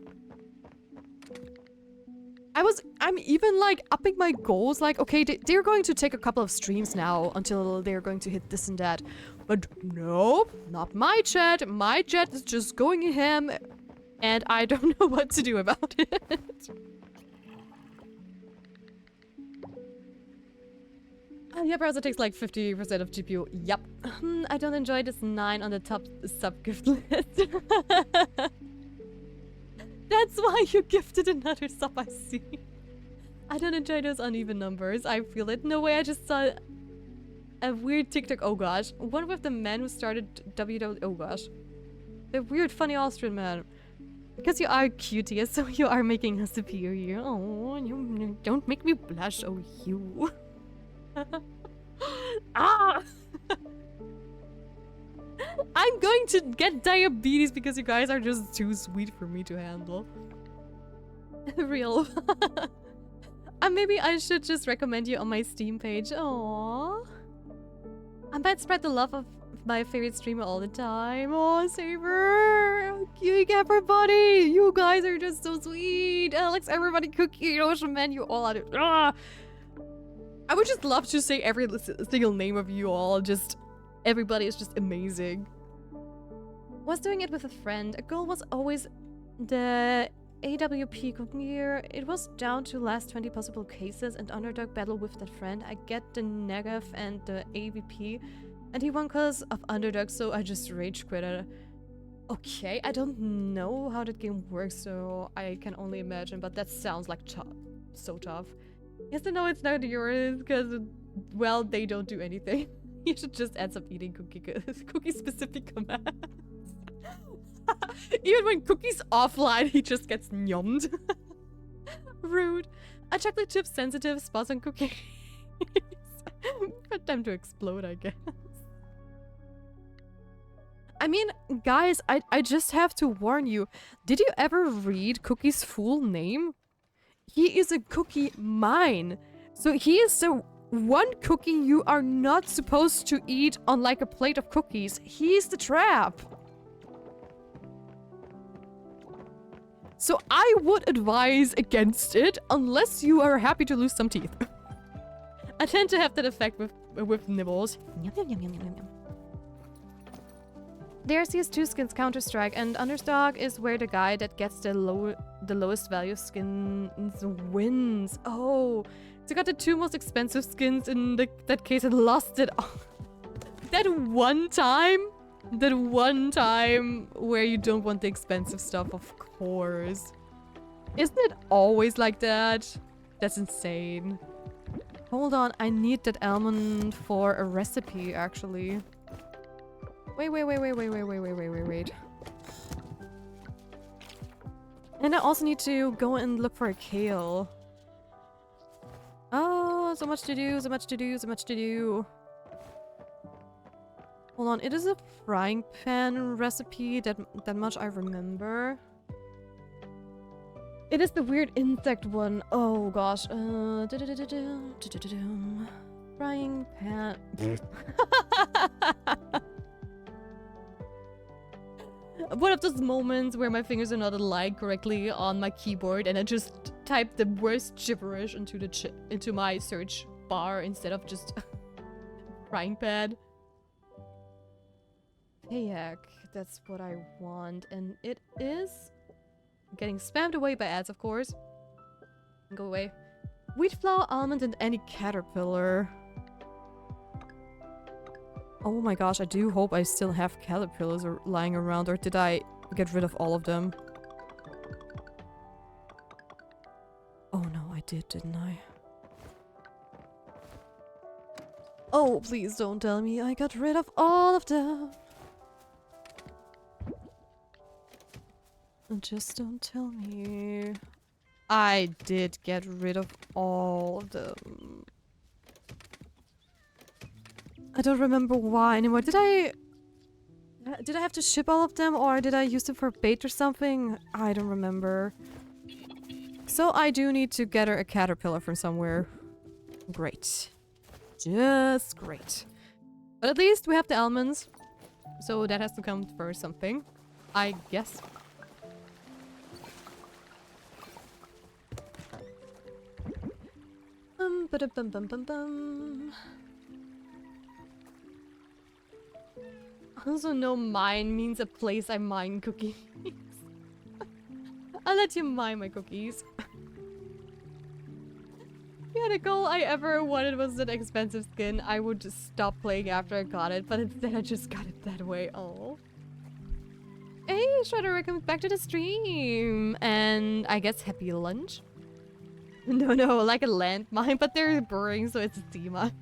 I'm even like upping my goals, like, okay, they're going to take a couple of streams now until they're going to hit this and that. But nope, not my chat. My chat is just going ham and I don't know what to do about it. Yeah, browser takes like 50% of GPU. Yep. I don't enjoy this 9 on the top sub-gift list. That's why you gifted another sub, I see. I don't enjoy those uneven numbers. I feel it. No way, I just saw a weird TikTok. Oh gosh. One with the man who started WW. Oh gosh. The weird, funny Austrian man. Because you are cutie, so you are making us superior. Oh, you don't make me blush. Oh, you. Ah! I'm going to get diabetes because you guys are just too sweet for me to handle. Real. Maybe I should just recommend you on my Steam page. Aww. I might spread the love of my favorite streamer all the time. Oh, Saber! Cute everybody! You guys are just so sweet! Alex, everybody, Cookie, Ocean Man, you all are. Ah! I would just love to say every single name of you all. Just everybody is just amazing. Was doing it with a friend. A goal was always the AWP Cookier. It was down to last 20 possible cases and underdog battle with that friend. I get the negative and the AVP, and he won cause of underdog, so I just rage quit it. Okay, I don't know how that game works, so I can only imagine, but that sounds like so tough. Yes, no, it's not yours, because, well, they don't do anything. You should just add some eating cookie-specific commands. Even when Cookie's offline, he just gets nyommed. Rude. A chocolate chip sensitive spots on cookies. For them to explode, I guess. I mean, guys, I just have to warn you. Did you ever read Cookie's full name? He is a cookie mine. So he is the one cookie you are not supposed to eat on like a plate of cookies. He's the trap. So I would advise against it unless you are happy to lose some teeth. I tend to have that effect with nibbles. There's these 2 skins, Counter-Strike, and Underdog is where the guy that gets the lowest value skins wins. Oh, so got the 2 most expensive skins in that case and lost it. Oh. That one time where you don't want the expensive stuff, of course. Isn't it always like that? That's insane. Hold on, I need that almond for a recipe, actually. Wait. And I also need to go and look for a kale. Oh, so much to do. Hold on, it is a frying pan recipe, that much I remember. It is the weird insect one. Oh gosh. Frying pan. One of those moments where my fingers are not aligned correctly on my keyboard and I just type the worst gibberish into my search bar instead of just frying pan. Payak, that's what I want, and it is Getting spammed away by ads, of course. Go away. Wheat flour, almond, and any caterpillar. Oh my gosh, I do hope I still have caterpillars lying around, or did I get rid of all of them? Oh no, I did, didn't I? Oh, please don't tell me I got rid of all of them. Just don't tell me. I did get rid of all of them. I don't remember why anymore. Did I have to ship all of them, or did I use them for bait or something? I don't remember. So I do need to get her a caterpillar from somewhere. Great. Just great. But at least we have the almonds. So that has to come for something, I guess. Bum. Also, no, mine means a place I mine cookies. I'll let you mine my cookies. Yeah, the goal I ever wanted was an expensive skin. I would just stop playing after I got it, but instead I just got it that way. Oh. Hey, Shredder, welcome back to the stream. And I guess happy lunch? No, like a landmine, but they're boring, so it's a demon.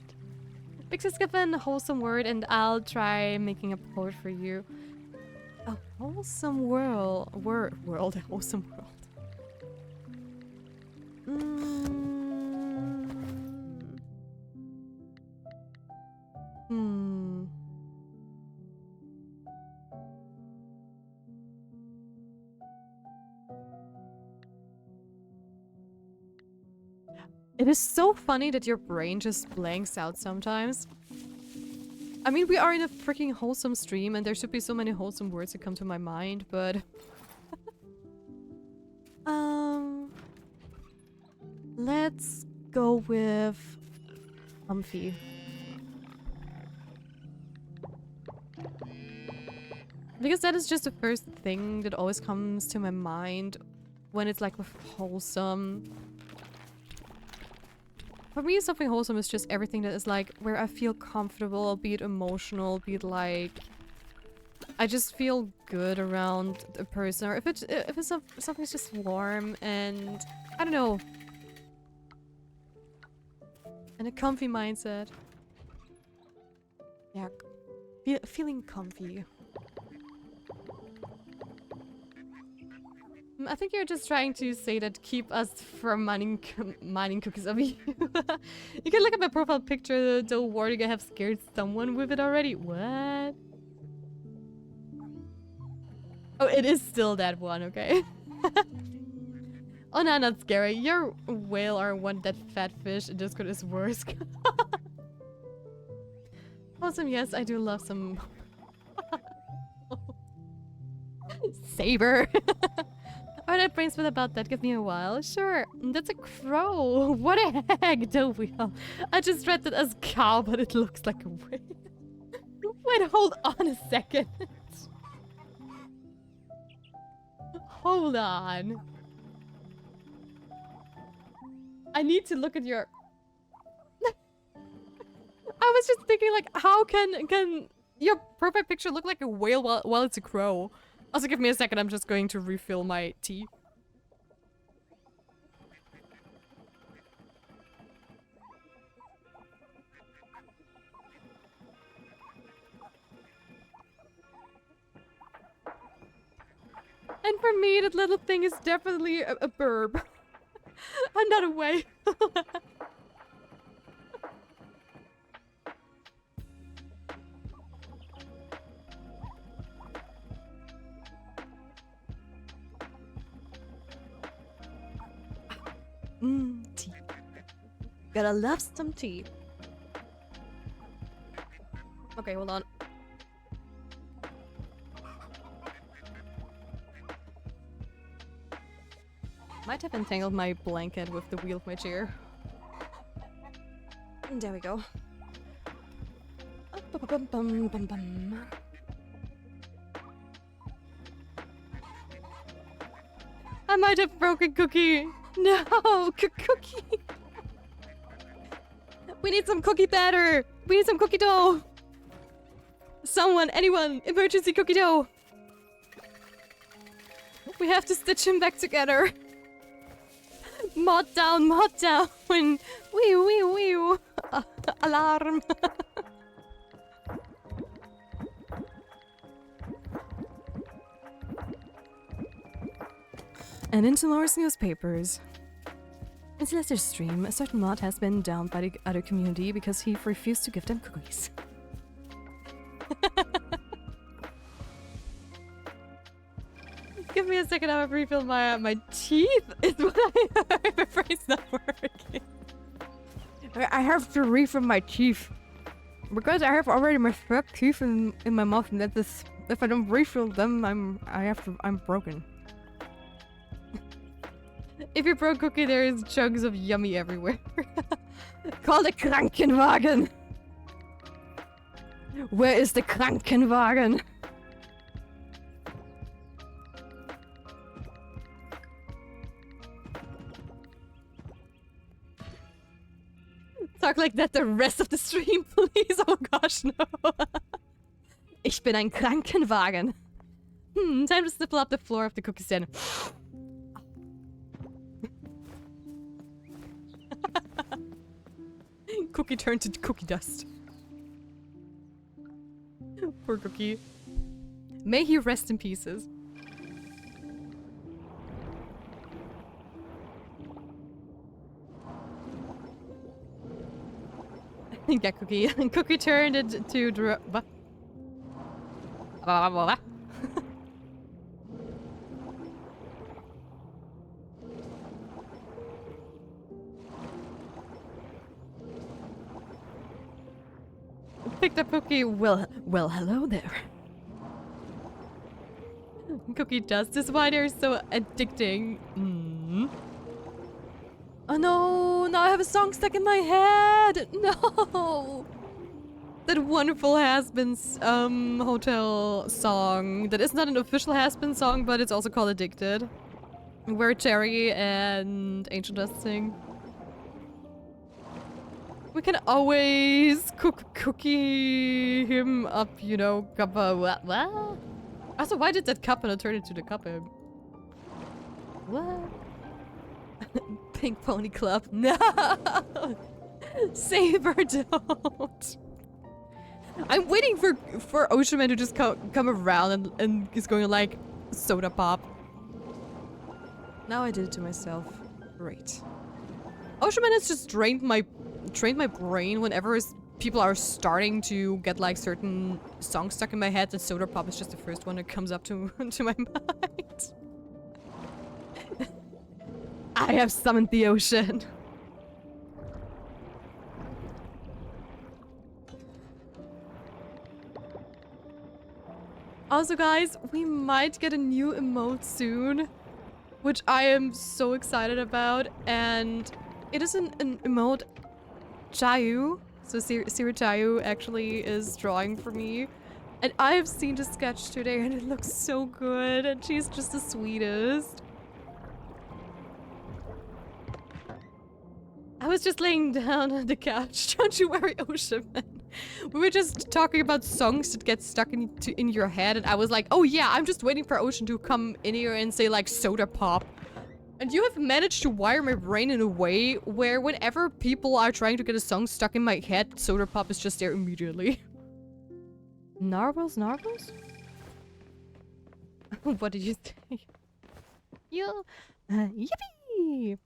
Pixis, give an wholesome word, and I'll try making a poet for you. A wholesome world. A wholesome world. It is so funny that your brain just blanks out sometimes. I mean, we are in a freaking wholesome stream, and there should be so many wholesome words that come to my mind, but... Let's go with... comfy. Because that is just the first thing that always comes to my mind when it's like with wholesome. For me, something wholesome is just everything that is like where I feel comfortable, be it emotional, be it like I just feel good around a person, or if it's something's just warm and I don't know, and a comfy mindset. Yeah, feeling comfy. I think you're just trying to say that keep us from mining cookies of you. You can look at my profile picture, don't worry, I have scared someone with it already. What? Oh, it is still that one, okay. Oh no, not scary. Your whale or one that fat fish in Discord is worse. Awesome, yes, I do love some... Saber! Alright, brainstorm about that. Give me a while. Sure, that's a crow. What a heck, don't we all? I just read it as cow, but it looks like a whale. Wait, hold on a second. Hold on. I need to look at your... I was just thinking, like, how can your profile picture look like a whale while it's a crow? Also, give me a second, I'm just going to refill my tea. And for me, that little thing is definitely a burb. And not a whale. Tea. Gotta love some tea. Okay, hold on. Might have entangled my blanket with the wheel of my chair. There we go. I might have broken Cookie. No, Cookie. We need some cookie batter. We need some cookie dough. Someone, anyone, emergency cookie dough. We have to stitch him back together. Mod down, mod down. Wee, wee, wee. Alarm. And in tomorrow's newspapers. In Celestia's stream, a certain mod has been downed by the other community because he refused to give them cookies. Give me a second, I will refill my teeth. Is what I heard. My brain's not working. I have to refill my teeth because I have already my front teeth in my mouth, and that is, if I don't refill them, I'm broken. If you broke Cookie, there is chunks of yummy everywhere. Call the Krankenwagen. Where is the Krankenwagen? Talk like that the rest of the stream, please. Oh gosh, no. Ich bin ein Krankenwagen. Time to snipple up the floor of the cookie stand. Cookie turned to cookie dust. Poor Cookie. May he rest in pieces. Yeah, Cookie. Cookie turned into picked up Cookie. Well, hello there. Cookie dust. This is why they're so addicting. Oh no! Now I have a song stuck in my head! No! That wonderful Has-Been's hotel song. That is not an official Has-Been song, but it's also called Addicted. Where Cherry and Angel Dust sing. We can always cookie him up, you know, Kappa. What? Also, why did that Kappa not turn into the Kappa? What? Pink Pony Club. No! Saber, don't! I'm waiting for Ocean Man to just come around and is going like soda pop. Now I did it to myself. Great. Ocean Man has just trained my brain whenever people are starting to get like certain songs stuck in my head, that soda pop is just the first one that comes up to my mind. I have summoned the ocean. Also, guys, we might get a new emote soon, which I am so excited about, and it is an emote Chayu. So Siri Chayu actually is drawing for me, and I have seen the sketch today, and it looks so good, and she's just the sweetest. I was just laying down on the couch. Don't you worry, Ocean Man. We were just talking about songs that get stuck in your head, and I was like, oh yeah, I'm just waiting for Ocean to come in here and say like soda pop. And you have managed to wire my brain in a way where whenever people are trying to get a song stuck in my head, soda pop is just there immediately. Narwhals? Narwhals? What did you say? You... yippee!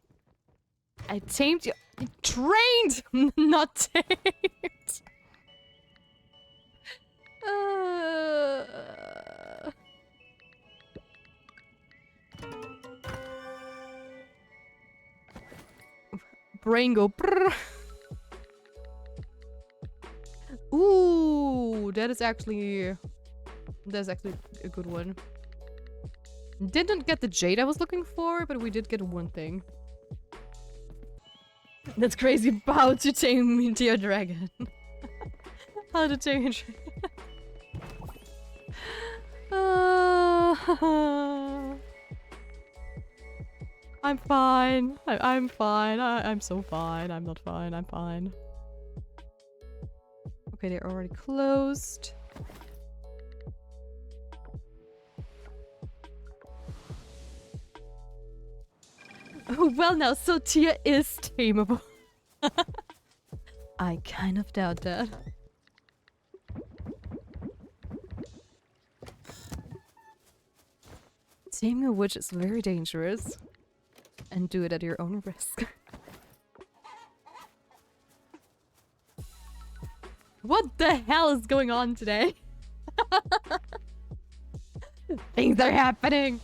I tamed you. Trained! Not tamed! Brain go brrr. Ooh, that's actually a good one. Didn't get the jade I was looking for, but we did get one thing. That's crazy. How to tame into a dragon. How to tame a dragon. I'm fine. I'm fine. I'm so fine. I'm not fine. I'm fine. Okay, they're already closed. Oh, well now, so Tia is tameable. I kind of doubt that. Taming a witch is very dangerous. And do it at your own risk. What the hell is going on today? Things are happening!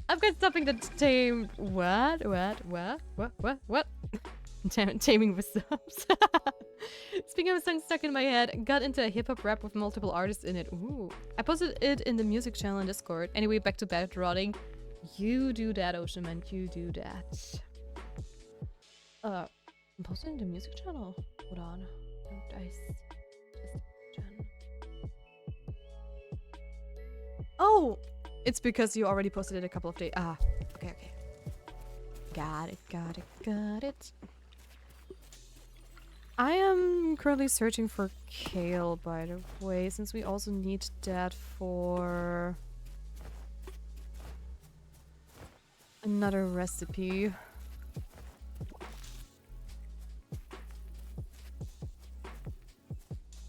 I've got something to tame. What? Taming with subs. Speaking of a song stuck in my head, got into a hip-hop rap with multiple artists in it. Ooh. I posted it in the music channel in Discord. Anyway, back to bed rotting. You do that, Ocean Man. You do that. I'm posting in the music channel. Hold on. Oh! It's because you already posted it a couple of days. Ah, okay. Got it. I am currently searching for kale, by the way, since we also need that for another recipe.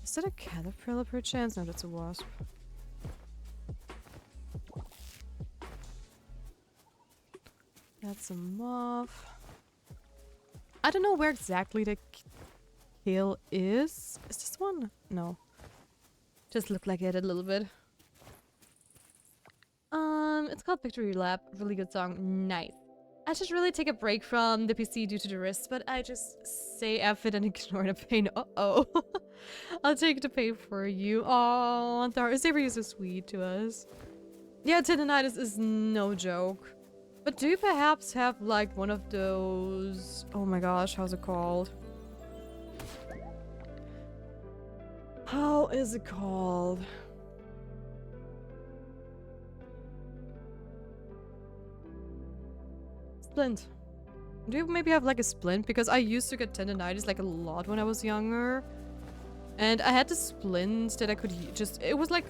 Is that a caterpillar perchance? No, that's a wasp. That's a moth. I don't know where exactly the kale is. Is this one? No. Just look like it a little bit. It's called Victory Lap. Really good song. Nice. I should really take a break from the PC due to the wrist, but I just say F it and ignore the pain. Uh-oh. I'll take the pain for you. Oh, Saber is so sweet to us. Yeah, tendonitis is no joke. But do you perhaps have, like, one of those... Oh my gosh, how's it called? How is it called? Splint. Do you maybe have, like, a splint? Because I used to get tendonitis, like, a lot when I was younger. And I had the splint that I could just... It was, like,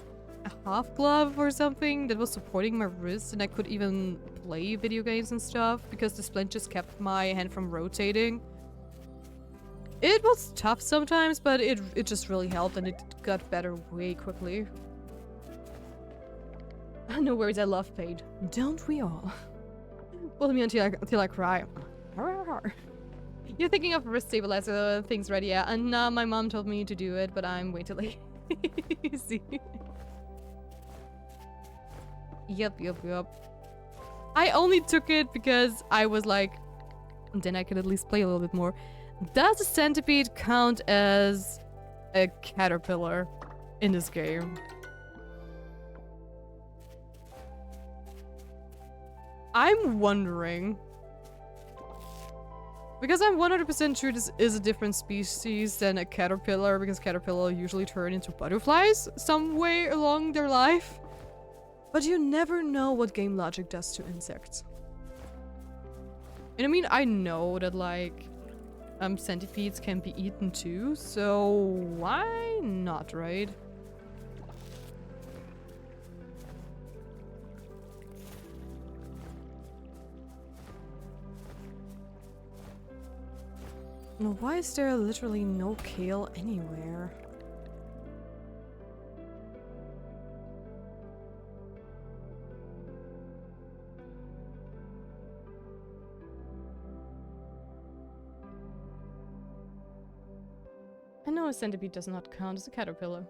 a half glove or something that was supporting my wrist, and I could even play video games and stuff because the splint just kept my hand from rotating. It was tough sometimes, but it just really helped, and it got better way quickly. No worries, I love pain. Don't we all? Follow me until I cry. You're thinking of wrist stabilizer things, right? Yeah, and my mom told me to do it, but I'm way too lazy. Yep. I only took it because I was like, then I could at least play a little bit more. Does a centipede count as a caterpillar in this game? I'm wondering. Because I'm 100% sure this is a different species than a caterpillar, because caterpillar usually turn into butterflies some way along their life. But you never know what game logic does to insects. And I mean, I know that, like, centipedes can be eaten too, so why not, right? Now, why is there literally no kale anywhere? I know a centipede does not count as a caterpillar.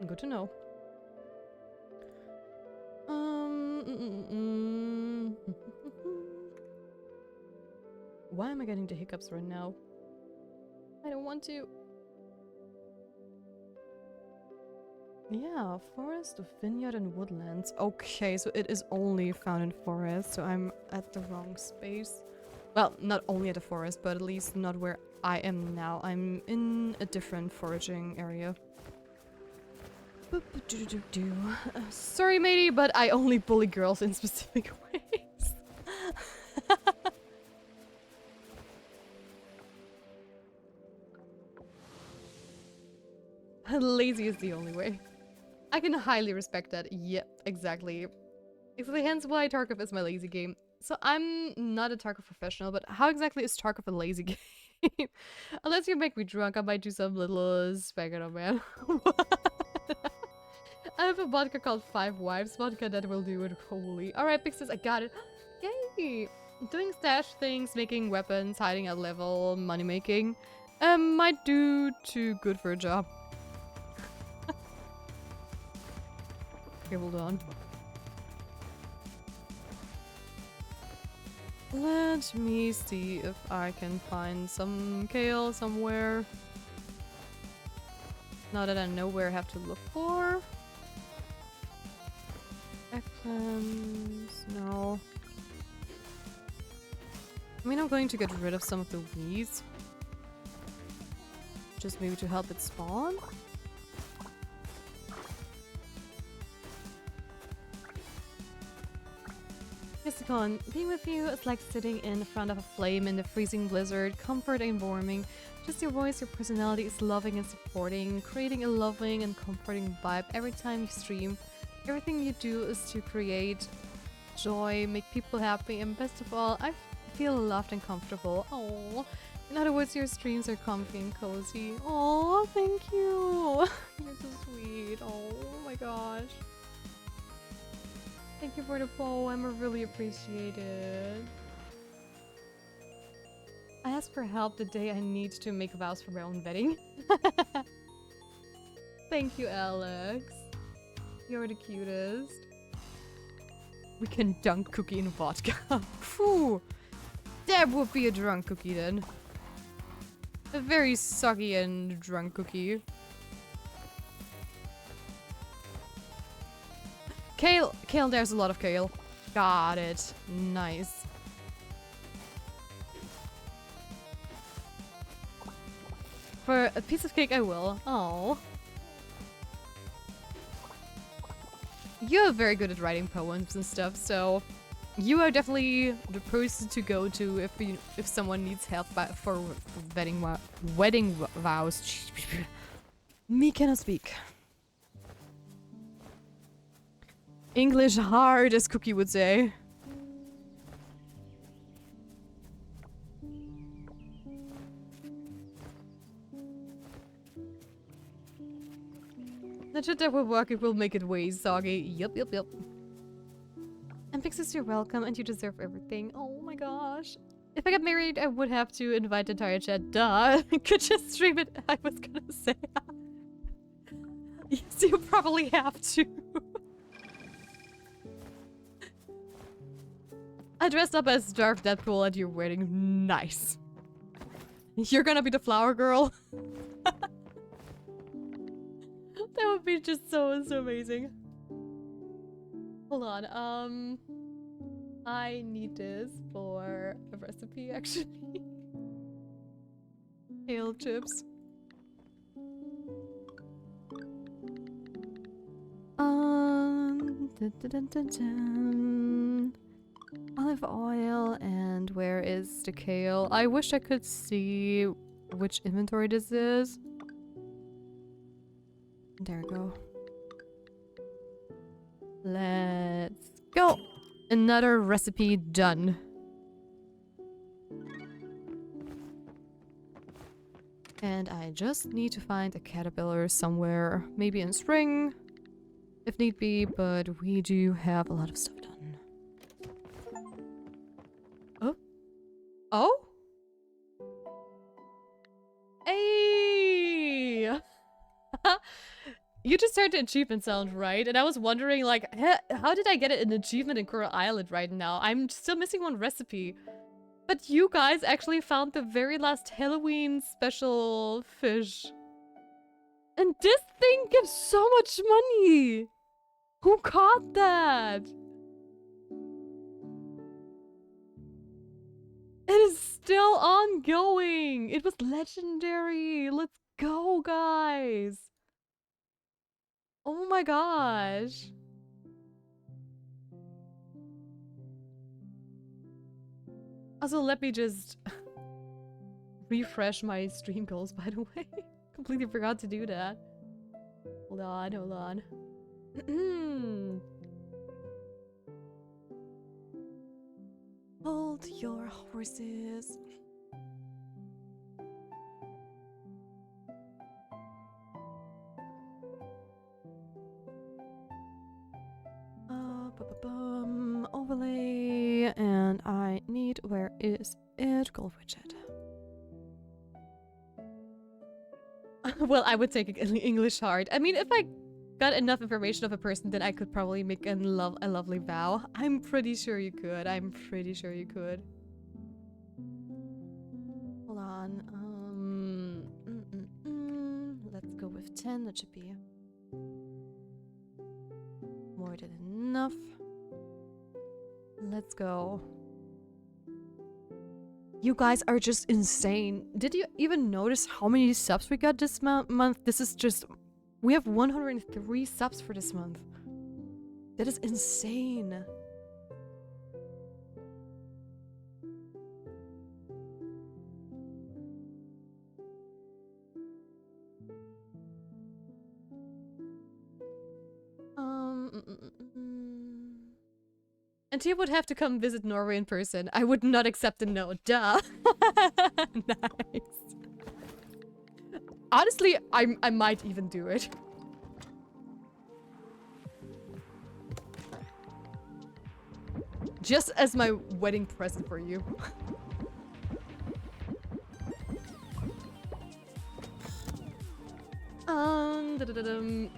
Good to know. Why am I getting the hiccups right now? I don't want to. Yeah, forest, vineyard, and woodlands. Okay, so it is only found in forest, so I'm at the wrong space. Well, not only at the forest, but at least not where I am now. I'm in a different foraging area. Sorry, matey, but I only bully girls in specific ways. Lazy is the only way. I can highly respect that. Yep, exactly. Exactly, hence why Tarkov is my lazy game. So I'm not a Tarkov professional, but how exactly is Tarkov a lazy game? Unless you make me drunk, I might do some little spaghetti man. I have a vodka called Five Wives vodka that will do it. Holy. Alright, Pixis, I got it. Yay! Doing stash things, making weapons, hiding at level, money making. Might do too good for a job. Okay, hold on. Let me see if I can find some kale somewhere. Now that I know where I have to look for. Eggplants, no. I mean, I'm going to get rid of some of the weeds. Just maybe to help it spawn. Mysticon, being with you is like sitting in front of a flame in the freezing blizzard, comforting and warming. Just your voice, your personality is loving and supporting, creating a loving and comforting vibe every time you stream. Everything you do is to create joy, make people happy, and best of all, I feel loved and comfortable. Oh, in other words, your streams are comfy and cozy. Oh, thank you. You're so sweet. Oh my gosh. Thank you for the poem, I really appreciate it. I asked for help the day I need to make vows for my own wedding. Thank you, Alex. You're the cutest. We can dunk cookie in vodka. Phew. That would be a drunk cookie then. A very soggy and drunk cookie. Kale! Kale, there's a lot of kale. Got it. Nice. For a piece of cake, I will. Oh. You're very good at writing poems and stuff, so you are definitely the person to go to if someone needs help for wedding vows. Me cannot speak. English hard, as Cookie would say. The shit that will work, it will make it way soggy. Yup. And Pixis, you're welcome and you deserve everything. Oh my gosh. If I got married, I would have to invite the entire chat. Duh. Could just stream it. I was gonna say. Yes, you probably have to. I dressed up as Dark Deadpool at your wedding. Nice. You're gonna be the flower girl. That would be just so amazing. Hold on, I need this for a recipe actually. Kale chips. Dun, dun, dun, dun, dun. Olive oil, and where is the kale? I wish I could see which inventory this is. There we go. Let's go! Another recipe done. And I just need to find a caterpillar somewhere. Maybe in spring, if need be, but we do have a lot of stuff done. Oh? Hey! You just heard the achievement sound, right? And I was wondering, like, how did I get an achievement in Coral Island right now? I'm still missing one recipe. But you guys actually found the very last Halloween special fish. And this thing gives so much money! Who caught that? It is still ongoing! It was legendary! Let's go, guys! Oh my gosh! Also, let me just refresh my stream goals, by the way. Completely forgot to do that. Hold on, hold on. Hold your horses. Overlay, and I need, where is it? Goal widget. Well, I would take English hard. I mean, if I got enough information of a person, then I could probably make a lovely vow. I'm pretty sure you could. I'm pretty sure you could. Hold on. Let's go with 10. That should be more than enough. Let's go. You guys are just insane. Did you even notice how many subs we got this month? This is just... We have 103 subs for this month. That is insane. And he would have to come visit Norway in person. I would not accept a no. Duh. Nice. Honestly, I might even do it. Just as my wedding present for you. Da-da-da-dum.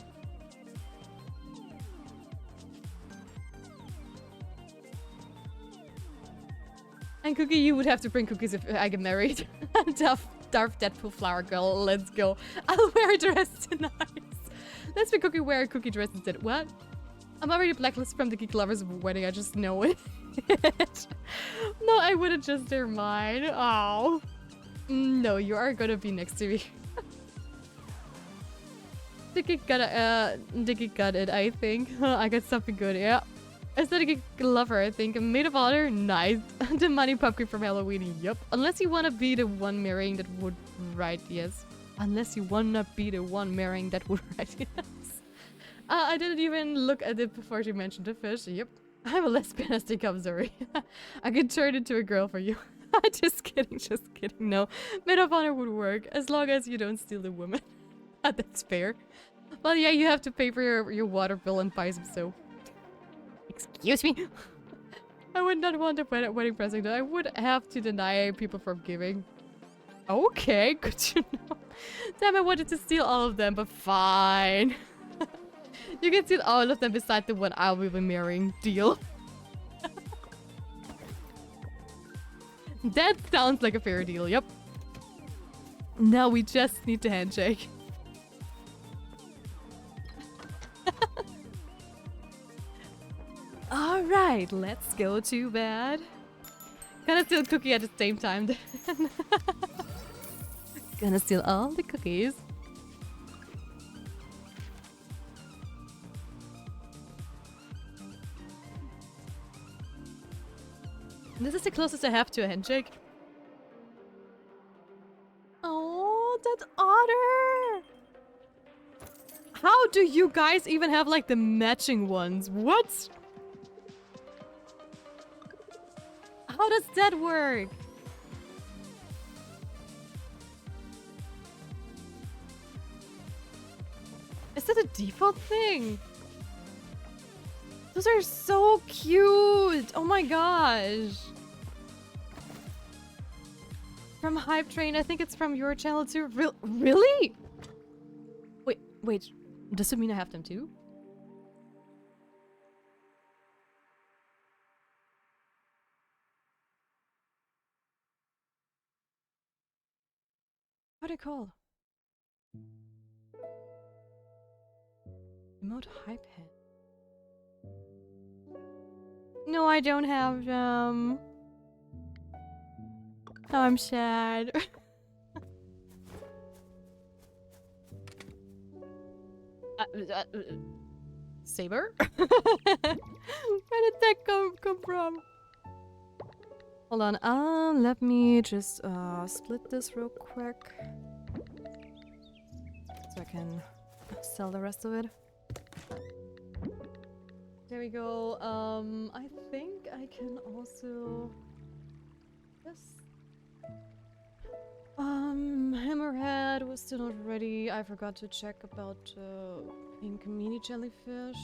And Cookie, you would have to bring cookies if I get married. Darf Deadpool flower girl, let's go. I'll wear a dress tonight. Let's make Cookie wear a cookie dress instead. What? I'm already blacklisted from the Geek Lovers wedding, I just know it. No, I wouldn't just their mind. Oh. No, you are gonna be next to me. Dicky got it, I think. I got something good, yeah. Aesthetic lover, I think. Maid of honor, nice. The money pumpkin from Halloween, yup. Unless you wanna be the one marrying that would write, yes. Unless you wanna be the one marrying that would write, yes. I didn't even look at it before she mentioned the fish, yep. I'm a lesbian, I think I'm sorry. I could turn into a girl for you. Just kidding, no. Maid of honor would work, as long as you don't steal the woman. That's fair. Well, yeah, you have to pay for your water bill and buy some soap. Excuse me? I would not want a wedding present. I would have to deny people from giving. Okay, good to know. Damn, I wanted to steal all of them, but fine. You can steal all of them besides the one I will be marrying. Deal. That sounds like a fair deal, yep. Now we just need to handshake. Alright, let's go to bed. Gonna steal a cookie at the same time then. Gonna steal all the cookies. This is the closest I have to a handshake. Oh, that otter! How do you guys even have like the matching ones? What? How does that work? Is that a default thing? Those are so cute! Oh my gosh! From Hype Train, I think it's from your channel too. Really? Wait. Does it mean I have them too? What are they called? Remote Hype Head. No, I don't have them. Oh, I'm sad. Saber? Where did that come from? Hold on. Let me just split this real quick. So I can sell the rest of it. There we go. I think I can also just Hammerhead was still not ready. I forgot to check about pink mini jellyfish.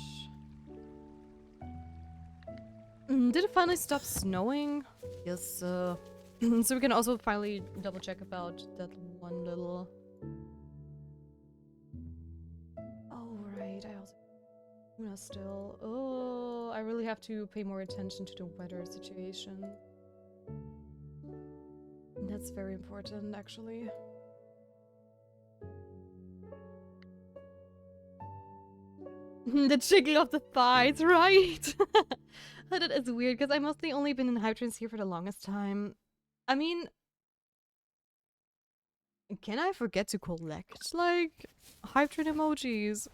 Did it finally stop snowing? Yes. So we can also finally double check about that one little. Oh right, I also Luna still. Oh, I really have to pay more attention to the weather situation. That's very important, actually. The jiggle of the thighs, right? That is weird, because I've mostly only been in Hype Trains here for the longest time. I mean, can I forget to collect, like, Hype Train emojis?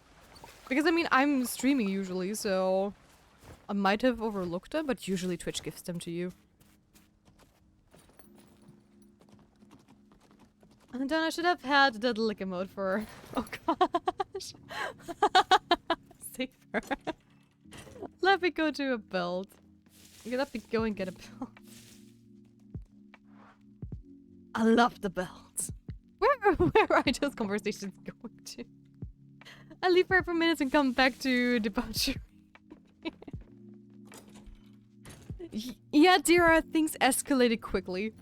Because, I mean, I'm streaming usually, so I might have overlooked them, but usually Twitch gives them to you. And then I should have had that lick emote for... Oh gosh. Safer. Let me go to a belt. You have to go and get a belt. I love the belt. Where are those conversations going to? I leave for minutes and come back to debauchery. Yeah, Dira, things escalated quickly.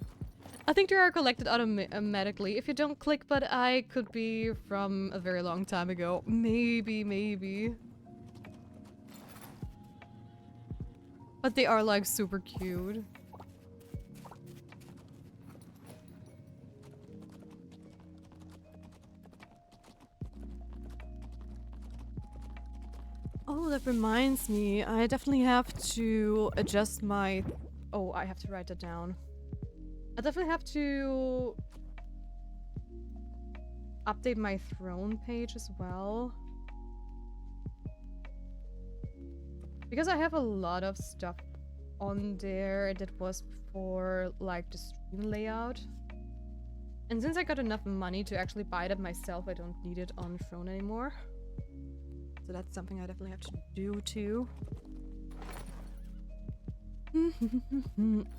I think they are collected automatically. If you don't click, but I could be from a very long time ago. Maybe. But they are like super cute. Oh, that reminds me. I definitely have to adjust my... Oh, I have to write that down. I definitely have to update my throne page as well. Because I have a lot of stuff on there that was before, like, the stream layout. And since I got enough money to actually buy that myself, I don't need it on throne anymore. So that's something I definitely have to do too.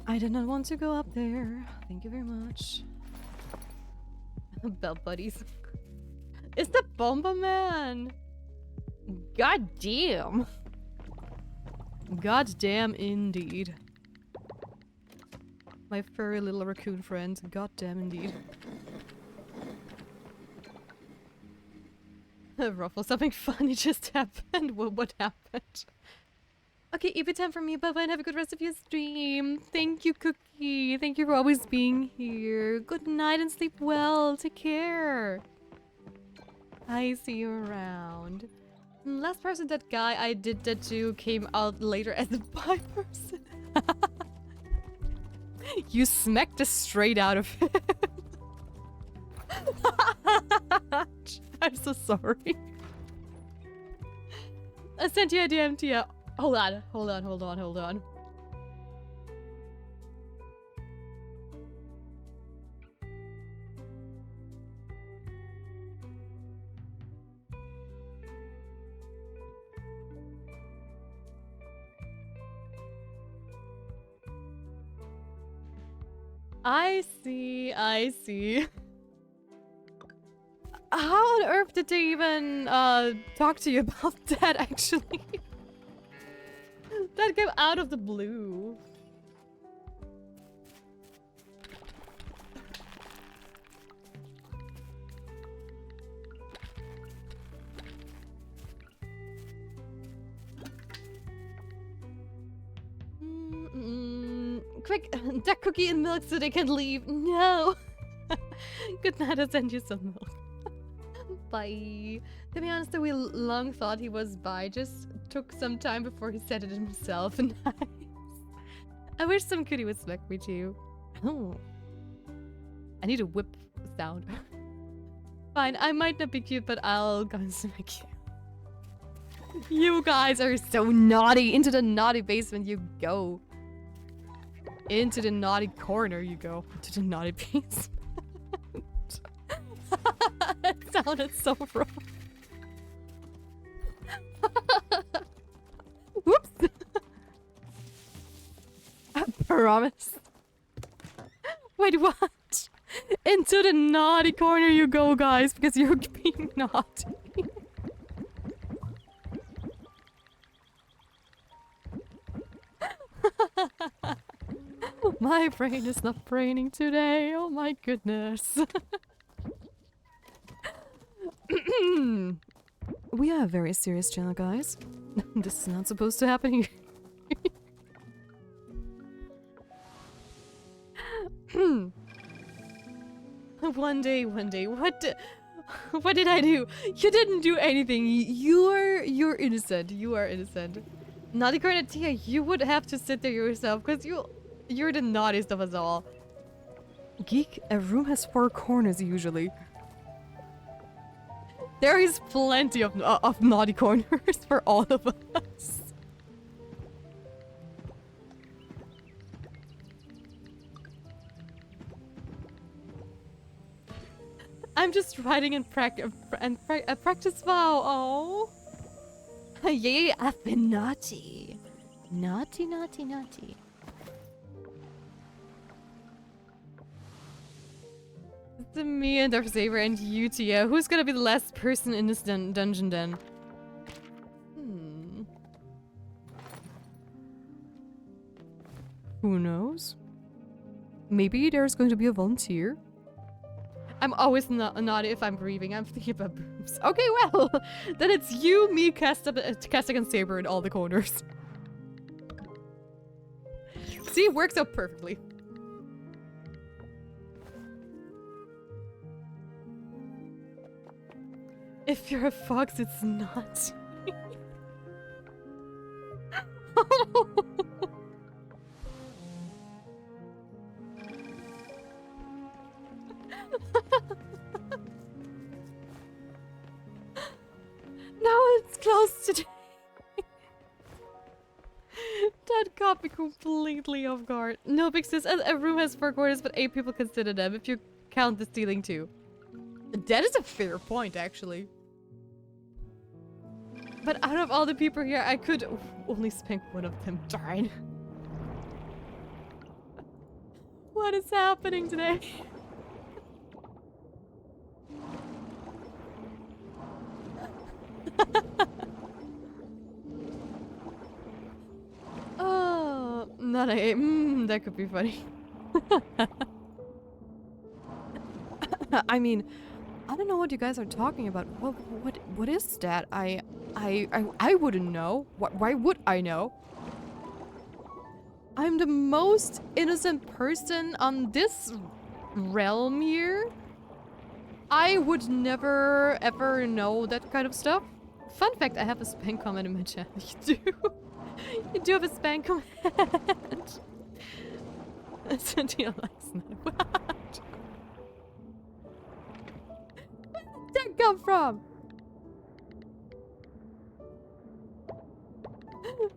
I did not want to go up there. Thank you very much. Bell buddies. It's the Bomberman! God damn! God damn indeed. My furry little raccoon friend. God damn indeed. Ruffle, something funny just happened. What happened? Okay, EP time for me. Bye-bye and have a good rest of your stream. Thank you, Cookie. Thank you for always being here. Good night and sleep well. Take care. I see you around. Last person, that guy I did that to came out later as a bi person. You smacked us straight out of him. I'm so sorry. I sent you a DM to you. Hold on. I see. How on earth did they even talk to you about that, actually? That came out of the blue. Quick, duck cookie and milk so they can leave. No. Good night, I'll send you some milk. Bye. To be honest, we long thought he was bi. Just took some time before he said it himself. Nice. I wish some cutie would smack me too. Oh. I need a whip sound. Fine, I might not be cute, but I'll go and smack you. You guys are so naughty. Into the naughty basement you go. Into the naughty corner you go. To the naughty piece. It sounded so wrong. Whoops. I promise. Wait, what? Into the naughty corner you go, guys, because you're being naughty. My brain is not braining today. Oh my goodness. We are a very serious channel, guys. This is not supposed to happen here. One day. What did I do? You didn't do anything. You're innocent. You are innocent. Naughty corner Tia, you would have to sit there yourself, because you're the naughtiest of us all. Geek, a room has 4 corners usually. There is plenty of naughty corners for all of us. I'm just writing a practice vow. Oh. Yeah, I've been naughty. Naughty. It's me and Darth Saber and you, Tia. Who's gonna be the last person in this dungeon then? Who knows? Maybe there's going to be a volunteer. I'm always naughty if I'm grieving. I'm thinking about boobs. Okay, well, then it's you, me, Castic, and Saber in all the corners. See, it works out perfectly. If you're a fox, it's not. Now it's close today. That caught me completely off guard. No, because a room has 4 corners, but 8 people can sit in them if you count the ceiling too. That is a fair point, actually. But out of all the people here, I could only spank one of them. Darn. What is happening today? Oh, not a... that could be funny. I mean, I don't know what you guys are talking about. What is that? I wouldn't know. Why would I know? I'm the most innocent person on this realm here. I would never ever know that kind of stuff. Fun fact, I have a spam comment in my channel. You do? You do have a spam comment? Cynthia likes that. What? Where did that come from?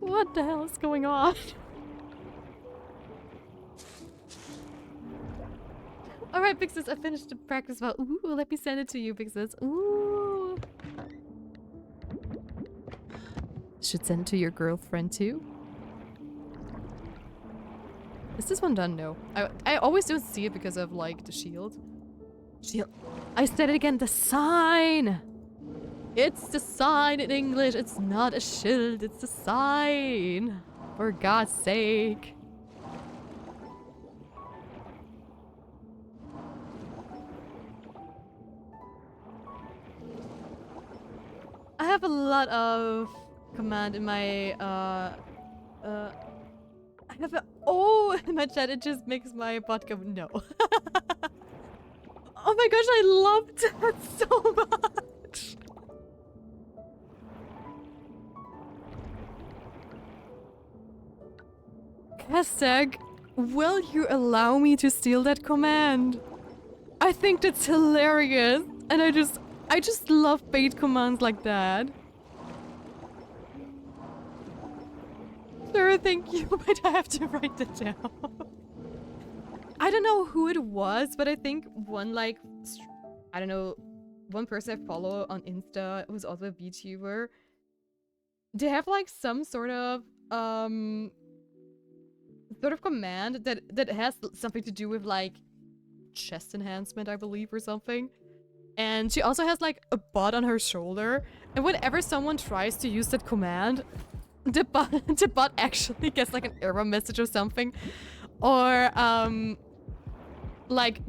What the hell is going on? Alright, Pixis, I finished the practice vow. Ooh, let me send it to you, Pixis. Ooh. Should send it to your girlfriend too. Is this one done? No. I always don't see it because of, like, the shield. Shield. I said it again, the sign! It's the sign in English. It's not a shield, it's a sign. For God's sake. I have a lot of command in my, I have a O in my chat. It just makes my bot go no. Oh my gosh, I loved that so much. Hashtag, will you allow me to steal that command? I think that's hilarious, and I just love bait commands like that. Sure, thank you, but I have to write that down. don't know who it was, but I think one like I don't know, one person I follow on Insta who's also a VTuber. They have like some sort of command that has something to do with like chest enhancement, I believe, or something. And she also has like a bot on her shoulder. And whenever someone tries to use that command, the bot actually gets like an error message or something. Or like,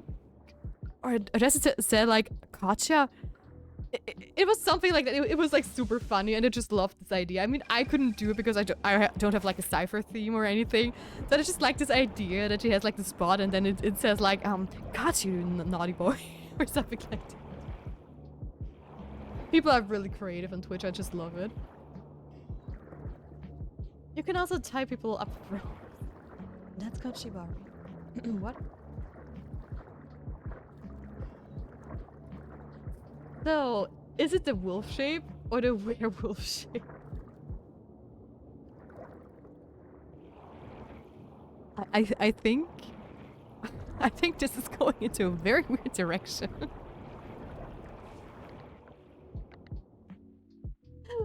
or does it say like gotcha? It was something like that. It was like super funny, and I just loved this idea. I mean, I couldn't do it because I don't have like a cipher theme or anything. So I just like this idea that she has like the spot, and then it says like got you, naughty boy, or something like that. People are really creative on Twitch. I just love it. You can also tie people up for. That's called Shibari. What? So, is it the wolf shape or the werewolf shape? I think this is going into a very weird direction.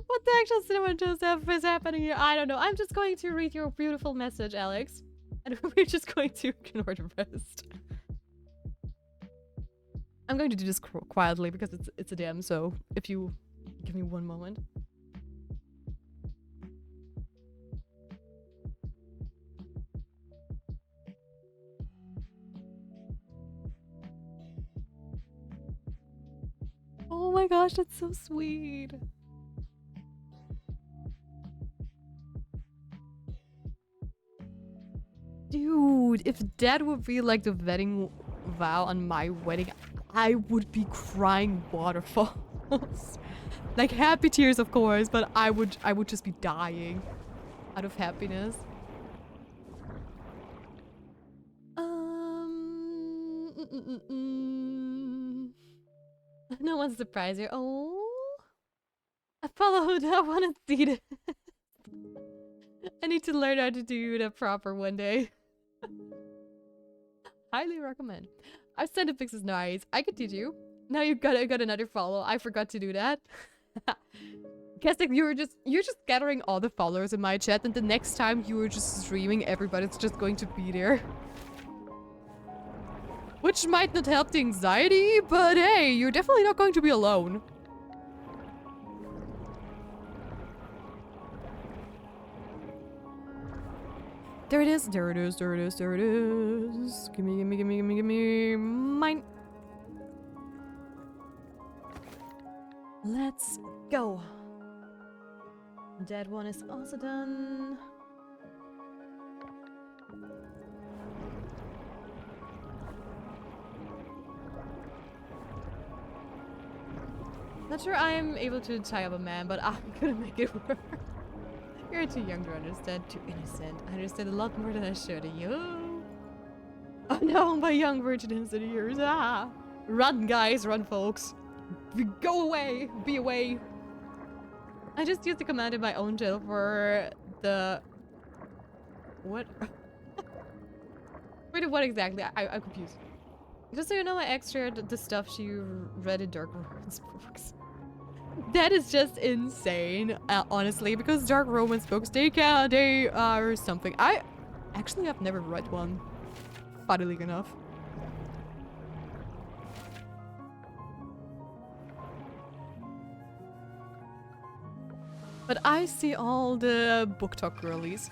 What the actual cinema Joseph is happening here? I don't know. I'm just going to read your beautiful message, Alex. And we're just going to ignore the rest. I'm going to do this quietly because it's a DM, so if you give me one moment. Oh my gosh, that's so sweet. Dude, if that would be like the wedding vow on my wedding, I would be crying waterfalls. Like happy tears, of course, but I would just be dying out of happiness. No one's surprised here. Oh, I followed. I want to see this. I need to learn how to do that proper one day. Highly recommend. I've sent a pics is nice. I could teach you. Now you got another follow. I forgot to do that. Guess like you're just gathering all the followers in my chat, and the next time you were just streaming, everybody's just going to be there. Which might not help the anxiety, but hey, you're definitely not going to be alone. There it is, there it is, there it is, there it is. Gimme, gimme, gimme, gimme, gimme. Mine. Let's go. That one is also done. Not sure I am able to tie up a man, but I'm gonna make it work. You're too young to understand, too innocent. I understand a lot more than I should. You. Oh no, my young virgin innocent ears. Ah! Run, guys, run, folks. Go away, be away. I just used the command in my own channel for the... What? Wait, what exactly? I'm confused. Just so you know, my ex shared the stuff she read in Dark Romance books. That is just insane, honestly, because Dark Romance books, they are something. I actually have never read one, funnily enough. But I see all the book talk girlies.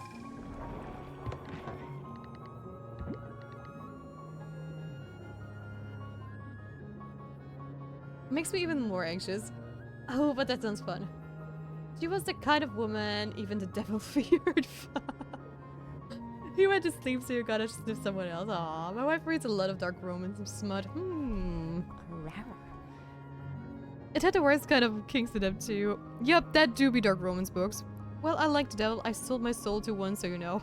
Makes me even more anxious. Oh, but that sounds fun. She was the kind of woman even the devil feared. He went to sleep, so you gotta sniff someone else. Aw, my wife reads a lot of Dark Romance and smut. It had the worst kind of kinks in them too. Yup, that do be Dark Romance books. Well, I like the devil. I sold my soul to one, so you know.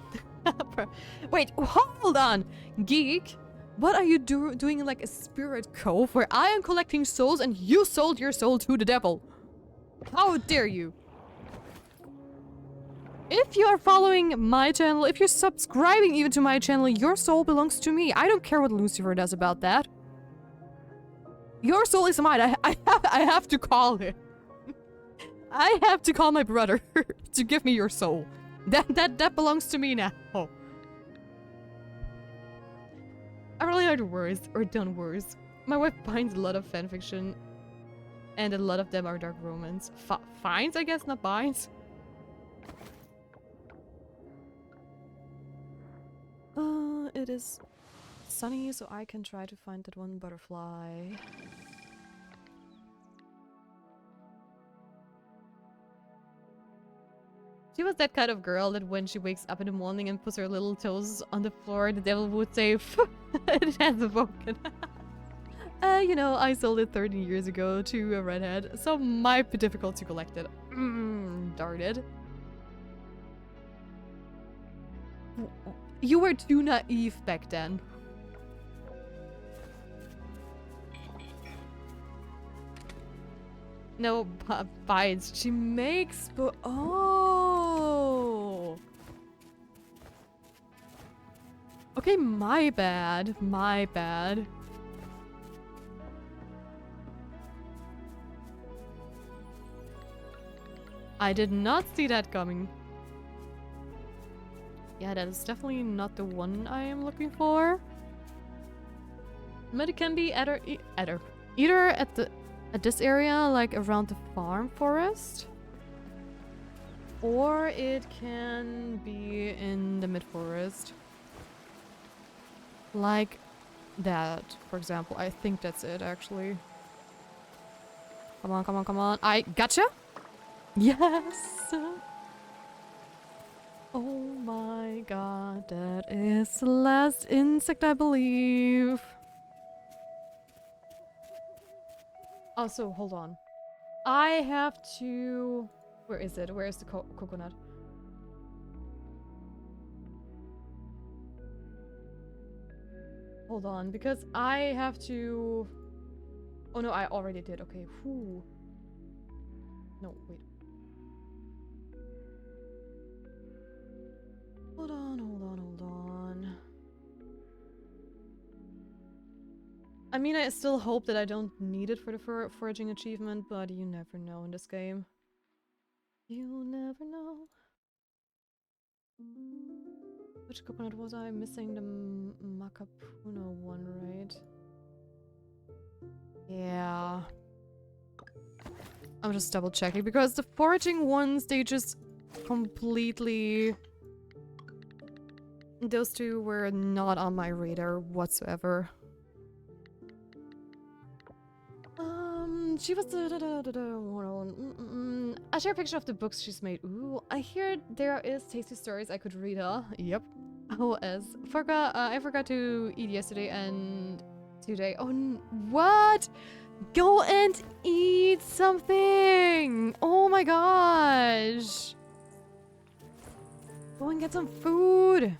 Wait, hold on! Geek! What are you doing in like a spirit cove where I am collecting souls and you sold your soul to the devil? How dare you? If you are following my channel, if you're subscribing even to my channel, your soul belongs to me. I don't care what Lucifer does about that. Your soul is mine. I have to call him. I have to call my brother to give me your soul. That belongs to me now. I really like words or done words. My wife finds a lot of fanfiction, and a lot of them are dark romance. Finds, I guess, not binds. It is sunny, so I can try to find that one butterfly. She was that kind of girl that when she wakes up in the morning and puts her little toes on the floor, the devil would say, it has awoken. You know, I sold it 13 years ago to a redhead, so might be difficult to collect it. Darn it. You were too naive back then. No, bites. She makes, but oh. Okay, my bad. My bad. I did not see that coming. Yeah, that is definitely not the one I am looking for. But it can be either at this area, like around the farm forest, or it can be in the mid forest, like that, for example. I think that's it, actually. Come on, come on, come on! I gotcha. Yes. Oh my god, that is the last insect, I believe. Oh, so hold on. I have to... Where is it? Where is the coconut? Hold on, because I have to... Oh no, I already did. Okay, whew. No, wait. Hold on, hold on, hold on. I mean, I still hope that I don't need it for the foraging achievement, but you never know in this game. You never know. Which coconut was I missing? The Macapuno one, right? Yeah. I'm just double checking because the foraging ones, they just completely... Those two were not on my radar whatsoever. She was I share a picture of the books she's made. Ooh, I hear there is tasty stories I could read, huh? Yep. OS. I forgot to eat yesterday and today. Oh, what? Go and eat something! Oh my gosh! Go and get some food!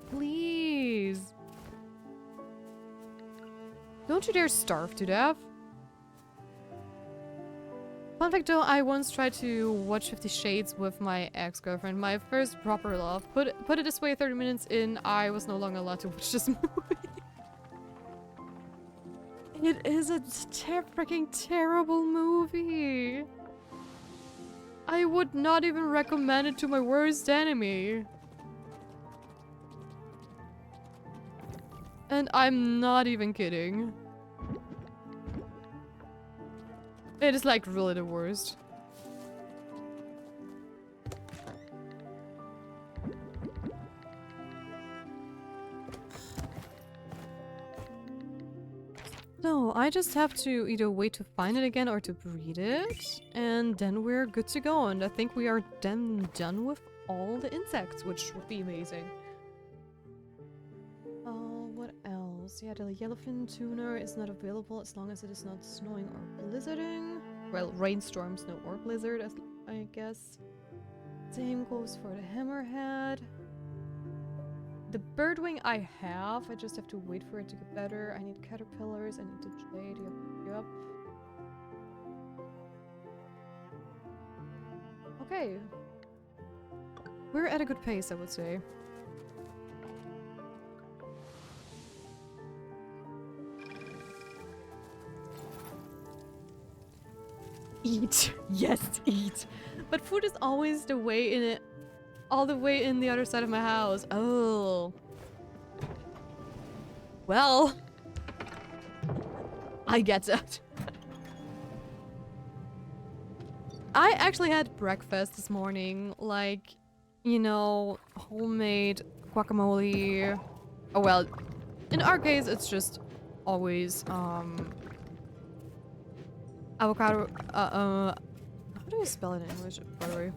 Please! Don't you dare starve to death. Fun fact though, I once tried to watch 50 Shades with my ex-girlfriend, my first proper love. Put it this way, 30 minutes in, I was no longer allowed to watch this movie. It is a freaking terrible movie. I would not even recommend it to my worst enemy. And I'm not even kidding. It is like really the worst. No, I just have to either wait to find it again or to breed it. And then we're good to go. And I think we are then done with all the insects, which would be amazing. What else? Yeah, the yellowfin tuna is not available as long as it is not snowing or blizzarding. Well, rainstorms, no, or blizzard, I guess. Same goes for the hammerhead. The birdwing I have, I just have to wait for it to get better. I need caterpillars, I need the jade, yep. Okay, We're at a good pace, I would say. Eat. Yes, eat. But food is always the way in it. All the way in the other side of my house. Oh. Well. I get that. I actually had breakfast this morning. Like, you know, homemade guacamole. Oh, well. In our case, it's just always, avocado, how do you spell it in English, by the way?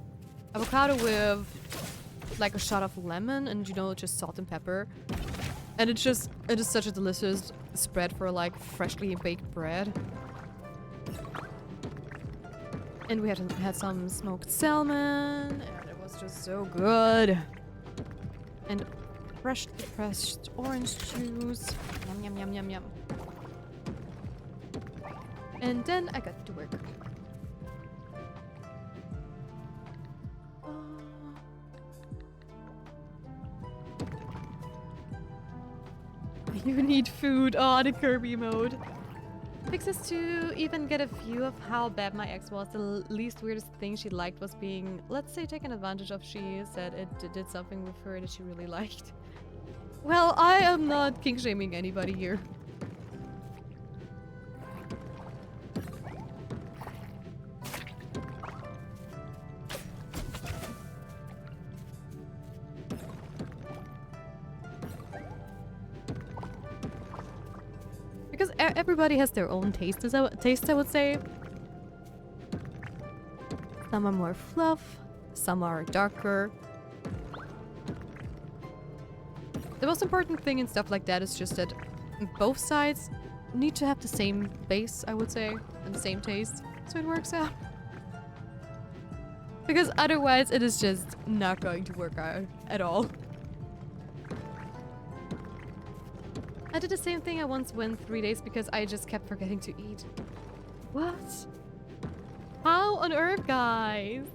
Avocado with, like, a shot of lemon and, you know, just salt and pepper. And it is such a delicious spread for, like, freshly baked bread. And we had some smoked salmon, and it was just so good. And freshly pressed orange juice. Yum, yum, yum, yum, yum. And then I got to work. You need food. Oh, the Kirby mode. Fixes to even get a view of how bad my ex was. The least weirdest thing she liked was being, let's say, taken advantage of. She said it did something with her that she really liked. Well, I am not kink shaming anybody here. Because everybody has their own tastes, I would say. Some are more fluff, some are darker. The most important thing in stuff like that is just that both sides need to have the same base, I would say, and the same taste, so it works out. Because otherwise it is just not going to work out at all. I did the same thing. I once went 3 days because I just kept forgetting to eat. What? How on earth, guys?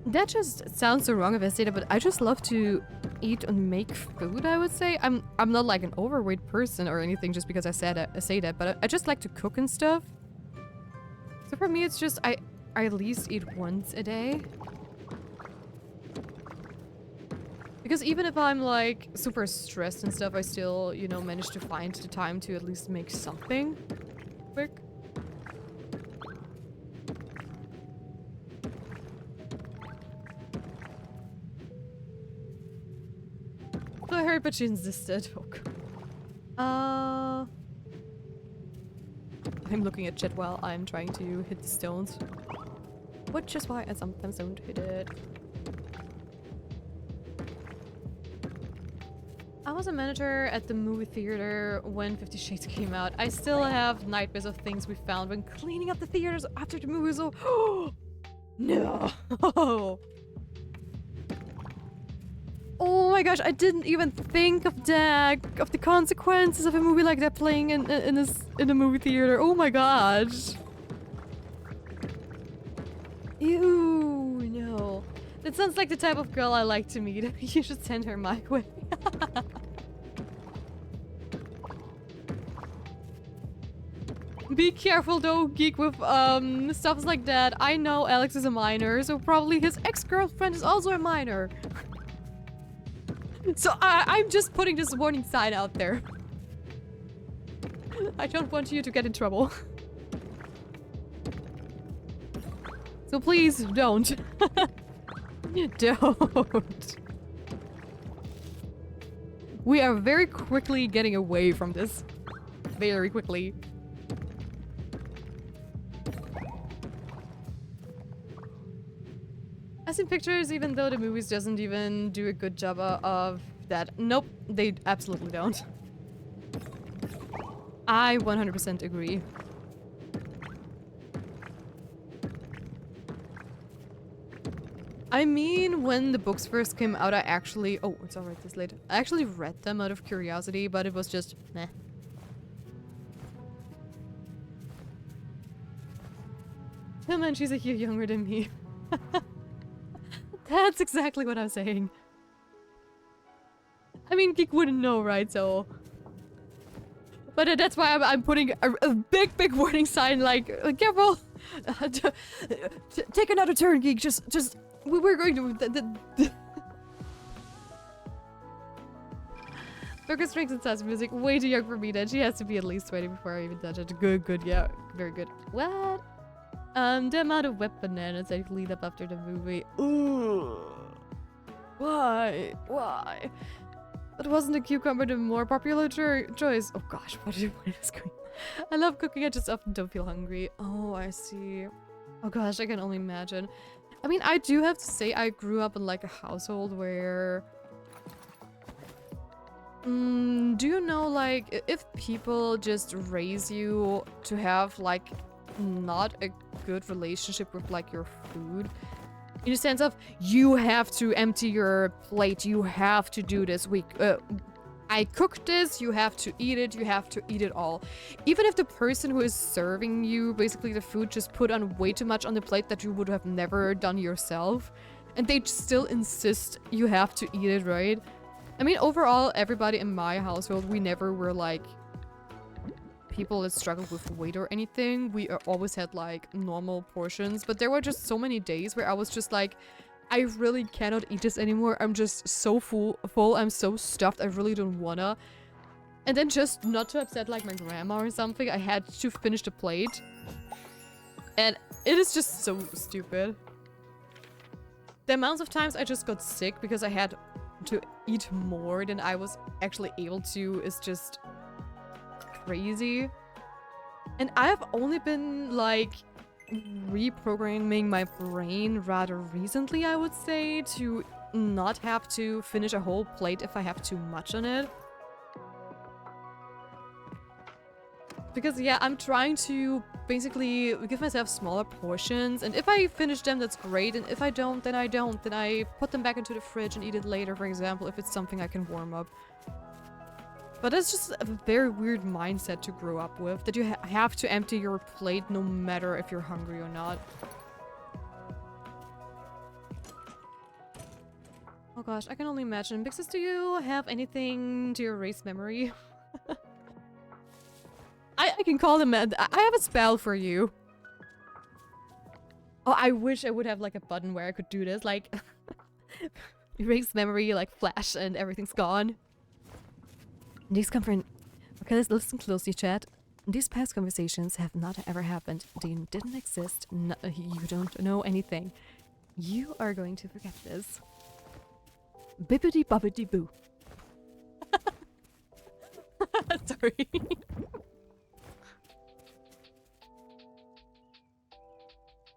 That just sounds so wrong if I say that, but I just love to eat and make food, I would say. I'm not like an overweight person or anything just because I say that, but I just like to cook and stuff. So for me, it's just I at least eat once a day. Because even if I'm like super stressed and stuff, I still, you know, manage to find the time to at least make something quick. So I heard, but she insisted. Okay. I'm looking at chat while I'm trying to hit the stones. Which is why I sometimes don't hit it. I was a manager at the movie theater when 50 Shades came out. I still have nightmares of things we found when cleaning up the theaters after the movie, so... No! Oh my gosh, I didn't even think of that! Of the consequences of a movie like that playing in a movie theater. Oh my gosh! Ew, no. That sounds like the type of girl I like to meet. You should send her my way. Be careful though, geek, with stuff like that. I know Alex is a minor, so probably his ex-girlfriend is also a minor. So I'm just putting this warning sign out there. I don't want you to get in trouble. So please don't. Don't. We are very quickly getting away from this. Very quickly. I've seen pictures even though the movies doesn't even do a good job of that. Nope, they absolutely don't. I 100% agree. I mean, when the books first came out, I actually... Oh, it's alright this late. I actually read them out of curiosity, but it was just... meh. Come on, she's a year younger than me. That's exactly what I'm saying. I mean, Geek wouldn't know, right? So... But that's why I'm putting a big warning sign, like, careful! Take another turn, Geek. Just... We're going to... Focus drinks and says music. Way too young for me then. She has to be at least 20 before I even touch it. Good, yeah. Very good. What? The amount of wet bananas that lead up after the movie. Ooh. Why? But wasn't the cucumber the more popular choice? Oh gosh, what is going? I love cooking, I just often don't feel hungry. Oh, I see. Oh gosh, I can only imagine. I mean, I do have to say I grew up in like a household where... do you know, like, if people just raise you to have, like, not a good relationship with, like, your food? In the sense of, you have to empty your plate, you have to do this. I cooked this, you have to eat it all. Even if the person who is serving you, basically the food, just put on way too much on the plate that you would have never done yourself, and they still insist you have to eat it, right? I mean, overall, everybody in my household, we never were, like, people that struggled with weight or anything. We always had, like, normal portions. But there were just so many days where I was just like, I really cannot eat this anymore. I'm just so full. I'm so stuffed. I really don't wanna. And then just not to upset, like, my grandma or something, I had to finish the plate. And it is just so stupid. The amounts of times I just got sick because I had to eat more than I was actually able to is just crazy. And I've only been like reprogramming my brain rather recently, I would say, to not have to finish a whole plate if I have too much on it. Because yeah, I'm trying to basically give myself smaller portions, and if I finish them, that's great, and if I don't, then I don't. Then I put them back into the fridge and eat it later, for example, if it's something I can warm up. But that's just a very weird mindset to grow up with, that you have to empty your plate no matter if you're hungry or not. Oh gosh, I can only imagine. Bixis, do you have anything to erase memory? I can call them. I have a spell for you. Oh, I wish I would have like a button where I could do this, like erase memory, like flash, and everything's gone. These come from. Okay, let's listen closely, chat. These past conversations have not ever happened. They didn't exist. No, you don't know anything. You are going to forget this. Bippity boppity boo. Sorry.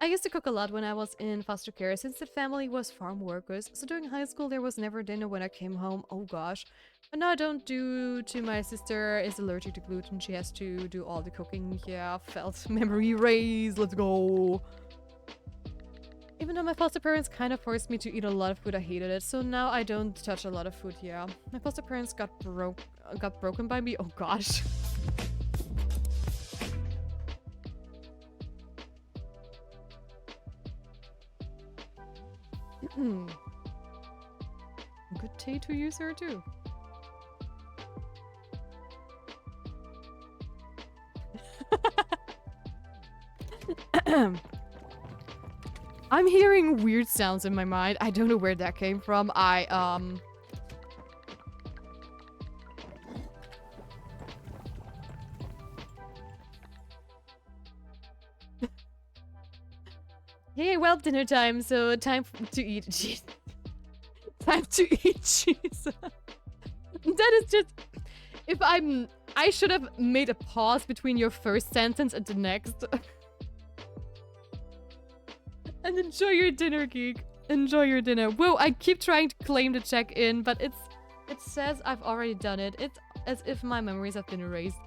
I used to cook a lot when I was in foster care, since the family was farm workers, so during high school there was never dinner when I came home. Oh gosh. But now I don't do to. My sister is allergic to gluten, she has to do all the cooking. Yeah, felt memory raise, let's go. Even though my foster parents kind of forced me to eat a lot of food, I hated it, so now I don't touch a lot of food, yeah. My foster parents got broken by me, oh gosh. Good tea to use her too. I'm hearing weird sounds in my mind. I don't know where that came from. Hey, well, dinner time, so time to eat. Jeez. Time to eat cheese. That is just... I should have made a pause between your first sentence and the next. And enjoy your dinner, Geek. Enjoy your dinner. Whoa, I keep trying to claim the check-in, but it says I've already done it. It's as if my memories have been erased.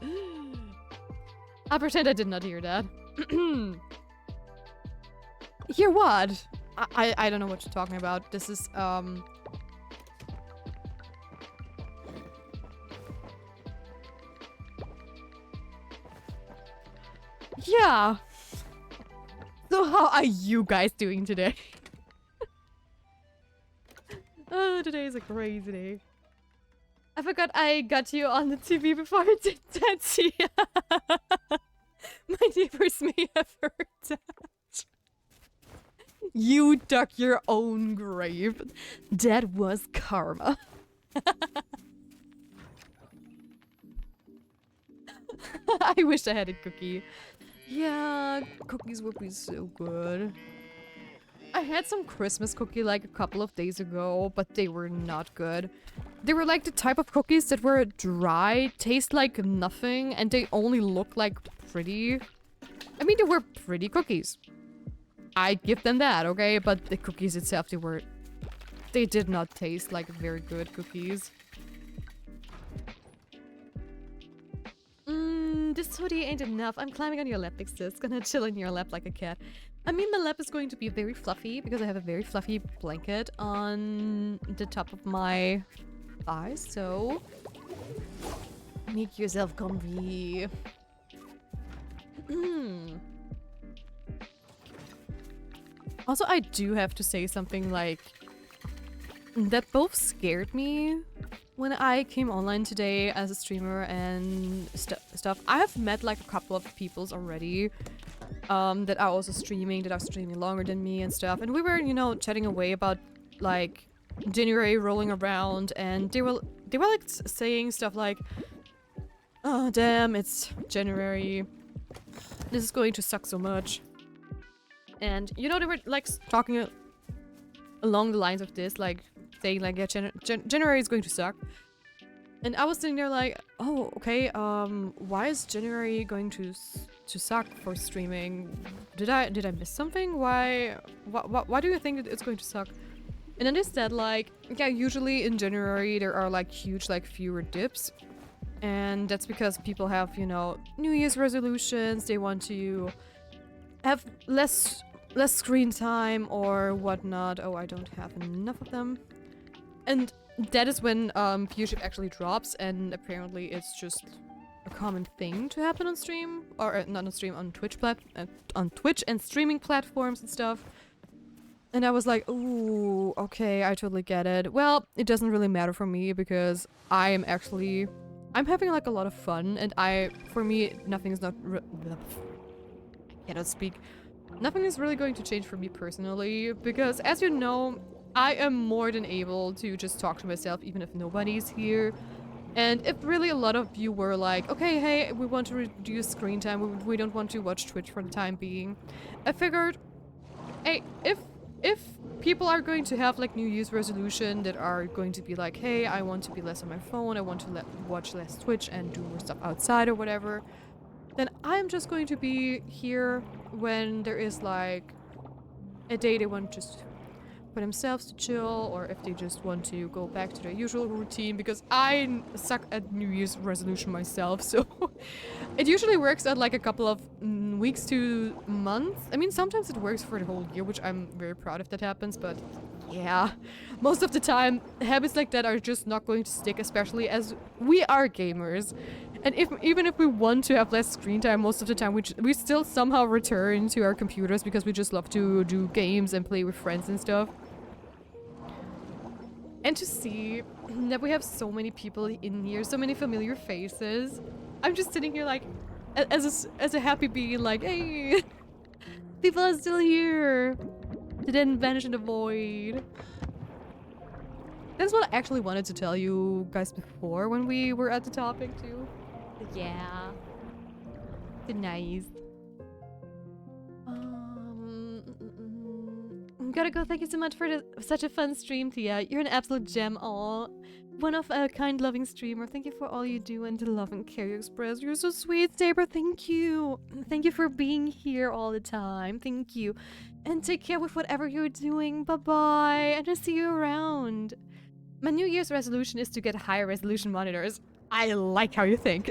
I'll pretend I did not hear that. Hear what? I don't know what you're talking about. This is, yeah. So how are you guys doing today? Oh, today is a crazy day. I forgot I got you on the TV before I did that. Yeah. My neighbors may have heard that. You dug your own grave. That was karma. I wish I had a cookie. Yeah, cookies would be so good. I had some Christmas cookie like a couple of days ago, but they were not good. They were like the type of cookies that were dry, taste like nothing, and they only look like pretty. I mean, they were pretty cookies. I give them that, okay? But the cookies itself, they did not taste like very good cookies. This hoodie ain't enough. I'm climbing on your lap, big sis. Gonna chill in your lap like a cat. I mean, my lap is going to be very fluffy because I have a very fluffy blanket on the top of my thighs, so make yourself comfy. Also, I do have to say something like that both scared me when I came online today as a streamer and stuff. I have met like a couple of peoples already that are also streaming, that are streaming longer than me and stuff. And we were, you know, chatting away about like January rolling around, and they were like saying stuff like, "Oh damn, it's January. This is going to suck so much." And you know, they were like talking along the lines of this, like saying like, yeah, January is going to suck. And I was sitting there like, oh, okay, why is January going to suck for streaming? Did I miss something? Why do you think that it's going to suck? And then they said like, yeah, usually in January there are like huge, like fewer dips. And that's because people have, you know, New Year's resolutions. They want to have less screen time or whatnot. Oh, I don't have enough of them. And that is when viewership actually drops, and apparently it's just a common thing to happen on stream, or not on stream, on Twitch on Twitch and streaming platforms and stuff. And I was like, ooh, okay, I totally get it. Well, it doesn't really matter for me because I'm having like a lot of fun, and for me, nothing is not cannot speak. Nothing is really going to change for me personally, because as you know, I am more than able to just talk to myself even if nobody's here. And if really a lot of you were like, okay, hey, we want to reduce screen time, we don't want to watch Twitch for the time being, I figured, hey, if people are going to have like New Year's resolution that are going to be like, hey, I want to be less on my phone, I want to watch less Twitch and do more stuff outside or whatever, then I'm just going to be here when there is like a day they want just for themselves to chill, or if they just want to go back to their usual routine, because I suck at New Year's resolution myself, so it usually works at like a couple of weeks to months. I mean, sometimes it works for the whole year, which I'm very proud if that happens, but yeah, most of the time habits like that are just not going to stick, especially as we are gamers. And even if we want to have less screen time, most of the time we still somehow return to our computers because we just love to do games and play with friends and stuff. And to see that we have so many people in here, so many familiar faces, I'm just sitting here like, as a happy bee, like, hey, people are still here. They didn't vanish in the void. That's what I actually wanted to tell you guys before when we were at the topic too. Yeah. Nice. Gotta go. Thank you so much for such a fun stream, Tia. You're an absolute gem. All one of a kind, loving streamer. Thank you for all you do and the love and care you express. You're so sweet, Saber. Thank you. Thank you for being here all the time. Thank you. And take care with whatever you're doing. Bye-bye. And I'll see you around. My New Year's resolution is to get higher resolution monitors. I like how you think.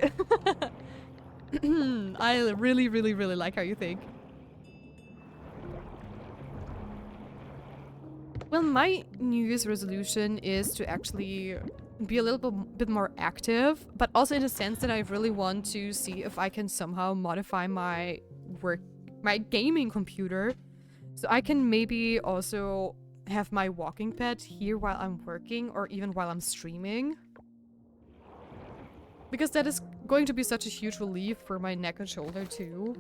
I really, really, really like how you think. Well, my New Year's resolution is to actually be a little bit more active, but also in the sense that I really want to see if I can somehow modify my my gaming computer. So I can maybe also have my walking pad here while I'm working or even while I'm streaming. Because that is going to be such a huge relief for my neck and shoulder too.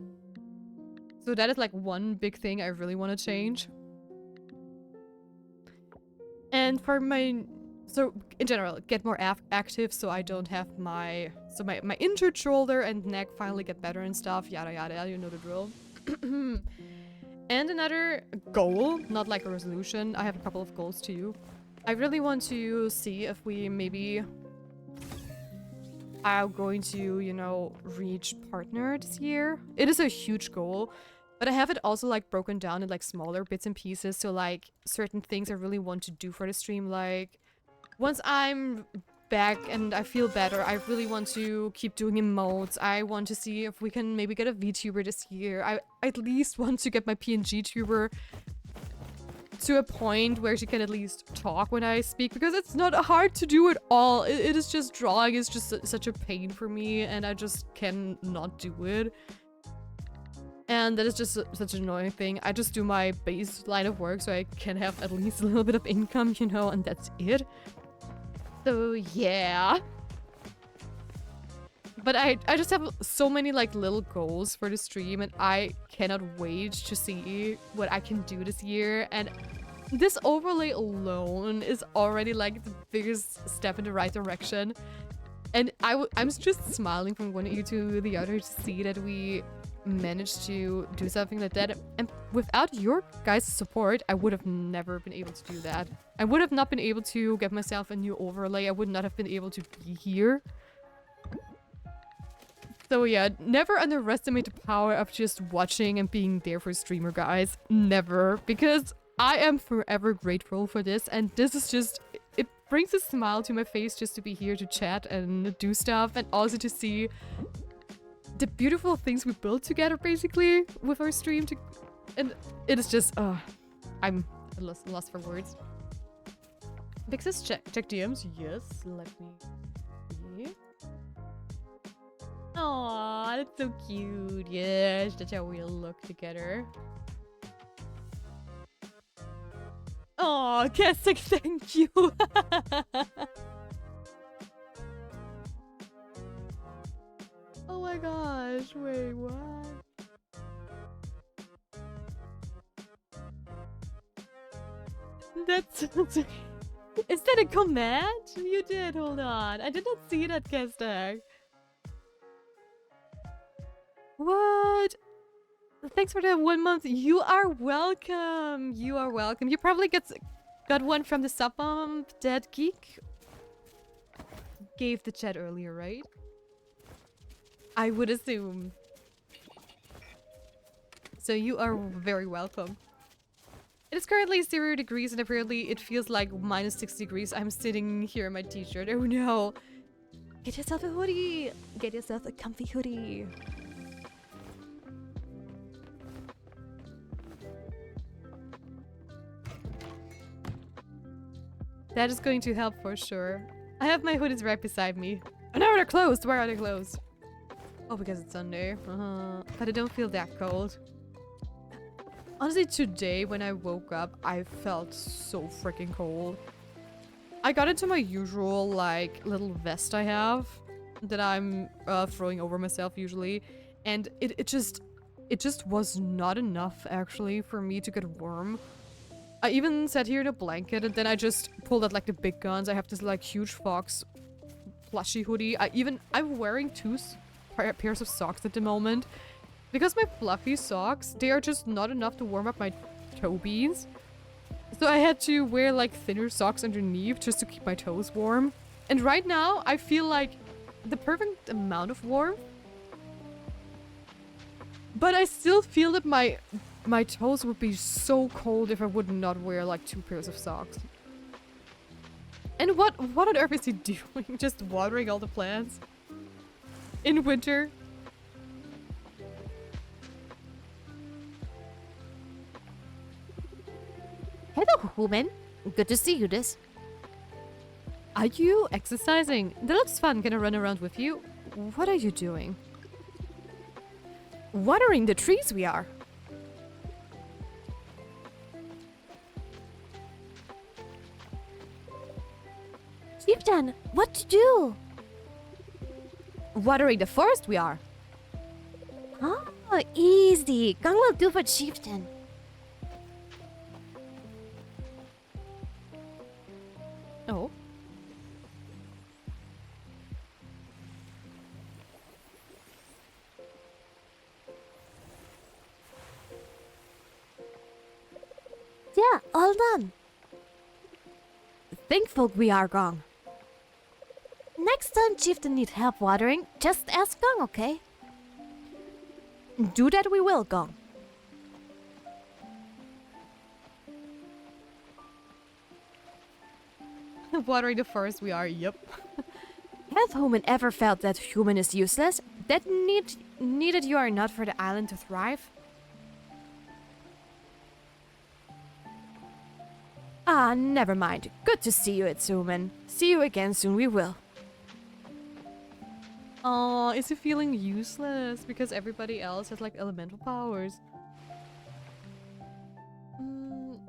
So that is like one big thing I really want to change. And for so in general, get more active so I don't have my injured shoulder and neck finally get better and stuff, yada yada, you know the drill. And another goal, not like a resolution, I have a couple of goals too. I really want to see if we maybe are going to, you know, reach partner this year. It is a huge goal, but I have it also like broken down in like smaller bits and pieces. So like certain things I really want to do for the stream, like once I'm back and I feel better, I really want to keep doing emotes. I want to see if we can maybe get a VTuber this year. I at least want to get my PNG tuber to a point where she can at least talk when I speak, because it's not hard to do at all. It is just drawing is just such a pain for me, and I just cannot do it. And that is just such an annoying thing. I just do my base line of work so I can have at least a little bit of income, you know, and that's it. So yeah. But I just have so many like little goals for the stream, and I cannot wait to see what I can do this year. And this overlay alone is already like the biggest step in the right direction. And I'm just smiling from one ear to the other to see that we managed to do something like that. And without your guys' support, I would have never been able to do that. I would have not been able to get myself a new overlay. I would not have been able to be here. So yeah, never underestimate the power of just watching and being there for a streamer, guys. Never. Because I am forever grateful for this, and this is just... It brings a smile to my face just to be here to chat and do stuff, and also to see the beautiful things we built together, basically, with our stream. And it is just... I'm lost for words. Vixus, check DMs. Yes, let me see. Aww, that's so cute. Yes, that's how we look together. Aww, Keswick, thank you. Oh my gosh, wait, what? That's... Is that a comment? You did, hold on. I did not see that, Keswick. What? Thanks for the 1 month. You are welcome. You are welcome. You probably got one from the sub bomb that Geek gave the chat earlier, right? I would assume. So you are very welcome. It is currently 0 degrees and apparently it feels like -6 degrees. I'm sitting here in my t-shirt. Oh no. Get yourself a hoodie. Get yourself a comfy hoodie. That is going to help for sure. I have my hoodies right beside me. Oh no, they're closed! Where are they closed? Oh, because it's Sunday. But I don't feel that cold. Honestly, today when I woke up, I felt so freaking cold. I got into my usual, like, little vest I have that I'm throwing over myself usually. And it just was not enough, actually, for me to get warm. I even sat here in a blanket and then I just pulled out like the big guns. I have this like huge Fox plushy hoodie. I'm wearing 2 pairs of socks at the moment. Because my fluffy socks, they are just not enough to warm up my toe beans. So I had to wear like thinner socks underneath just to keep my toes warm. And right now I feel like the perfect amount of warmth. But I still feel that my toes would be so cold if I would not wear like 2 pairs of socks. And what on earth is he doing? Just watering all the plants? In winter? Hello, woman. Good to see you, this. Are you exercising? That looks fun. Can I run around with you? What are you doing? Watering the trees we are. Chieftain, what to do? Watering the forest we are. Oh, easy. Gong will do for Chieftain. Oh. Yeah, all done. Thankful we are Gong. Next time Chieftain need help watering, just ask Gong, okay? Do that we will, Gong. Watering the forest we are, yep. Have human ever felt that human is useless? That needed you are not for the island to thrive? Ah, never mind. Good to see you, it's human. See you again soon, we will. Oh, is he feeling useless because everybody else has like elemental powers?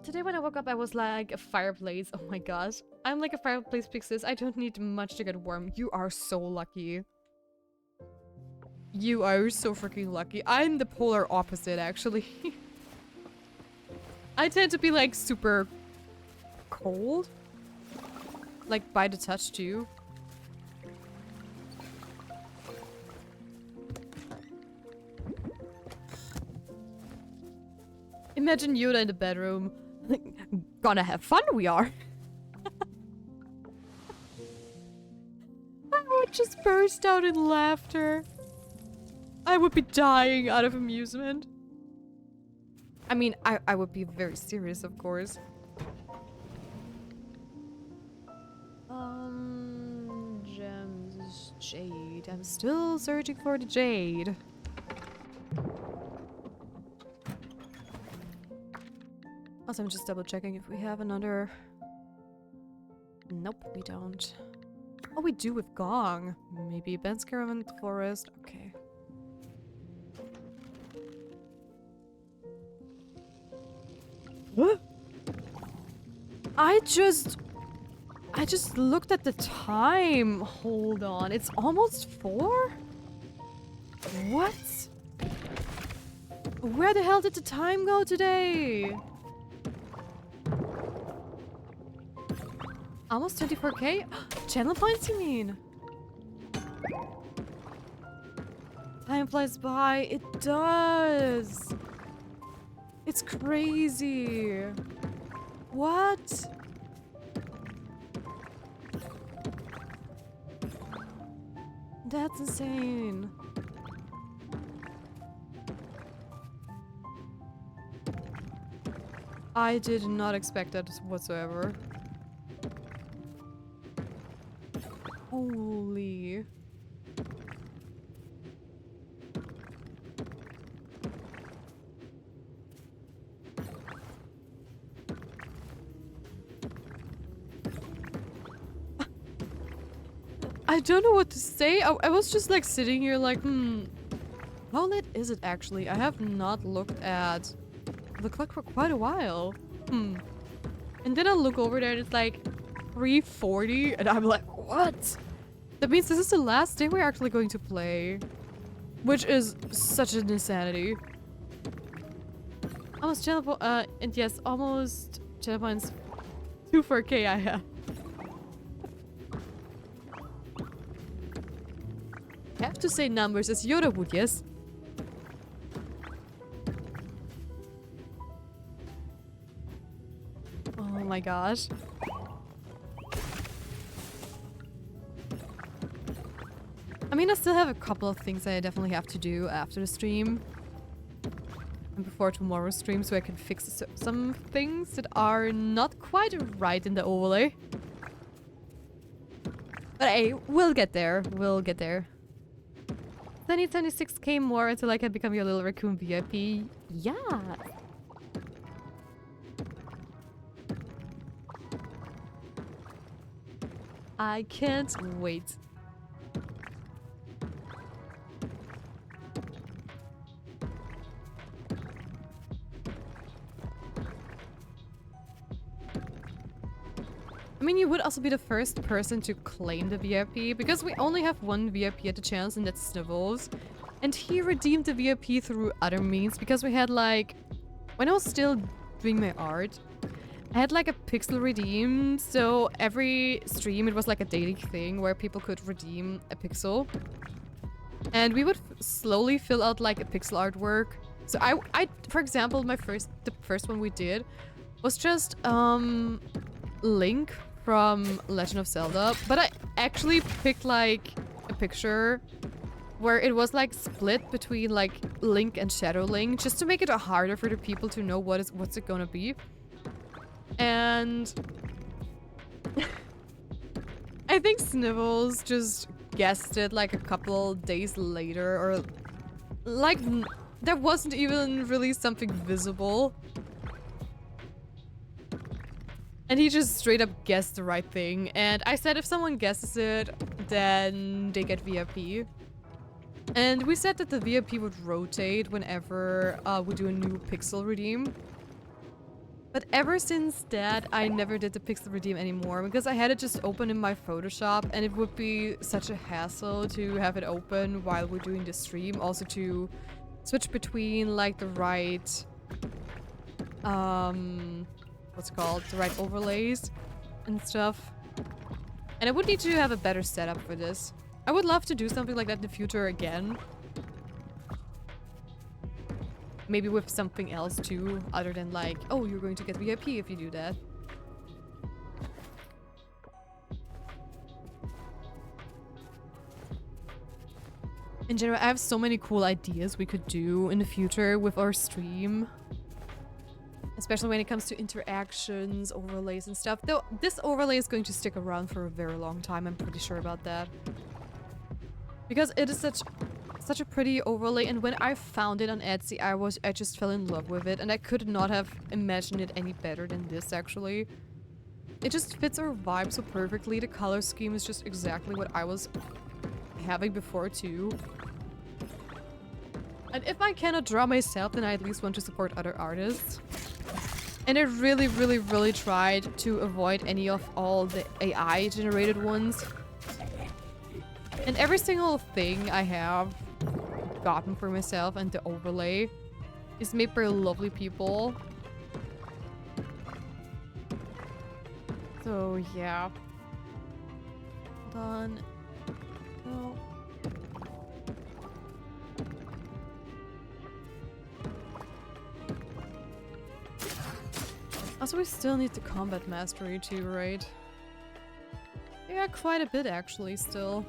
Today when I woke up I was like a fireplace. Oh my gosh. I'm like a fireplace pixis. I don't need much to get warm. You are so lucky. You are so freaking lucky. I'm the polar opposite actually. I tend to be like super cold. Like by the touch too. Imagine Yoda in the bedroom. Gonna have fun we are. I would just burst out in laughter. I would be dying out of amusement. I mean, I would be very serious, of course. Gems, jade. I'm still searching for the jade. Also, I'm just double checking if we have another... Nope, we don't. Oh, we do with Gong. Maybe Ben's Caravan Forest. Okay. What? I just looked at the time. Hold on. It's almost 4? What? Where the hell did the time go today? Almost 24k? Channel points, you mean? Time flies by. It does. It's crazy. What? That's insane. I did not expect that whatsoever. Holy. I don't know what to say. I was just like sitting here like, how late is it actually? I have not looked at the clock for quite a while. And then I look over there and it's like 3:40 and I'm like, what? That means this is the last day we're actually going to play. Which is such an insanity. Almost channel and yes, almost channel points 24k I have. Have to say numbers as Yoda would, yes? Oh my gosh. I mean, I still have a couple of things I definitely have to do after the stream. And before tomorrow's stream, so I can fix some things that are not quite right in the overlay. But hey, we'll get there. We'll get there. I need 26k more until I can become your little raccoon VIP. Yeah. I can't wait. I mean, you would also be the first person to claim the VIP, because we only have one VIP at the chance, and that's Snivels. And he redeemed the VIP through other means, because we had like... When I was still doing my art, I had like a pixel redeem, so every stream it was like a daily thing where people could redeem a pixel. And we would slowly fill out like a pixel artwork. So I for example, the first one we did was just Link from Legend of Zelda, but I actually picked like a picture where it was like split between like Link and Shadow Link, just to make it harder for the people to know what's it gonna be. And I think Snivels just guessed it like a couple days later, or like there wasn't even really something visible. And he just straight up guessed the right thing. And I said if someone guesses it, then they get VIP. And we said that the VIP would rotate whenever we do a new pixel redeem. But ever since that, I never did the pixel redeem anymore, because I had it just open in my Photoshop, and it would be such a hassle to have it open while we're doing the stream. Also to switch between like the right, what's it called? The right overlays and stuff. And I would need to have a better setup for this. I would love to do something like that in the future again. Maybe with something else too, other than like, oh, you're going to get VIP if you do that. In general, I have so many cool ideas we could do in the future with our stream. Especially when it comes to interactions, overlays and stuff. Though this overlay is going to stick around for a very long time, I'm pretty sure about that. Because it is such a pretty overlay, and when I found it on Etsy, I just fell in love with it, and I could not have imagined it any better than this, actually. It just fits our vibe so perfectly. The color scheme is just exactly what I was having before, too. And if I cannot draw myself, then I at least want to support other artists. And I really, really, really tried to avoid any of all the AI-generated ones. And every single thing I have gotten for myself and the overlay is made by lovely people. So yeah. Hold on. No. Also, we still need the combat mastery too, right? Yeah, quite a bit actually still.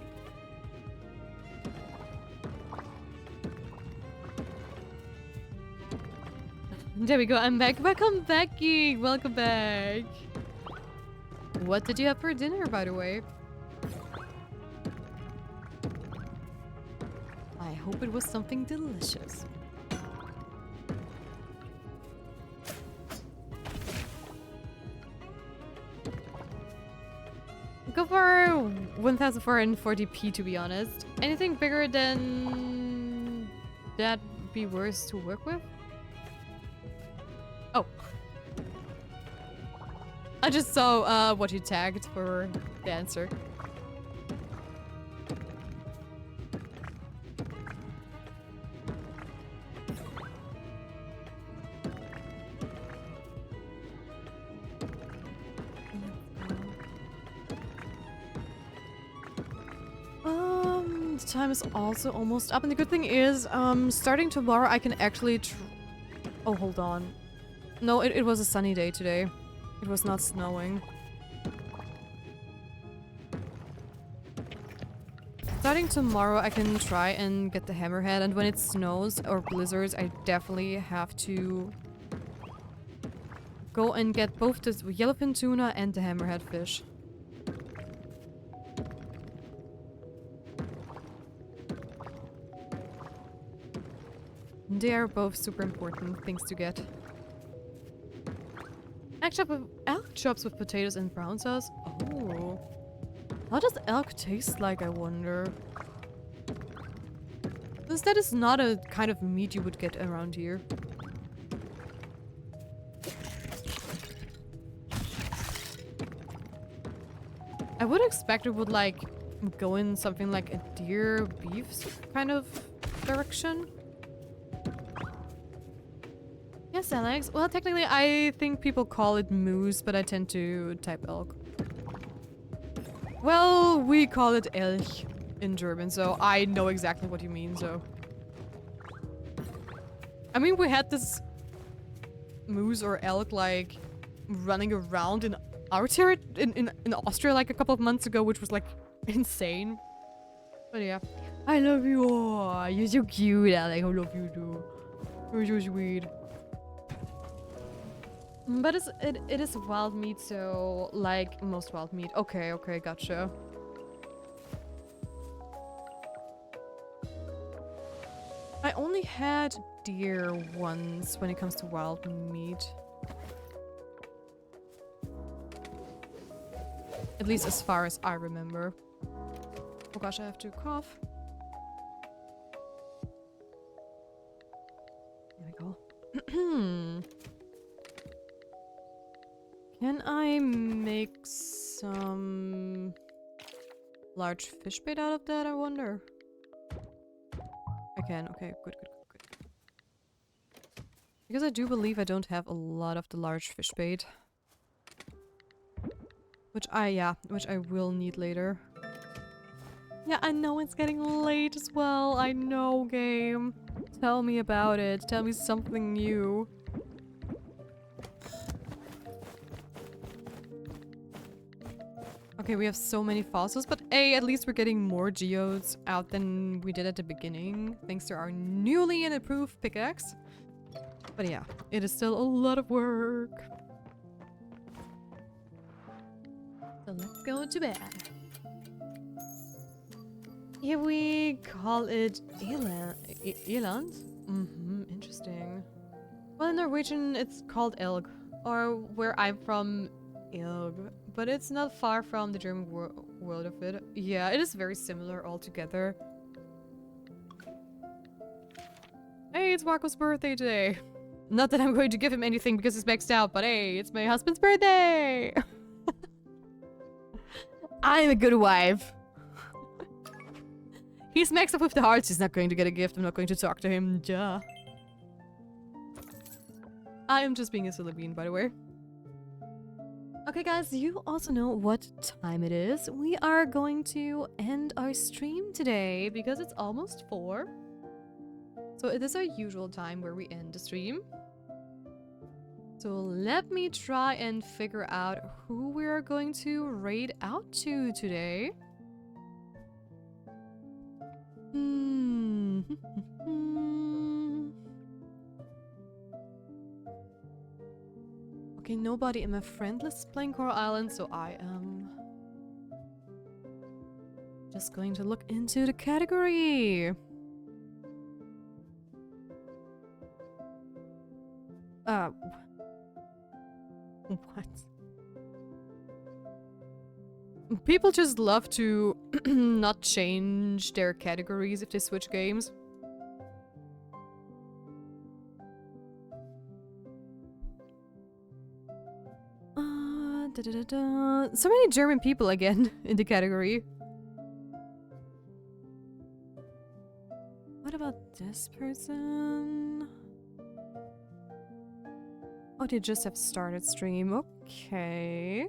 There we go, I'm back. Welcome back, Geek! Welcome back! What did you have for dinner, by the way? I hope it was something delicious. Go for 1440p, to be honest. Anything bigger than that be worse to work with? Oh. I just saw what you tagged for the answer. The time is also almost up, and the good thing is, starting tomorrow I can actually oh, hold on. No, it was a sunny day today. It was not snowing. Starting tomorrow I can try and get the hammerhead, and when it snows or blizzards I definitely have to go and get both the yellowfin tuna and the hammerhead fish. They are both super important things to get. Elk chops with potatoes and brown sauce? Oh. How does elk taste like, I wonder? Since that is not a kind of meat you would get around here. I would expect it would like go in something like a deer beef kind of direction. Yes, Alex. Well, technically, I think people call it moose, but I tend to type elk. Well, we call it Elch in German, so I know exactly what you mean, so. I mean, we had this moose or elk, like, running around in our territory, in Austria, like, a couple of months ago, which was, like, insane. But yeah. I love you. Oh, you're so cute, Alex. I love you, too. You're so sweet. But it is wild meat, so like most wild meat. Okay, okay, gotcha. I only had deer once when it comes to wild meat. At least as far as I remember. Oh gosh, I have to cough. There we go. Can I make some large fish bait out of that, I wonder? I can. Okay, good, good, good, good. Because I do believe I don't have a lot of the large fish bait. Which I will need later. Yeah, I know it's getting late as well. I know, game. Tell me about it. Tell me something new. Okay, we have so many fossils, but hey, at least we're getting more geodes out than we did at the beginning, thanks to our newly and improved pickaxe. But yeah, it is still a lot of work. So let's go to bed. Here we call it Eland. Eland? Interesting. Well, in Norwegian, it's called elk, or where I'm from, elk. But it's not far from the German word of it. Yeah, it is very similar altogether. Hey, it's Marco's birthday today. Not that I'm going to give him anything because he's maxed out, but hey, it's my husband's birthday! I'm a good wife. He's maxed up with the hearts, he's not going to get a gift, I'm not going to talk to him, duh. I am just being a silly bean, by the way. Okay guys, you also know what time it is. We are going to end our stream today because it's almost 4. So it is our usual time where we end the stream. So let me try and figure out who we are going to raid out to today. Okay, nobody in my friend list is playing Coral Island, so I am just going to look into the category. What? People just love to not change their categories if they switch games. So many German people again in the category. What about this person? Oh, they just have started stream. Okay.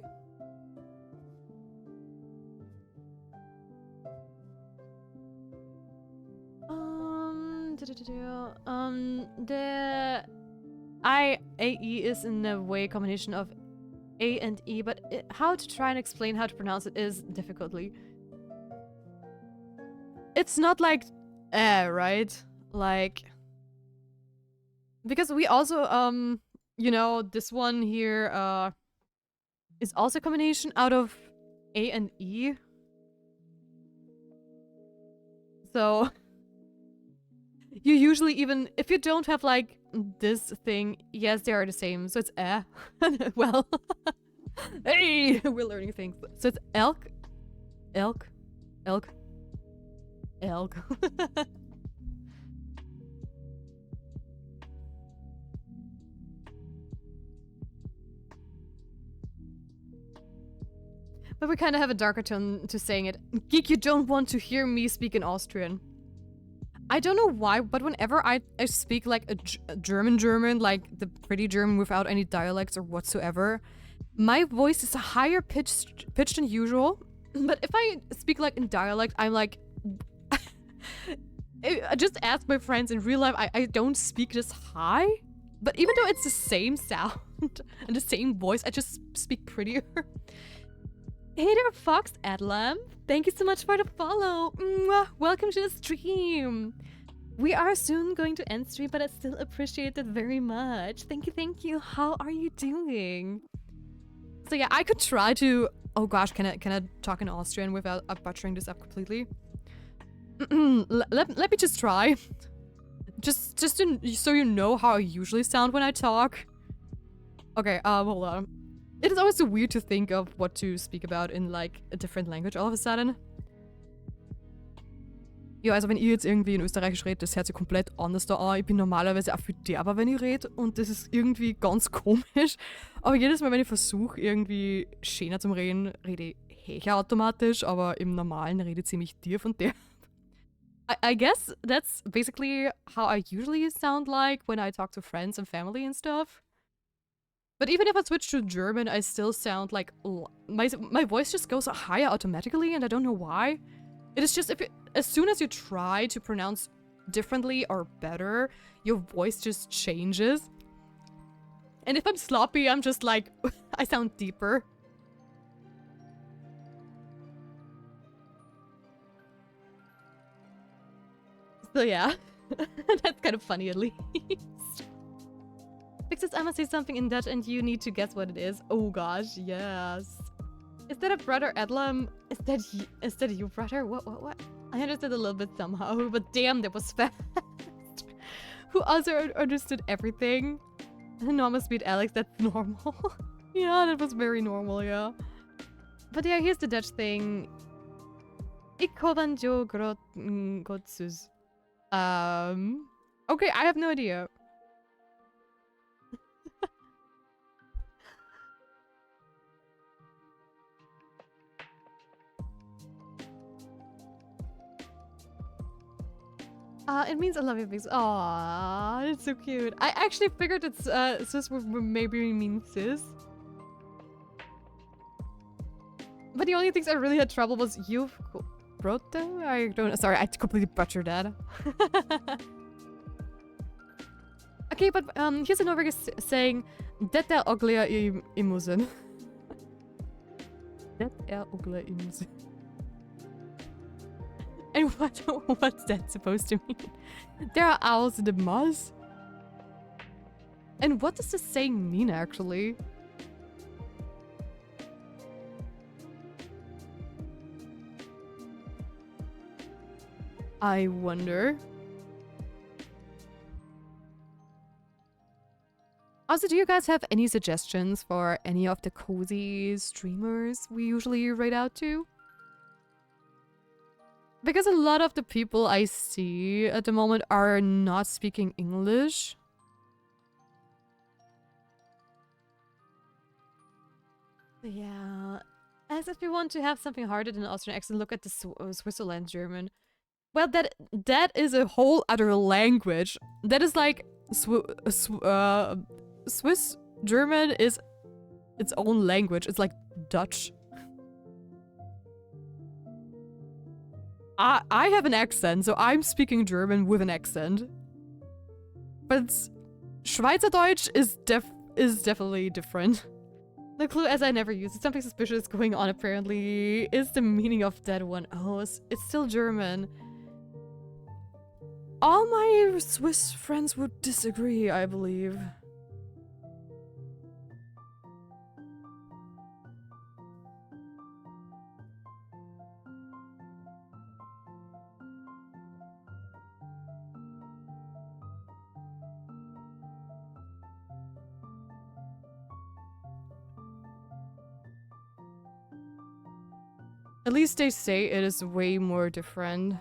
The IAE is in a way a combination of A and E, but how to try and explain how to pronounce it is difficultly. It's not like right? Like, because we also you know, this one here is also a combination out of A and E. So you usually, even if you don't have like this thing, yes, they are the same. So it's well, hey, we're learning things. So it's elk, elk, elk, elk. But we kind of have a darker tone to saying it. Geek, you don't want to hear me speak in Austrian. I don't know why, but whenever I speak like a German, like the pretty German without any dialects or whatsoever, my voice is higher pitched than usual. But if I speak like in dialect, I'm like... I just ask my friends in real life, I don't speak this high. But even though it's the same sound and the same voice, I just speak prettier. Hey there, Fox Adlam. Thank you so much for the follow. Mwah. Welcome to the stream. We are soon going to end stream, but I still appreciate it very much. Thank you, thank you. How are you doing? So yeah, I could try to... Oh gosh, can I talk in Austrian without butchering this up completely? let me just try. Just so you know how I usually sound when I talk. Okay, hold on. It is always so weird to think of what to speak about in like a different language all of a sudden. Ja, also wenn ihr jetzt irgendwie in Österreichisch redet, das hört sich komplett anders da an. Ich bin normalerweise auch viel derber, wenn ich rede und das ist irgendwie ganz komisch. Aber jedes Mal, wenn ich versuche, irgendwie schöner zu reden, rede ich höher automatisch, aber im Normalen rede ich ziemlich tief und derb. I guess that's basically how I usually sound like when I talk to friends and family and stuff. But even if I switch to German, I still sound like... My voice just goes higher automatically and I don't know why. It is just as soon as you try to pronounce differently or better, your voice just changes. And if I'm sloppy, I'm just like... I sound deeper. So yeah, that's kind of funny at least. Because I'ma say something in Dutch and you need to guess what it is. Oh gosh, yes. Is that a brother Edlam? Is that you, brother? What? I understood a little bit somehow, but damn, that was fast. Who also understood everything? Normal speed Alex, that's normal. Yeah, that was very normal, yeah. But yeah, here's the Dutch thing. Ik hou van jo gotsus. Okay, I have no idea. It means I love you, Biggs. Aww, it's so cute. I actually figured it's sis would maybe mean sis. But the only things I really had trouble was you've wrote them? I don't know. Sorry, I completely butchered that. Okay, but here's another saying that they're uglier i musen. That they're uglier i musen. And what's that supposed to mean? There are owls in the moss? And what does this saying mean actually? I wonder. Also, do you guys have any suggestions for any of the cozy streamers we usually raid out to? Because a lot of the people I see at the moment are not speaking English. Yeah. As if you want to have something harder than an Austrian accent, look at the Switzerland German. Well, that is a whole other language. That is like Swiss German is its own language. It's like Dutch. I have an accent, so I'm speaking German with an accent. But Schweizerdeutsch is definitely different. The clue, as I never use it, something suspicious going on apparently, is the meaning of that one. Oh, it's still German. All my Swiss friends would disagree, I believe. At least they say it is way more different.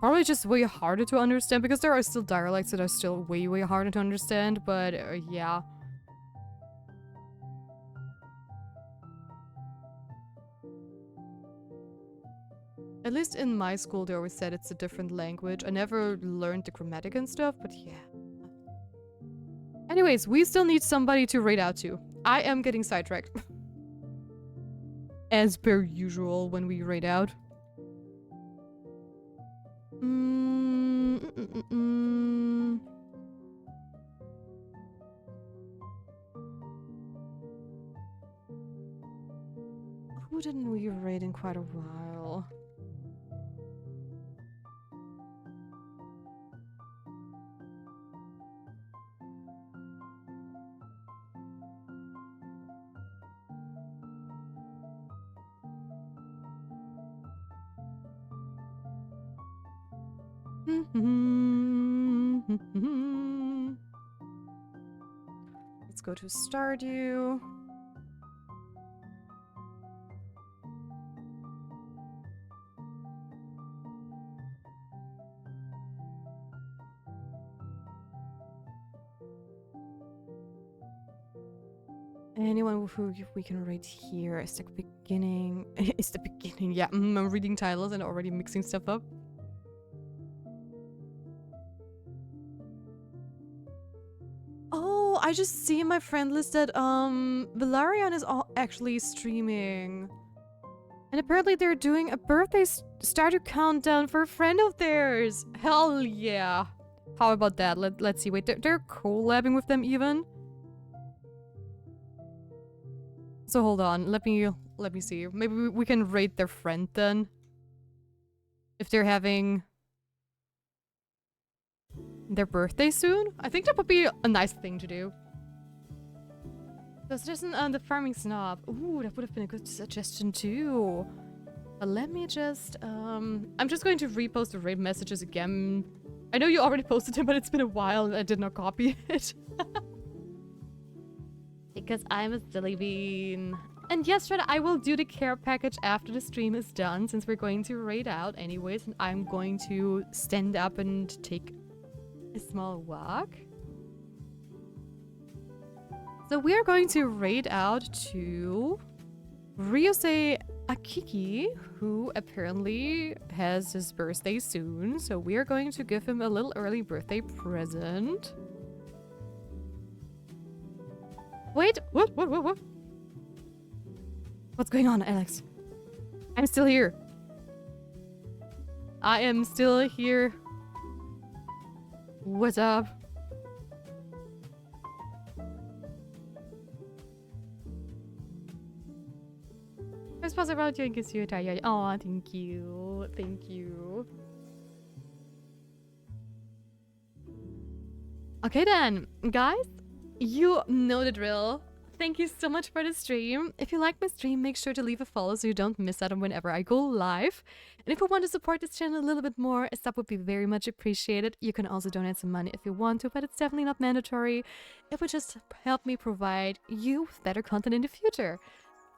Probably just way harder to understand, because there are still dialects that are still way harder to understand, but yeah. At least in my school, they always said it's a different language. I never learned the grammatic and stuff, but yeah. Anyways, we still need somebody to raid out to. I am getting sidetracked. As per usual when we raid out. Who didn't we raid in quite a while? Let's go to Stardew. Anyone who we can rate here is the beginning. It's the beginning, yeah. I'm reading titles and already mixing stuff up. Oh, I just see in my friend list that Valerian is actually streaming. And apparently they're doing a birthday starter countdown for a friend of theirs. Hell yeah. How about that? Let's see. Wait, they're collabing with them even? So hold on. Let me see. Maybe we can rate their friend then. If they're having their birthday soon? I think that would be a nice thing to do. So suggestion on the farming snob. Ooh, that would have been a good suggestion too. But let me just, I'm just going to repost the raid messages again. I know you already posted them, but it's been a while and I did not copy it. Because I'm a silly bean. And yes, Shredder, I will do the care package after the stream is done, since we're going to raid out anyways, and I'm going to stand up and take a small walk. So we are going to raid out to Ryusei Akiki, who apparently has his birthday soon. So we are going to give him a little early birthday present. Wait, what? What's going on, Alex? I'm still here. I am still here. What's up? I suppose about you and kiss you. Oh, thank you. Thank you. Okay then, guys. You know the drill. Thank you so much for the stream. If you like my stream, make sure to leave a follow so you don't miss out on whenever I go live. And if you want to support this channel a little bit more, a sub would be very much appreciated. You can also donate some money if you want to, but it's definitely not mandatory. It would just help me provide you with better content in the future.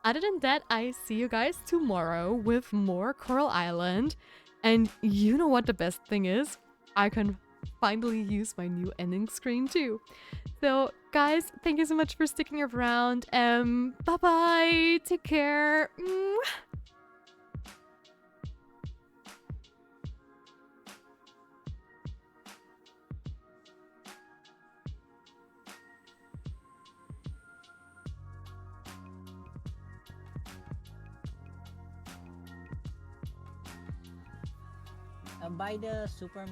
Other than that, I see you guys tomorrow with more Coral Island. And you know what the best thing is? I can finally use my new ending screen too. So guys, thank you so much for sticking around. Bye bye. Take care. Buy the super